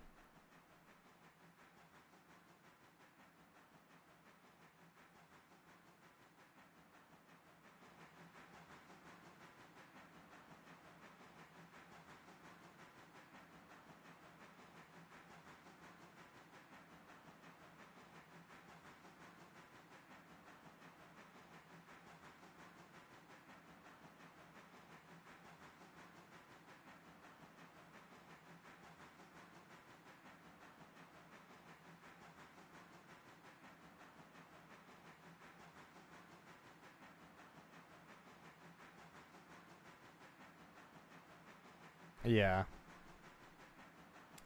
Yeah.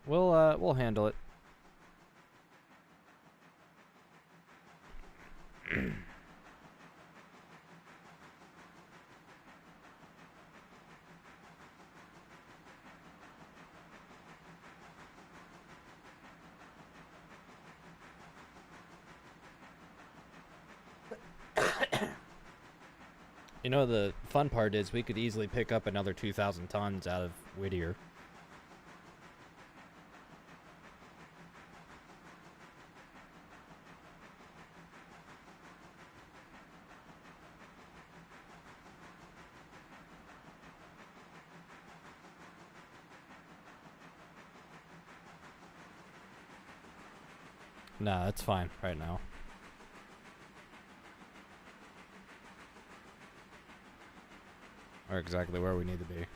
We'll handle it. You know, the fun part is we could easily pick up another 2,000 tons out of Whittier. Nah, that's fine right now. We're exactly where we need to be.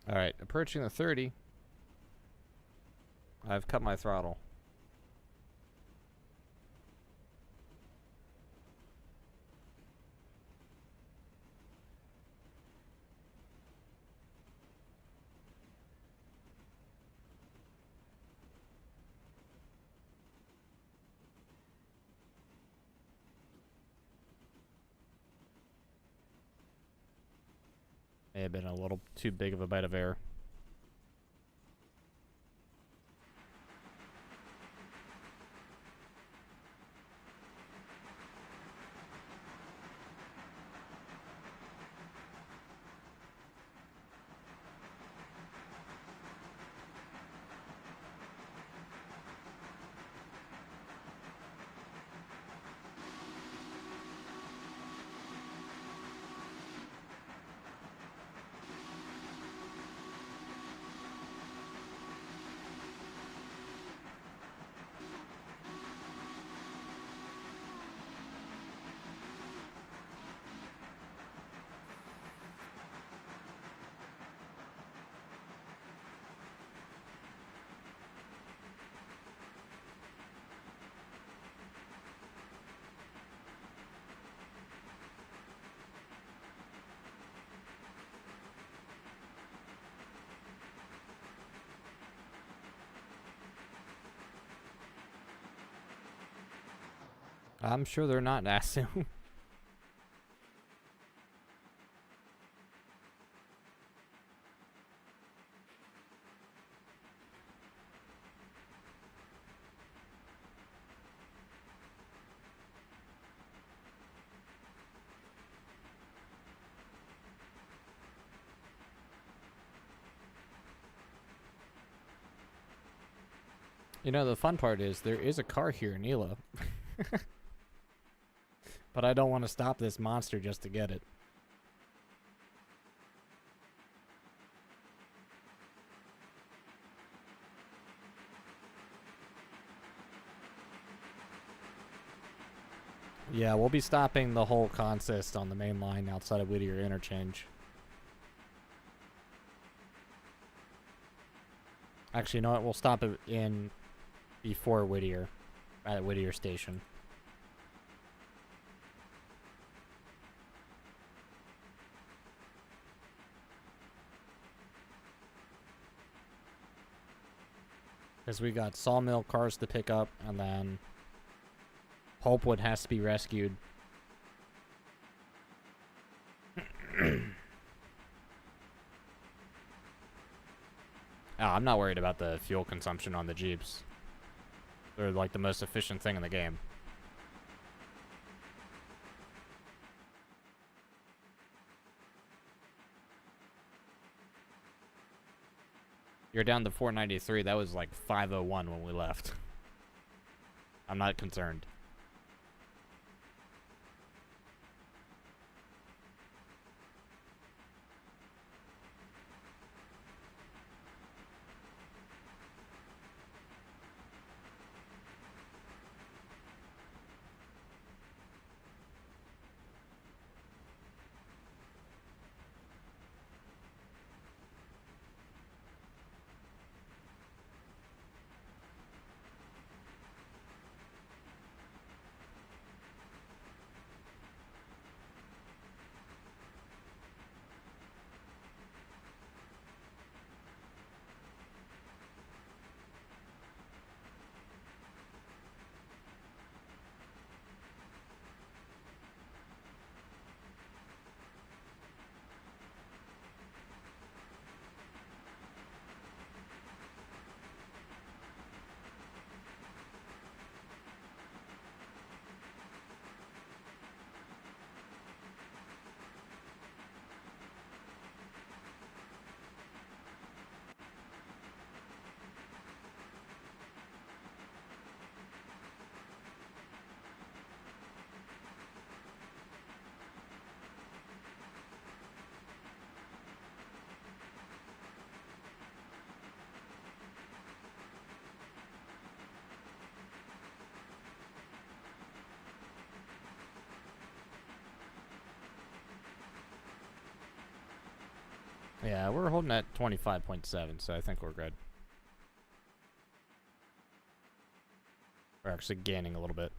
Alright, approaching the 30. I've cut my throttle. May have been a little too big of a bite of air. I'm sure they're not, Nasu. You know, the fun part is there is a car here in Ela. But I don't want to stop this monster just to get it. Yeah, we'll be stopping the whole consist on the main line outside of Whittier Interchange. Actually, you know what? We'll stop it in before Whittier, at Whittier Station. Because we got Sawmill cars to pick up, and then Pulpwood has to be rescued. I'm not worried about the fuel consumption on the Jeeps. They're like the most efficient thing in the game. You're down to 493. That was like 501 when we left. I'm not concerned. Yeah, we're holding at 25.7, so I think we're good. We're actually gaining a little bit.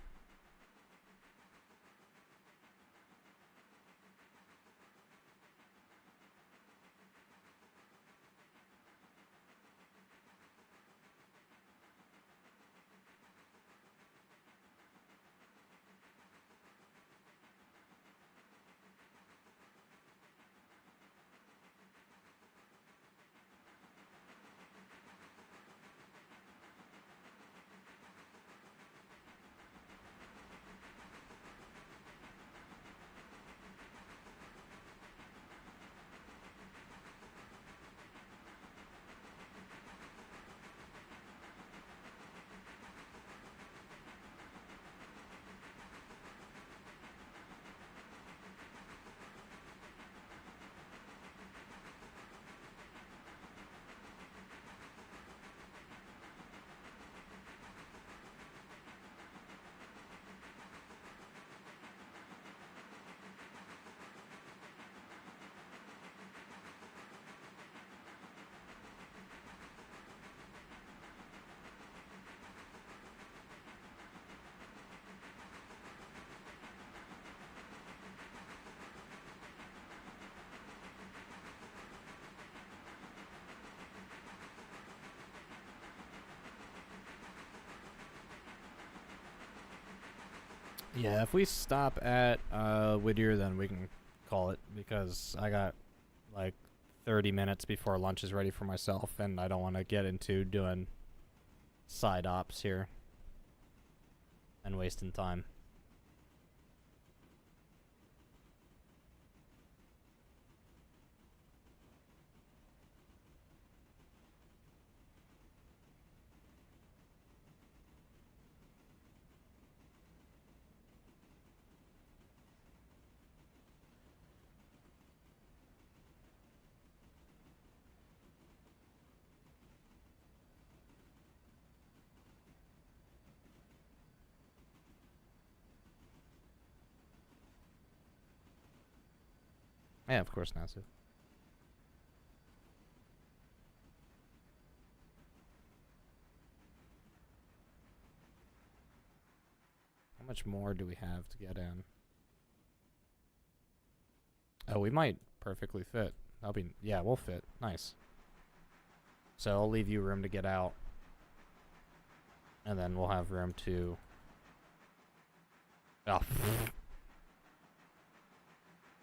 Yeah, if we stop at Whittier, then we can call it, because I got like 30 minutes before lunch is ready for myself, and I don't want to get into doing side ops here and wasting time. Yeah, of course, Nasu. How much more do we have to get in? Oh, we might perfectly fit. That'll be... Yeah, we'll fit. Nice. So I'll leave you room to get out. And then we'll have room to... Oh.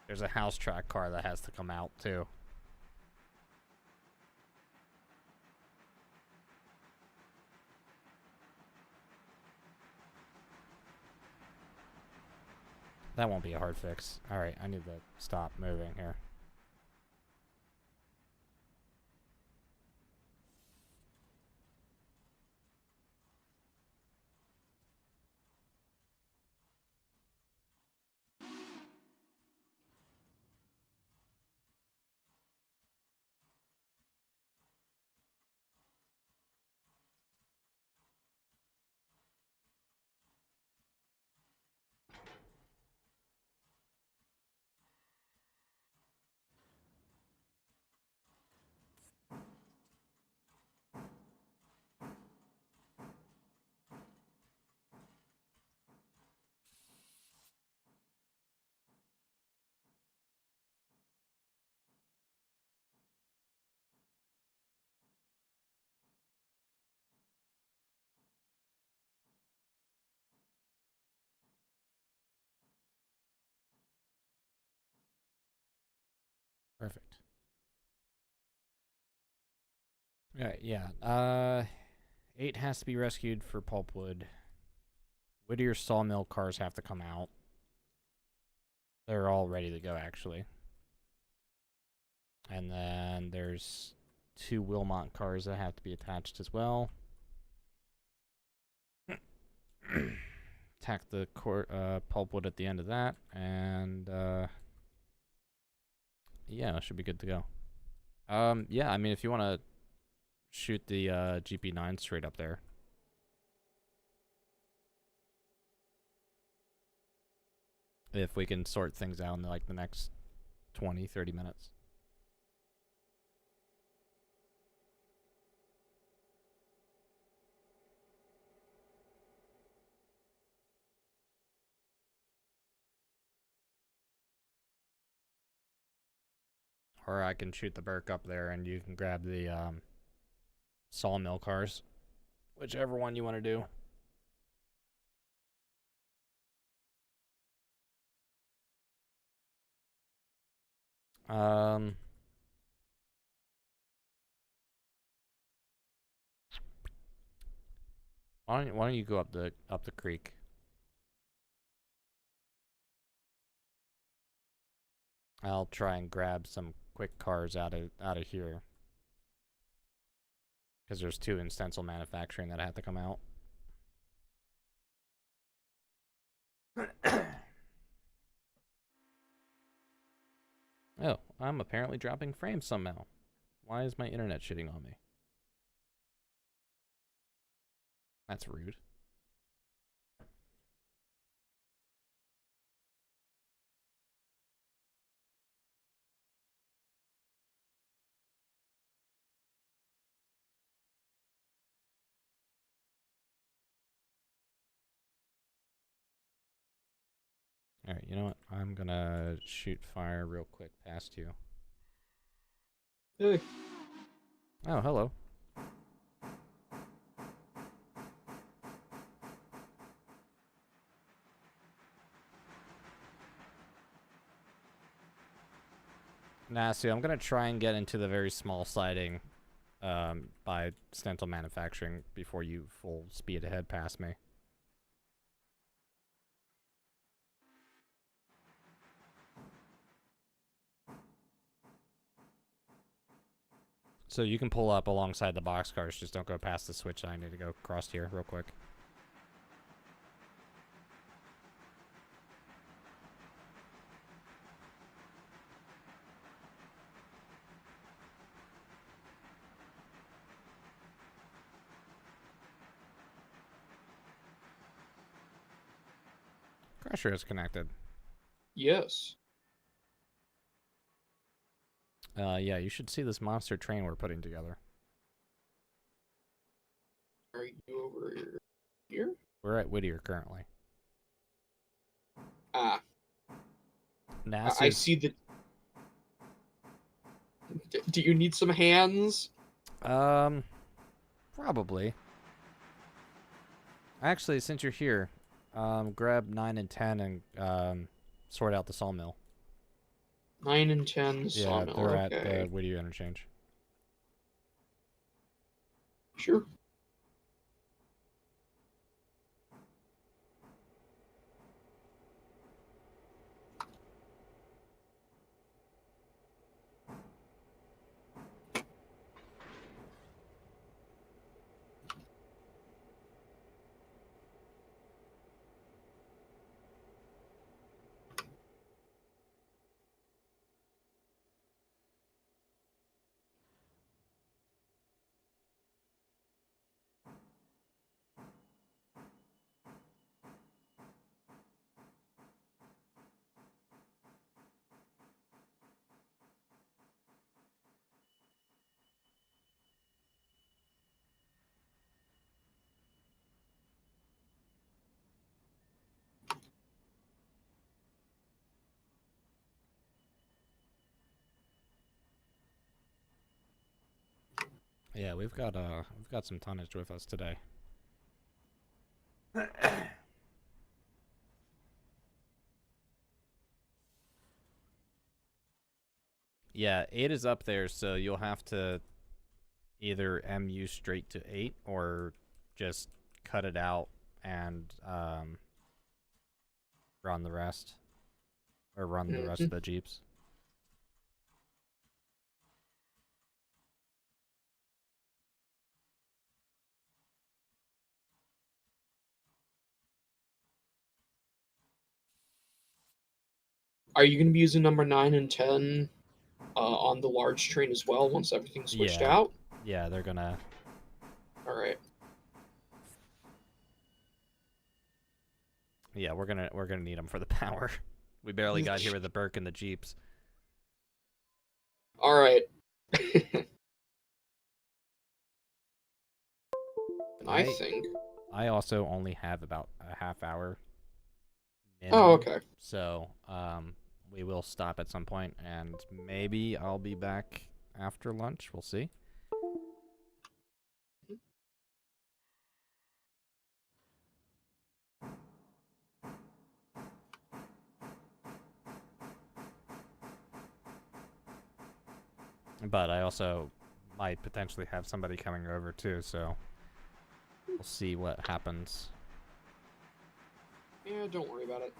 There's a house track car that has to come out, too. That won't be a hard fix. Alright, I need to stop moving here. Perfect. Alright, yeah. 8 has to be rescued for pulpwood. Whittier sawmill cars have to come out. They're all ready to go, actually. And then there's 2 Wilmot cars that have to be attached as well. Tack the pulpwood at the end of that, and yeah, should be good to go. Yeah, I mean, if you want to shoot the GP9 straight up there. If we can sort things out in like the next 20, 30 minutes. Or I can shoot the Burke up there and you can grab the sawmill cars. Whichever one you want to do. Um, why don't you go up the creek? I'll try and grab some quick cars out of here. Because there's 2 in stencil manufacturing that have to come out. Oh, I'm apparently dropping frames somehow. Why is my internet shitting on me? That's rude. Alright, you know what? I'm gonna shoot fire real quick past you. Hey. Oh, hello. Nah, see, I'm gonna try and get into the very small siding by stencil manufacturing before you full speed ahead past me. So you can pull up alongside the boxcars, just don't go past the switch. I need to go across here real quick. Crusher is connected. Yes. Yeah, you should see this monster train we're putting together. Are you over here? We're at Whittier currently. Ah. NASA's... I see the... Do you need some hands? Probably. Actually, since you're here, grab 9 and 10 and sort out the sawmill. 9 and 10 sawmill. Yeah, they're okay. at the Whittier interchange. Sure. Yeah, we've got some tonnage with us today. Yeah, 8 is up there, so you'll have to either MU straight to 8 or just cut it out and run the rest. Or run the rest of the Jeeps. Are you going to be using number 9 and 10 on the large train as well once everything's switched out? Yeah, they're gonna... Alright. Yeah, we're gonna need them for the power. We barely got here with the Burke and the Jeeps. Alright. I think. I also only have about a half hour. Oh, okay. So, we will stop at some point, and maybe I'll be back after lunch. We'll see. But I also might potentially have somebody coming over too, so we'll see what happens. Yeah, don't worry about it.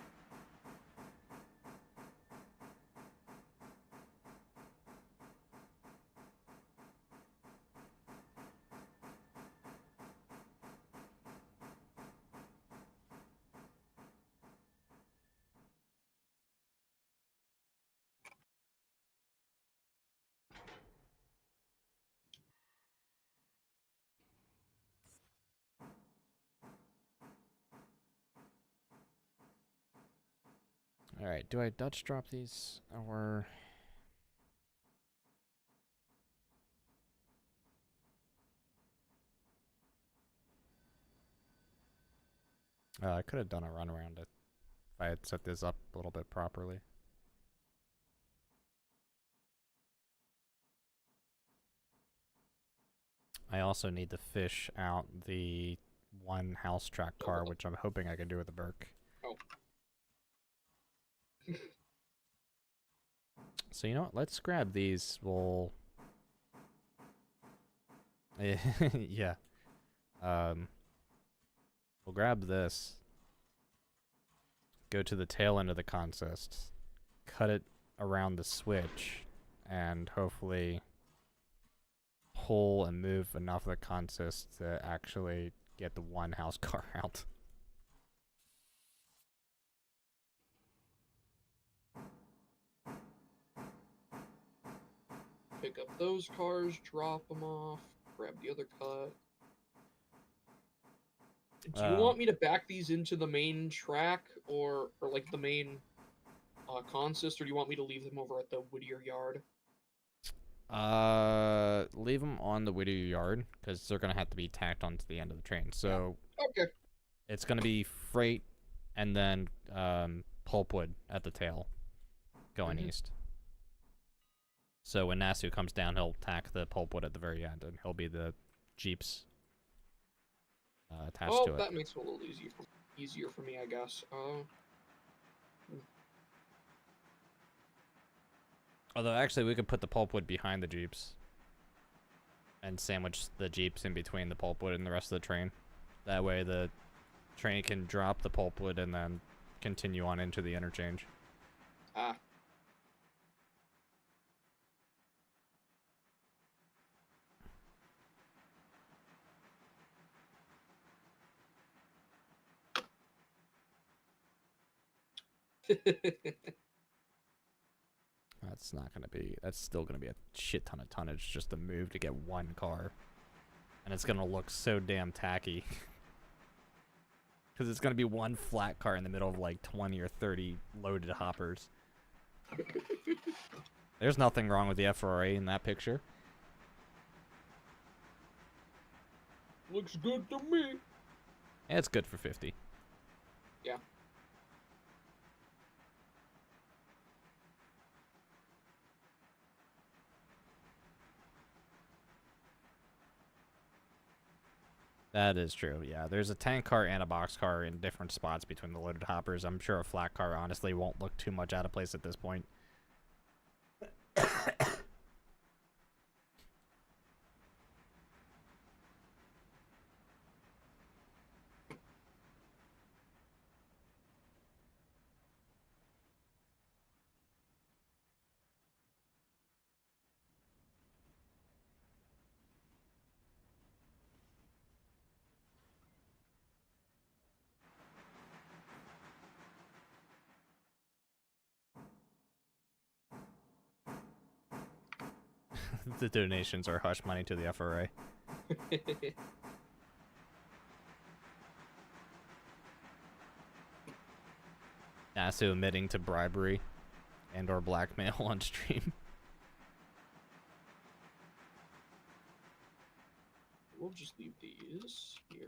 Alright, do I Dutch drop these, or... I could have done a run around it if I had set this up a little bit properly. I also need to fish out the one house track car, which I'm hoping I can do with the Burke. Oh. So you know what? Let's grab these. We'll... yeah. We'll grab this. Go to the tail end of the consist. Cut it around the switch. And hopefully pull and move enough of the consist to actually get the one house car out. Pick up those cars, drop them off, grab the other cut. Do you want me to back these into the main track or like the main consist, or do you want me to leave them over at the Whittier yard? Leave them on the Whittier yard because they're gonna have to be tacked onto the end of the train. So yeah. Okay. It's gonna be freight and then pulpwood at the tail going east. So when Nasu comes down, he'll tack the pulpwood at the very end, and he'll be the jeeps attached to it. Oh, that makes it a little easier for me, I guess. Although, actually, we could put the pulpwood behind the jeeps and sandwich the jeeps in between the pulpwood and the rest of the train. That way, the train can drop the pulpwood and then continue on into the interchange. Ah. That's not gonna be. That's still gonna be a shit ton of tonnage just to move to get one car, and it's gonna look so damn tacky. Because it's gonna be one flat car in the middle of like 20 or 30 loaded hoppers. There's nothing wrong with the FRA in that picture. Looks good to me. Yeah, it's good for 50. Yeah. That is true, yeah. There's a tank car and a box car in different spots between the loaded hoppers. I'm sure a flat car honestly won't look too much out of place at this point. The donations are hush money to the FRA. NASA admitting to bribery and or blackmail on stream. We'll just leave these here.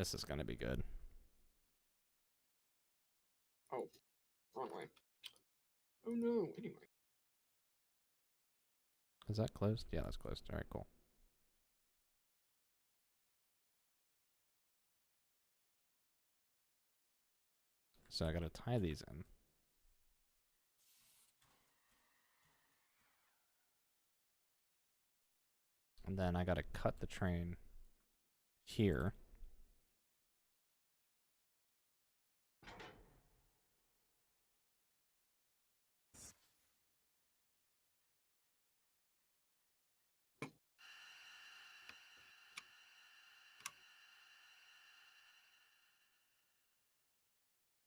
This is gonna be good. Oh, wrong way. Oh no, anyway. Is that closed? Yeah, that's closed. Alright, cool. So I gotta tie these in. And then I gotta cut the train here.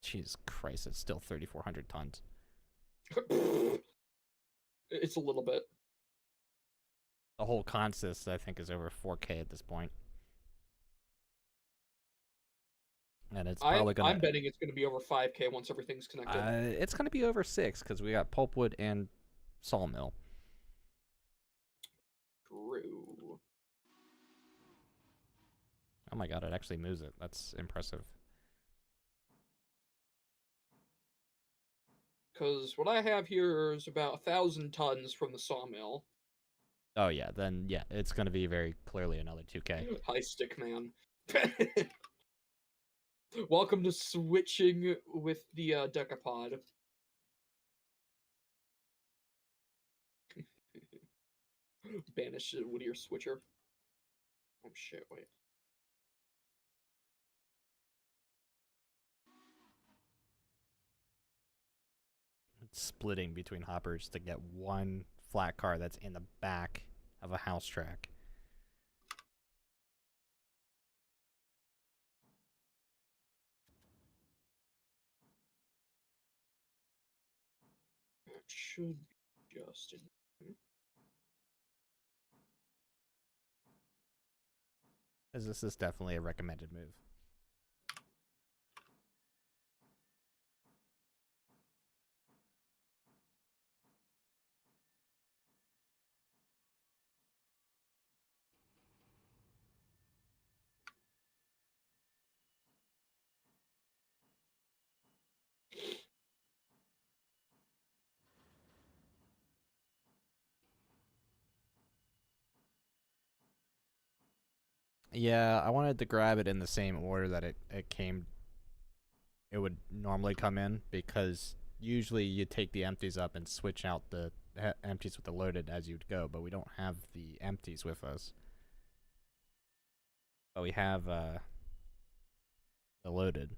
Jesus Christ, it's still 3,400 tons. It's a little bit. The whole consist, I think, is over 4K at this point. And it's probably gonna. I'm betting it's gonna be over 5K once everything's connected. It's gonna be over 6 because we got pulpwood and sawmill. True. Oh my god, it actually moves it. That's impressive. Because what I have here is about 1,000 tons from the sawmill. Oh yeah, then yeah, it's gonna be very clearly another 2K. Hi, Stickman. Welcome to switching with the decapod. Banish the Whittier switcher. Oh shit, wait. It's splitting between hoppers to get one flat car that's in the back of a house track. That should be just in. As this is definitely a recommended move. Yeah, I wanted to grab it in the same order that it would normally come in, because usually you take the empties up and switch out the empties with the loaded as you'd go, but we don't have the empties with us. But we have the loaded.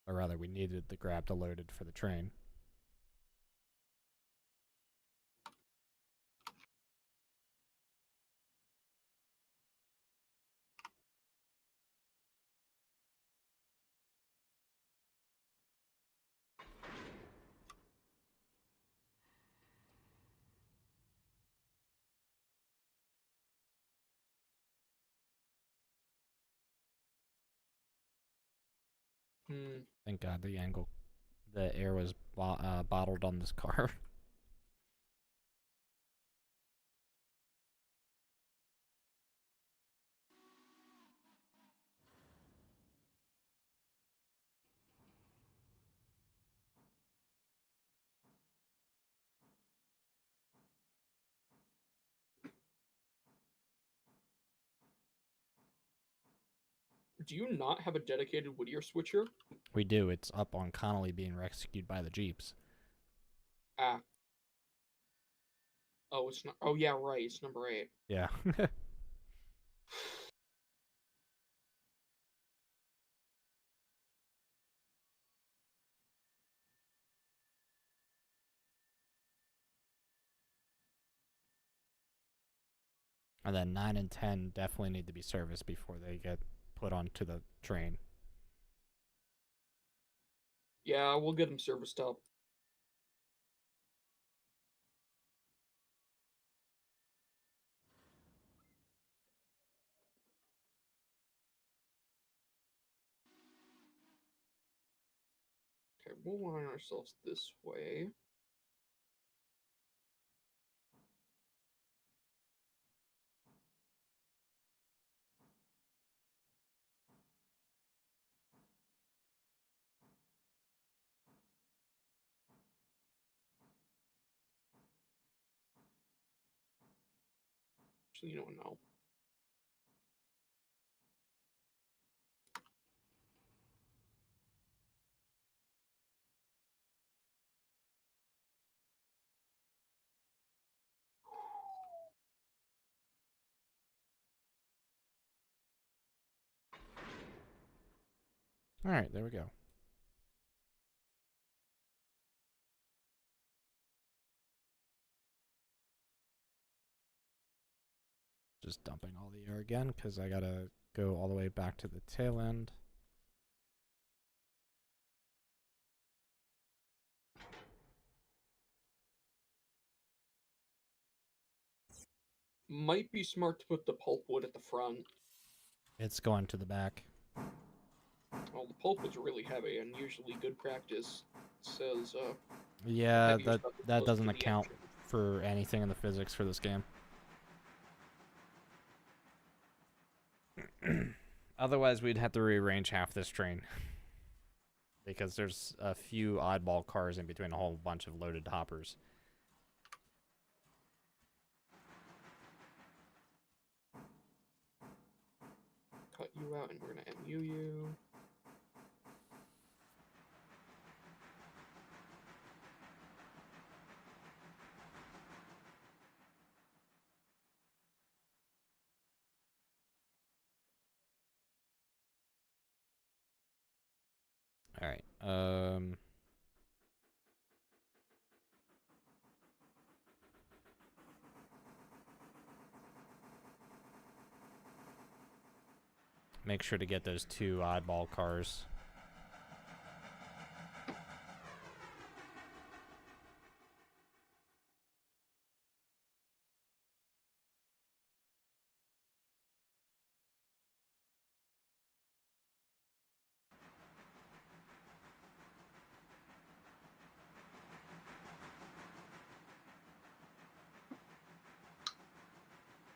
Or rather, we needed to grab the loaded for the train. Thank God the air was bottled on this car. Do you not have a dedicated Whittier switcher? We do. It's up on Connolly being rescued by the Jeeps. Ah. Oh, it's not. Oh, yeah, right. It's number 8. Yeah. And then 9 and 10 definitely need to be serviced before they get put onto the train. Yeah, we'll get them serviced up. Okay, we'll line ourselves this way. so you don't know. All right, there we go. Just dumping all the air again because I gotta go all the way back to the tail end. Might be smart to put the pulpwood at the front. It's going to the back. Well, the pulpwood's really heavy, and usually good practice says Yeah, heavier stuff is that closer doesn't to the account engine. for anything in the physics for this game. Otherwise, we'd have to rearrange half this train. Because there's a few oddball cars in between a whole bunch of loaded hoppers. Cut you out, and we're gonna MU you. All right. Make sure to get those two oddball cars.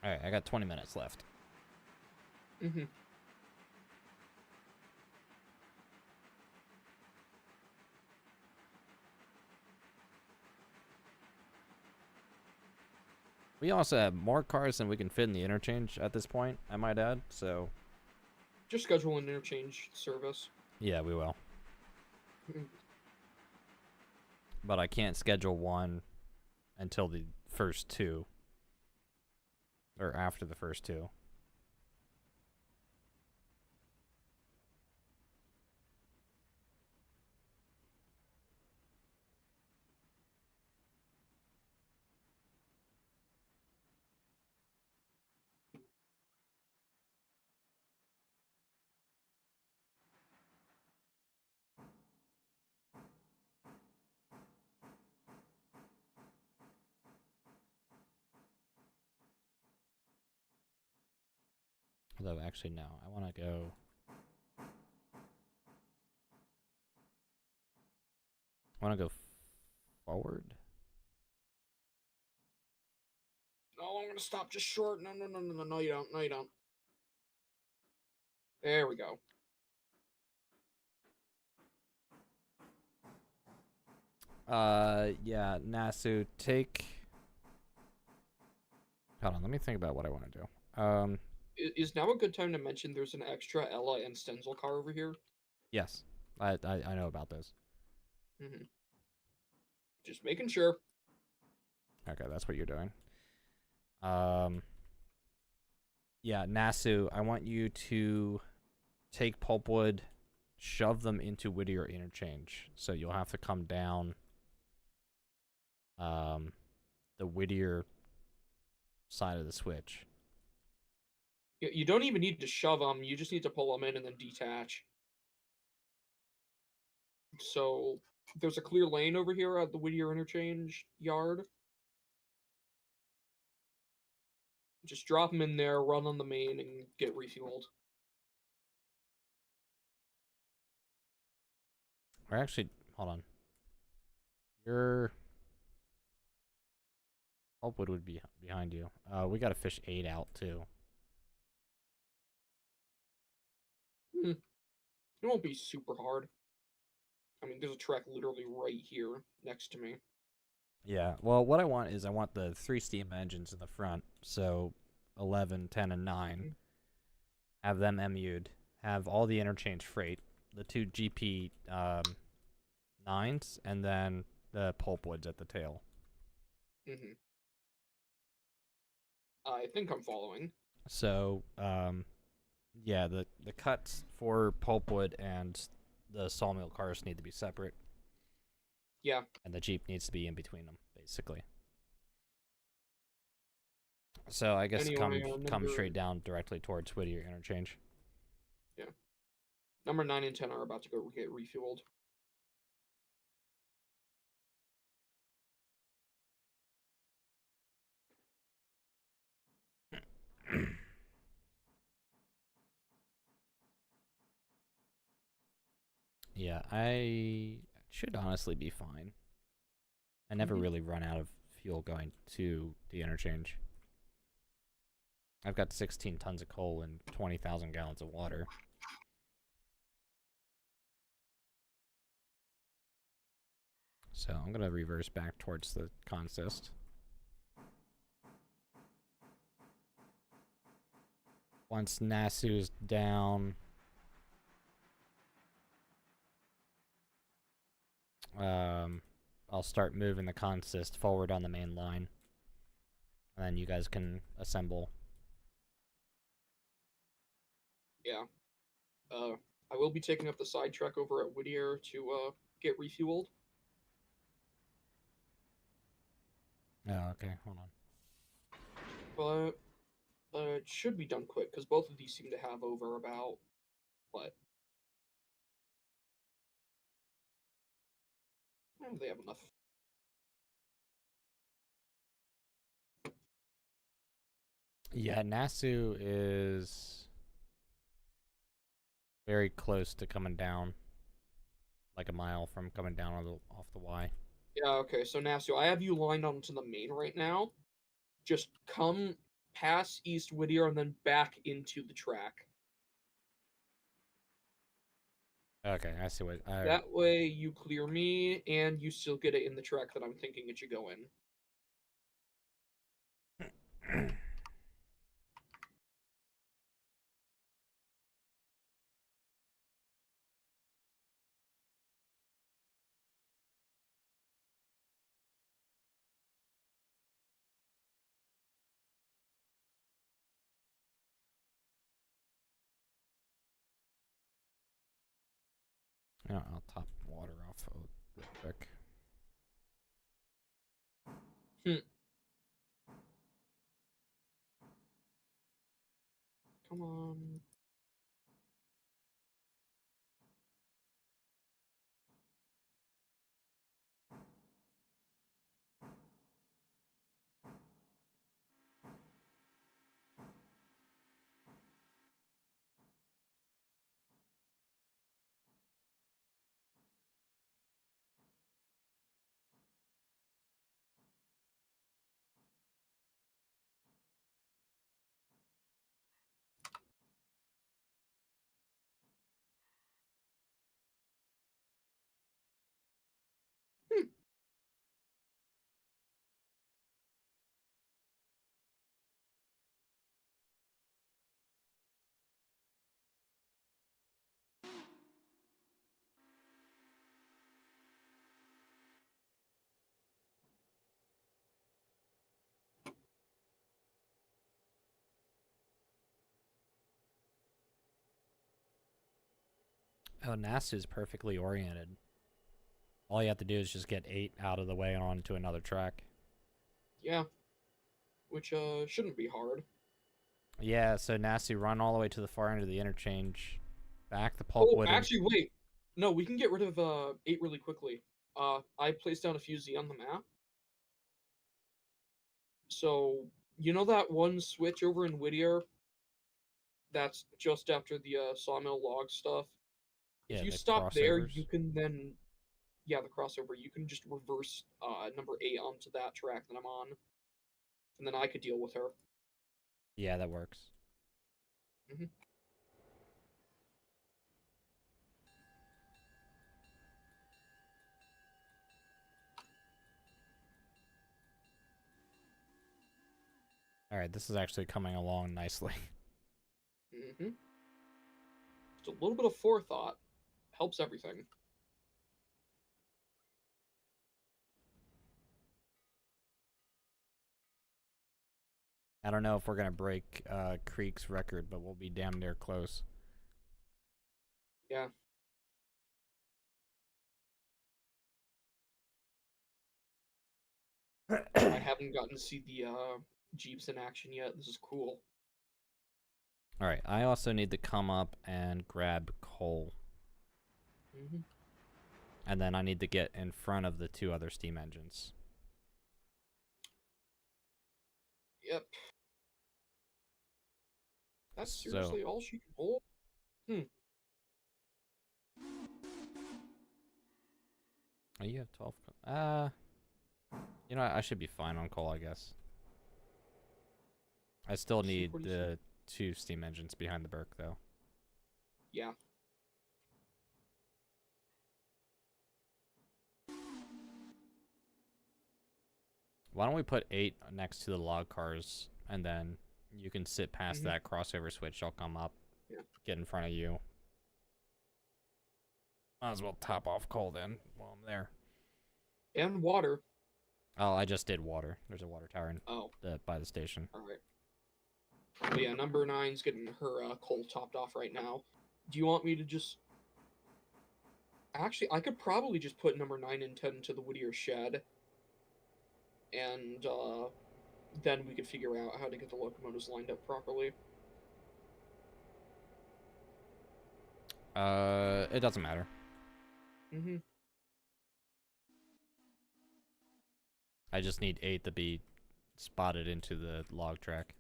All right, I got 20 minutes left. Mm-hmm. We also have more cars than we can fit in the interchange at this point, I might add, so... Just schedule an interchange service. Yeah, we will. Mhm. But I can't schedule one until the first two. Or after the first two. Although, actually, no. I want to go... I want to go forward. No, I'm gonna stop just short. No, no, you don't. No, you don't. There we go. Yeah, Nasu, take... Hold on, let me think about what I want to do. Is now a good time to mention there's an extra Ella and Stenzel car over here? Yes. I know about this. Mm-hmm. Just making sure. Okay, that's what you're doing. Yeah, Nasu, I want you to take pulpwood, shove them into Whittier Interchange. So you'll have to come down the Whittier side of the switch. You don't even need to shove them. You just need to pull them in and then detach. So there's a clear lane over here at the Whittier Interchange yard. Just drop them in there, run on the main, and get refueled. Or actually, hold on. Your pulpwood would be behind you. We got to fish 8 out, too. It won't be super hard. I mean, there's a track literally right here next to me. Yeah, well, what I want is I want the 3 steam engines in the front, so 11, 10, and 9. Have them MU'd. Have all the interchange freight. The 2 GP 9s, and then the pulpwoods at the tail. Mm-hmm. I think I'm following. So, yeah, the cuts for pulpwood and the sawmill cars need to be separate. Yeah. And the Jeep needs to be in between them, basically. So I guess Anyway, come straight down directly towards Whittier Interchange. Yeah. Number 9 and 10 are about to go get refueled. Yeah, I should honestly be fine. I never really run out of fuel going to the interchange. I've got 16 tons of coal and 20,000 gallons of water. So I'm going to reverse back towards the consist. Once Nasu's down, I'll start moving the consist forward on the main line. And then you guys can assemble. Yeah. I will be taking up the side track over at Whittier to get refueled. Oh, okay. Hold on. But it should be done quick, because both of these seem to have over about, what? They have enough. Yeah, Nasu is very close to coming down. Like a mile from coming down off the Y. Yeah, okay, so Nasu, I have you lined onto the main right now. Just come past East Whittier and then back into the track. Okay, I see what... That way you clear me, and you still get it in the track that I'm thinking it should go in. I'll top water off real quick. Come on. Oh, Nasu's perfectly oriented. All you have to do is just get 8 out of the way and onto another track. Yeah. Which shouldn't be hard. Yeah, so Nasu, run all the way to the far end of the interchange. Back the pulpwood. Oh, actually, wait. No, we can get rid of 8 really quickly. I placed down a few Z on the map. So, you know that one switch over in Whittier? That's just after the sawmill log stuff. Yeah, If you the stop there, crossovers. you can then, yeah, the crossover. You can just reverse number 8 onto that track that I'm on, and then I could deal with her. Yeah, that works. Mm-hmm. Alright, this is actually coming along nicely. Mm-hmm. Just a little bit of forethought helps everything. I don't know if we're gonna break Creek's record, but we'll be damn near close. Yeah. I haven't gotten to see the Jeeps in action yet. This is cool. Alright, I also need to come up and grab coal. Mm-hmm. And then I need to get in front of the 2 other steam engines. Yep. That's So- seriously all she can hold? Oh, you have 12. You know what? I should be fine on coal, I guess. I still need What do you the 2 steam engines behind the Burke, though. Yeah. Why don't we put 8 next to the log cars, and then you can sit past that crossover switch. I'll come up, get in front of you. Might as well top off coal then while I'm there. And water. Oh, I just did water. There's a water tower by the station. Alright. But yeah, number 9's getting her coal topped off right now. Do you want me to just... Actually, I could probably just put number 9 and 10 into the Whittier shed. And then we could figure out how to get the locomotives lined up properly. It doesn't matter. Mm-hmm. I just need 8 to be spotted into the log track.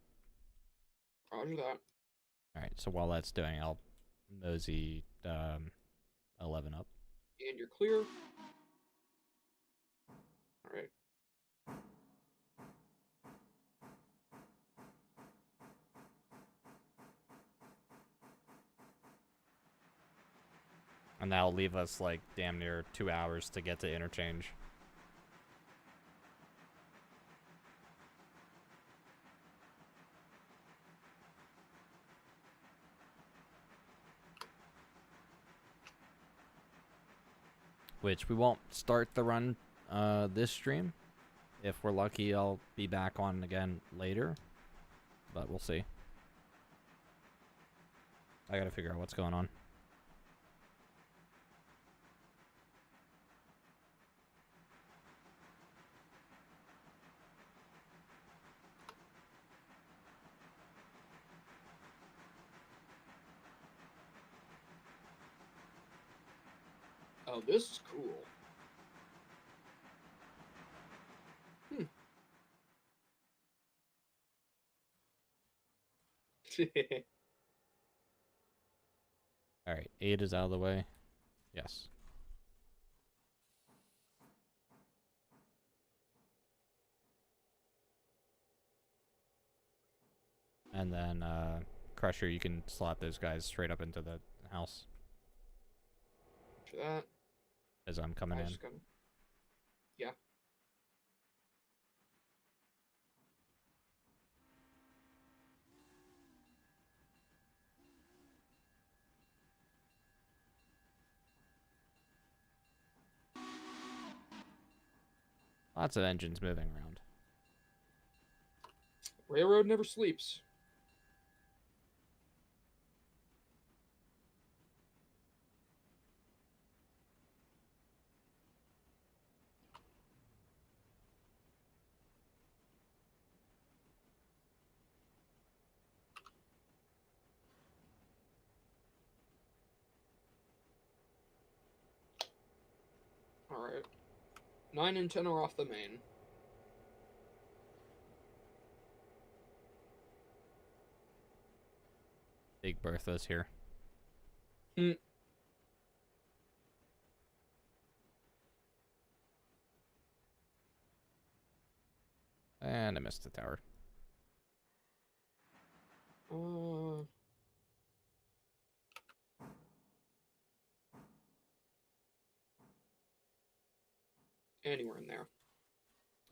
Roger that. Alright, so while that's doing, I'll mosey 11 up. And you're clear. Alright. And that'll leave us like damn near 2 hours to get to interchange. Which we won't start the run this stream. If we're lucky, I'll be back on again later. But we'll see. I gotta figure out what's going on. Oh, this is cool. Alright, 8 is out of the way. Yes. And then, Crusher, you can slot those guys straight up into the house. For that. As I'm coming in. Yeah. Lots of engines moving around. Railroad never sleeps. Alright. 9 and 10 are off the main. Big Bertha's here. And I missed the tower. Anywhere in there.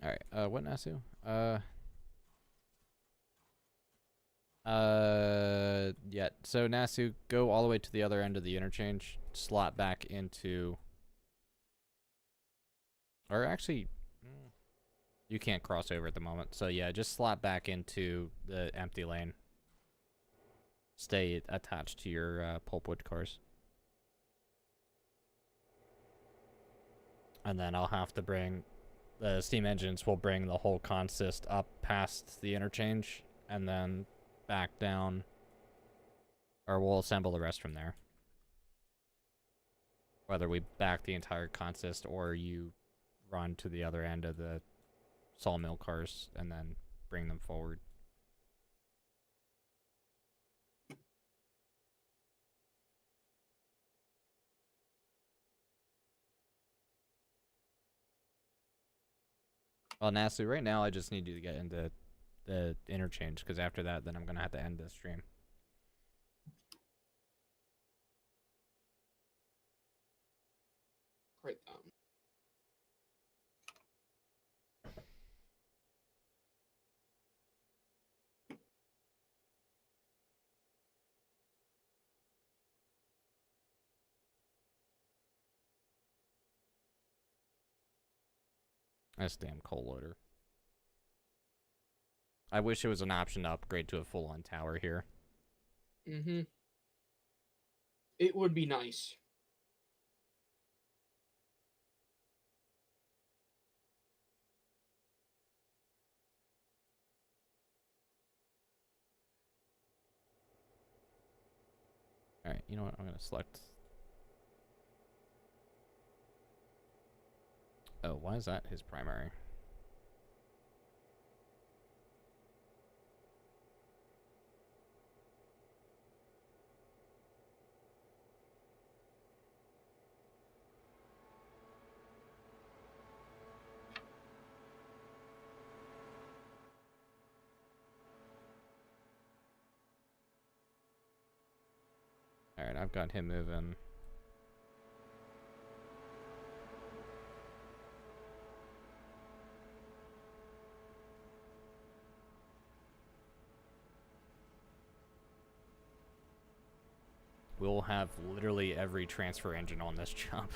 Alright, what Nasu? Yeah. So Nasu, go all the way to the other end of the interchange, slot back into. Or actually, you can't cross over at the moment. So yeah, just slot back into the empty lane. Stay attached to your pulpwood cars. And then I'll have to bring the steam engines will bring the whole consist up past the interchange and then back down, or we'll assemble the rest from there. Whether we back the entire consist or you run to the other end of the sawmill cars and then bring them forward. Well, Nasu, right now I just need you to get into the interchange, because after that, then I'm going to have to end this stream. Right. That's damn coal loader. I wish it was an option to upgrade to a full-on tower here. Mm-hmm. It would be nice. Alright, you know what? I'm going to select... Oh, why is that his primary? Alright, I've got him moving. We'll have literally every transfer engine on this job.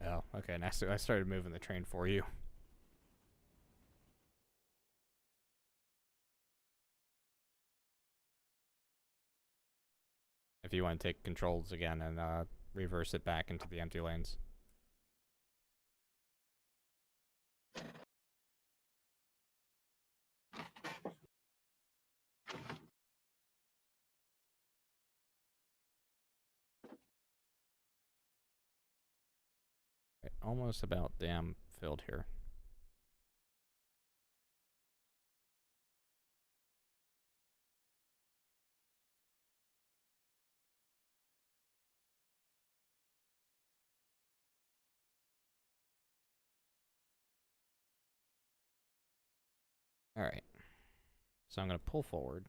Oh, okay. Next, I started moving the train for you. If you want to take controls again and reverse it back into the empty lanes. Okay, almost about damn filled here. Alright. So I'm going to pull forward.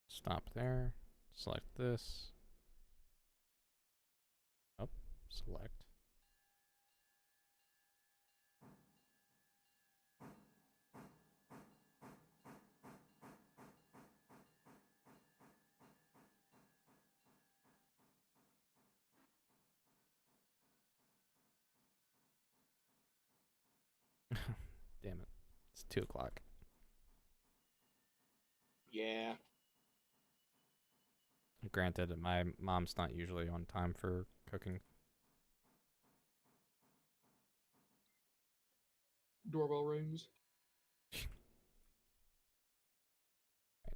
Stop there. Select this. Oh, select. 2 o'clock. Yeah. Granted, my mom's not usually on time for cooking. Doorbell rings. Right,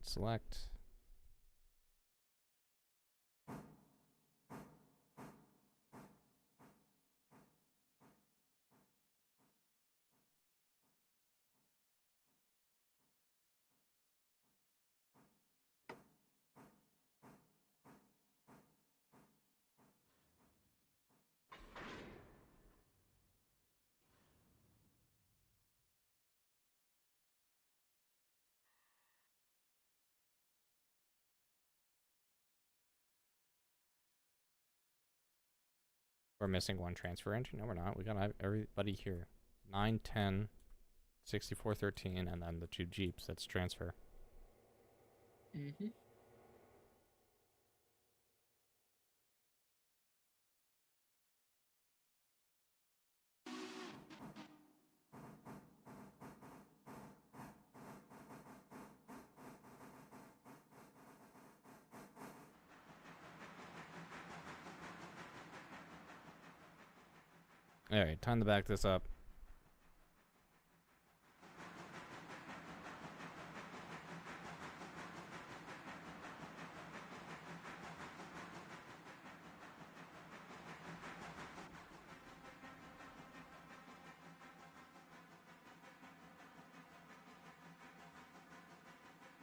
select. We're missing one transfer entry. No, we're not. We got everybody here. 9, 10, 64, 13, and then the 2 Jeeps. That's transfer. Mm-hmm. Alright, time to back this up.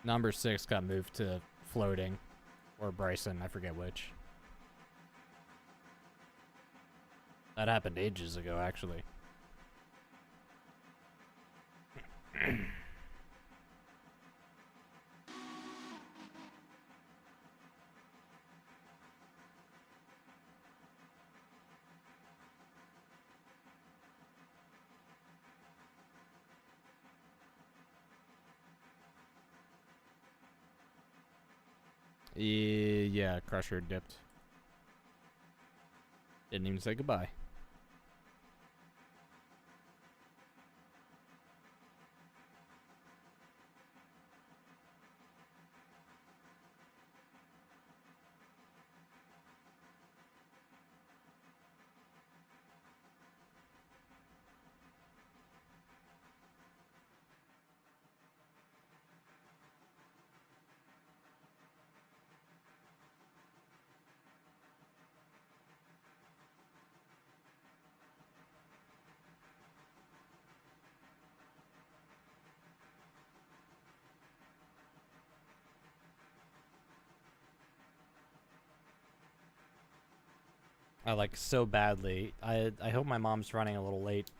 Number 6 got moved to floating. Or Bryson, I forget which. That happened ages ago, actually. Yeah, Crusher dipped. Didn't even say goodbye. I like so badly. I hope my mom's running a little late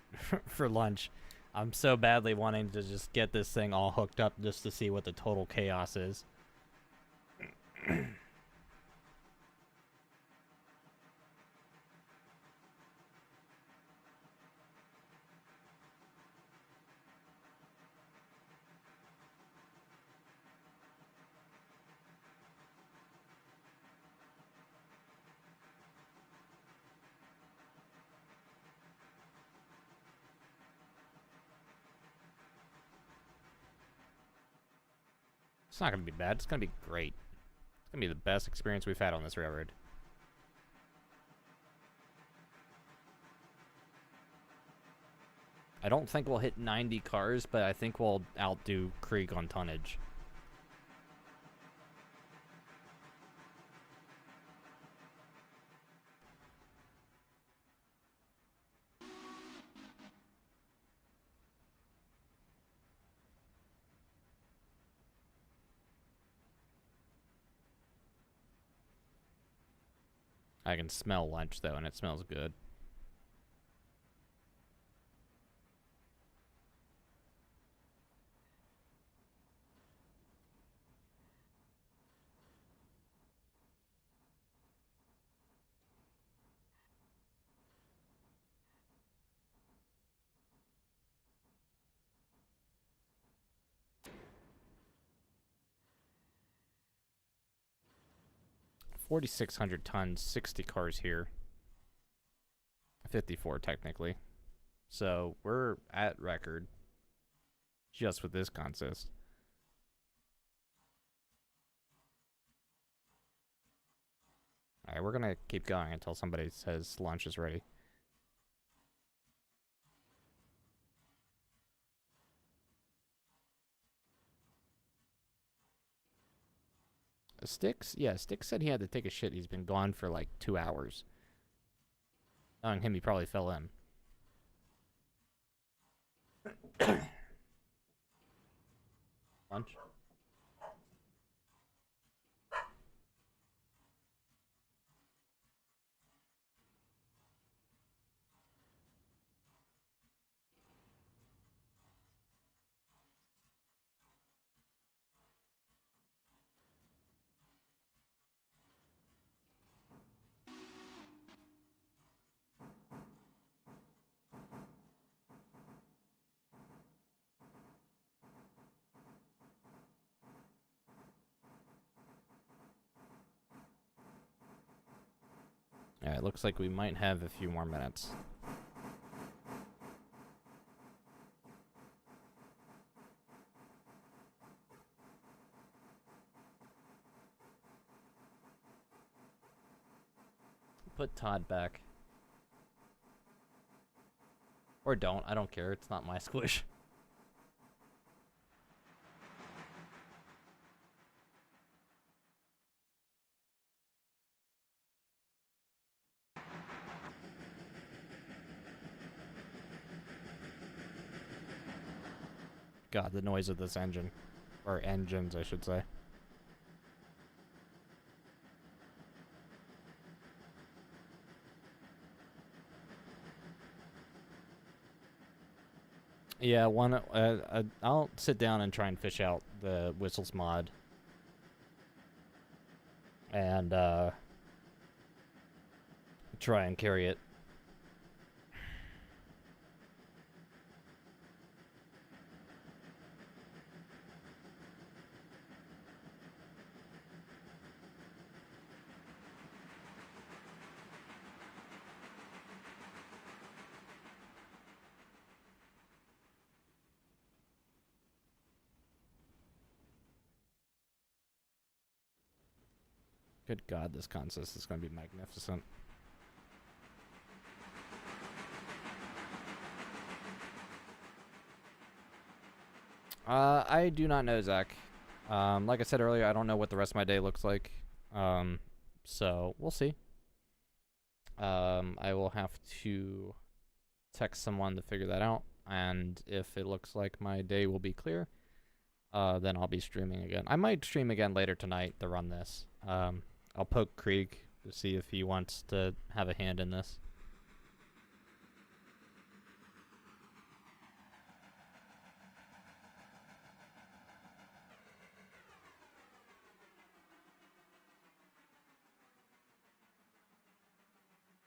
for lunch. I'm so badly wanting to just get this thing all hooked up just to see what the total chaos is. It's not gonna be bad. It's gonna be great. It's gonna be the best experience we've had on this railroad. I don't think we'll hit 90 cars, but I think we'll outdo Krieg on tonnage. I can smell lunch, though, and it smells good. $4,600 tons, 60 cars here. 54 technically. So we're at record. just with this consist. Alright, we're gonna keep going until somebody says lunch is ready. Sticks? Yeah, Sticks said he had to take a shit. He's been gone for like 2 hours. Knowing him, he probably fell in. Lunch? Alright, looks like we might have a few more minutes. Put Todd back. Or don't, I don't care, it's not my squish. God, the noise of this engine. Or engines, I should say. Yeah, I'll sit down and try and fish out the whistles mod. And, try and carry it. Good God, this consist is going to be magnificent. I do not know, Zach. Like I said earlier, I don't know what the rest of my day looks like. So we'll see. I will have to text someone to figure that out, and if it looks like my day will be clear, then I'll be streaming again. I might stream again later tonight to run this. I'll poke Krieg to see if he wants to have a hand in this.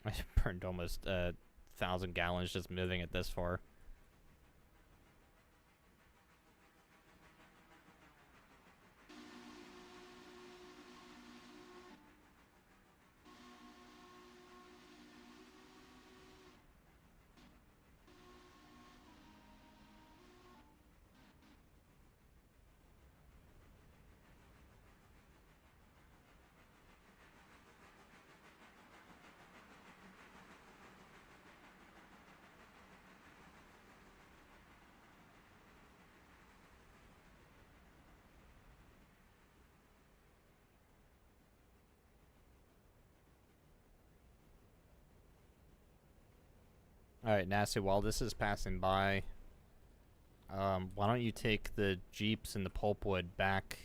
I burned almost 1,000 gallons just moving it this far. Alright, Nasty, while this is passing by, why don't you take the Jeeps and the pulpwood back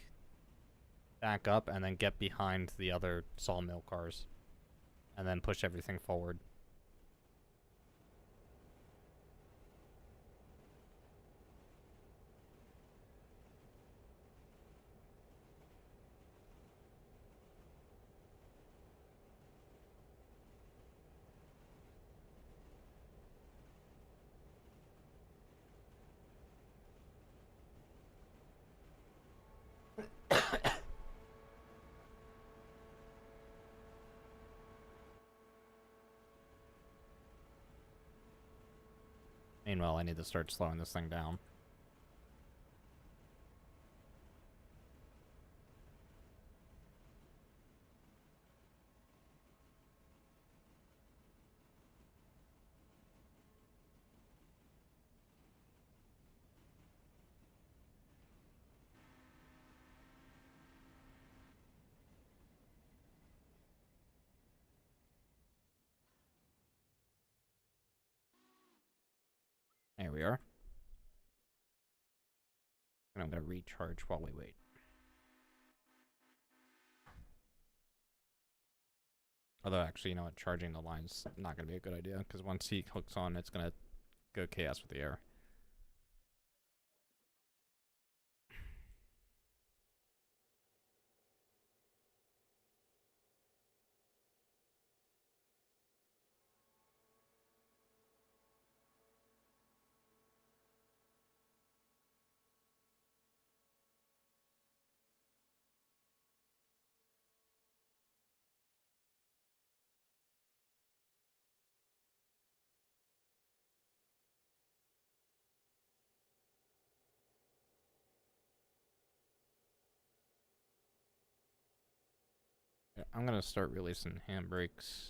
up and then get behind the other sawmill cars. And then push everything forward. Meanwhile, I need to start slowing this thing down. we are. And I'm going to recharge while we wait. Although, actually, you know what? Charging the line's not going to be a good idea, because once he hooks on, it's going to go chaos with the air. Yeah, I'm going to start releasing handbrakes.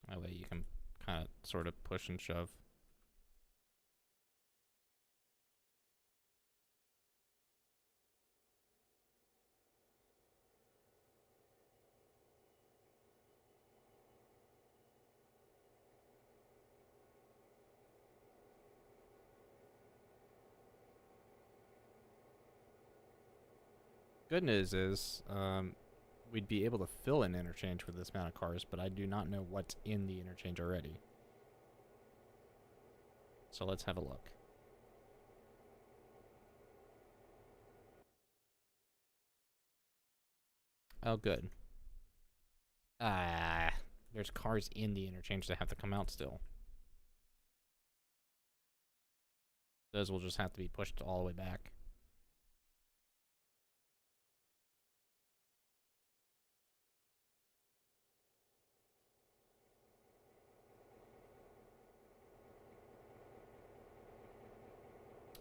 That way you can kind of sort of push and shove. Good news is, we'd be able to fill an interchange with this amount of cars, but I do not know what's in the interchange already. So let's have a look. Oh, good. Ah, there's cars in the interchange that have to come out still. Those will just have to be pushed all the way back.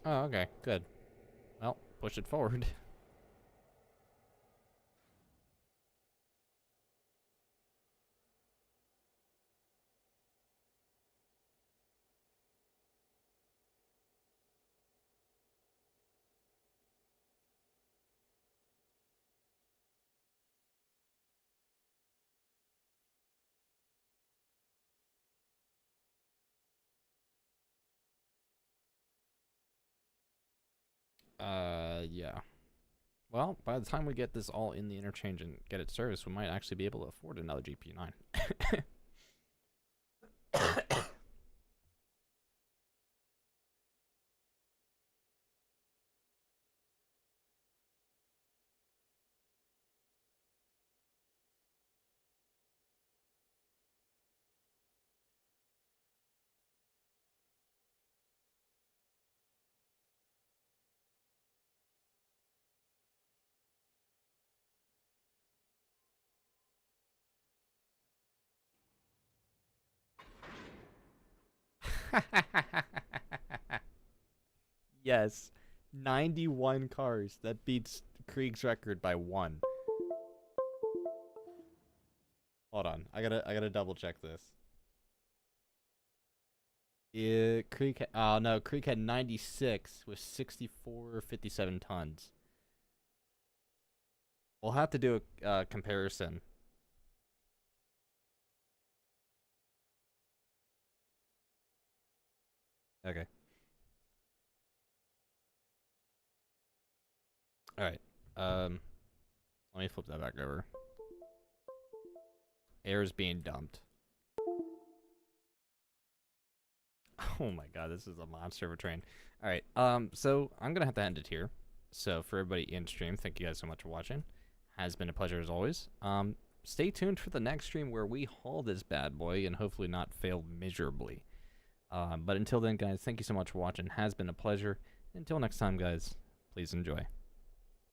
Oh, okay, good. Well, push it forward. Yeah. Well, by the time we get this all in the interchange and get it serviced, we might actually be able to afford another GP9. Yes. 91 cars. That beats Krieg's record by 1. Hold on. I gotta double check this. Krieg oh no, Krieg had 96 with 6457 tons. We'll have to do a comparison. Okay. All right. Let me flip that back over. Air is being dumped. Oh my god, this is a monster of a train. All right. So I'm gonna have to end it here. So for everybody in stream, thank you guys so much for watching. Has been a pleasure as always. Stay tuned for the next stream where we haul this bad boy and hopefully not fail miserably. But until then, guys, thank you so much for watching. Has been a pleasure. Until next time, guys, please enjoy.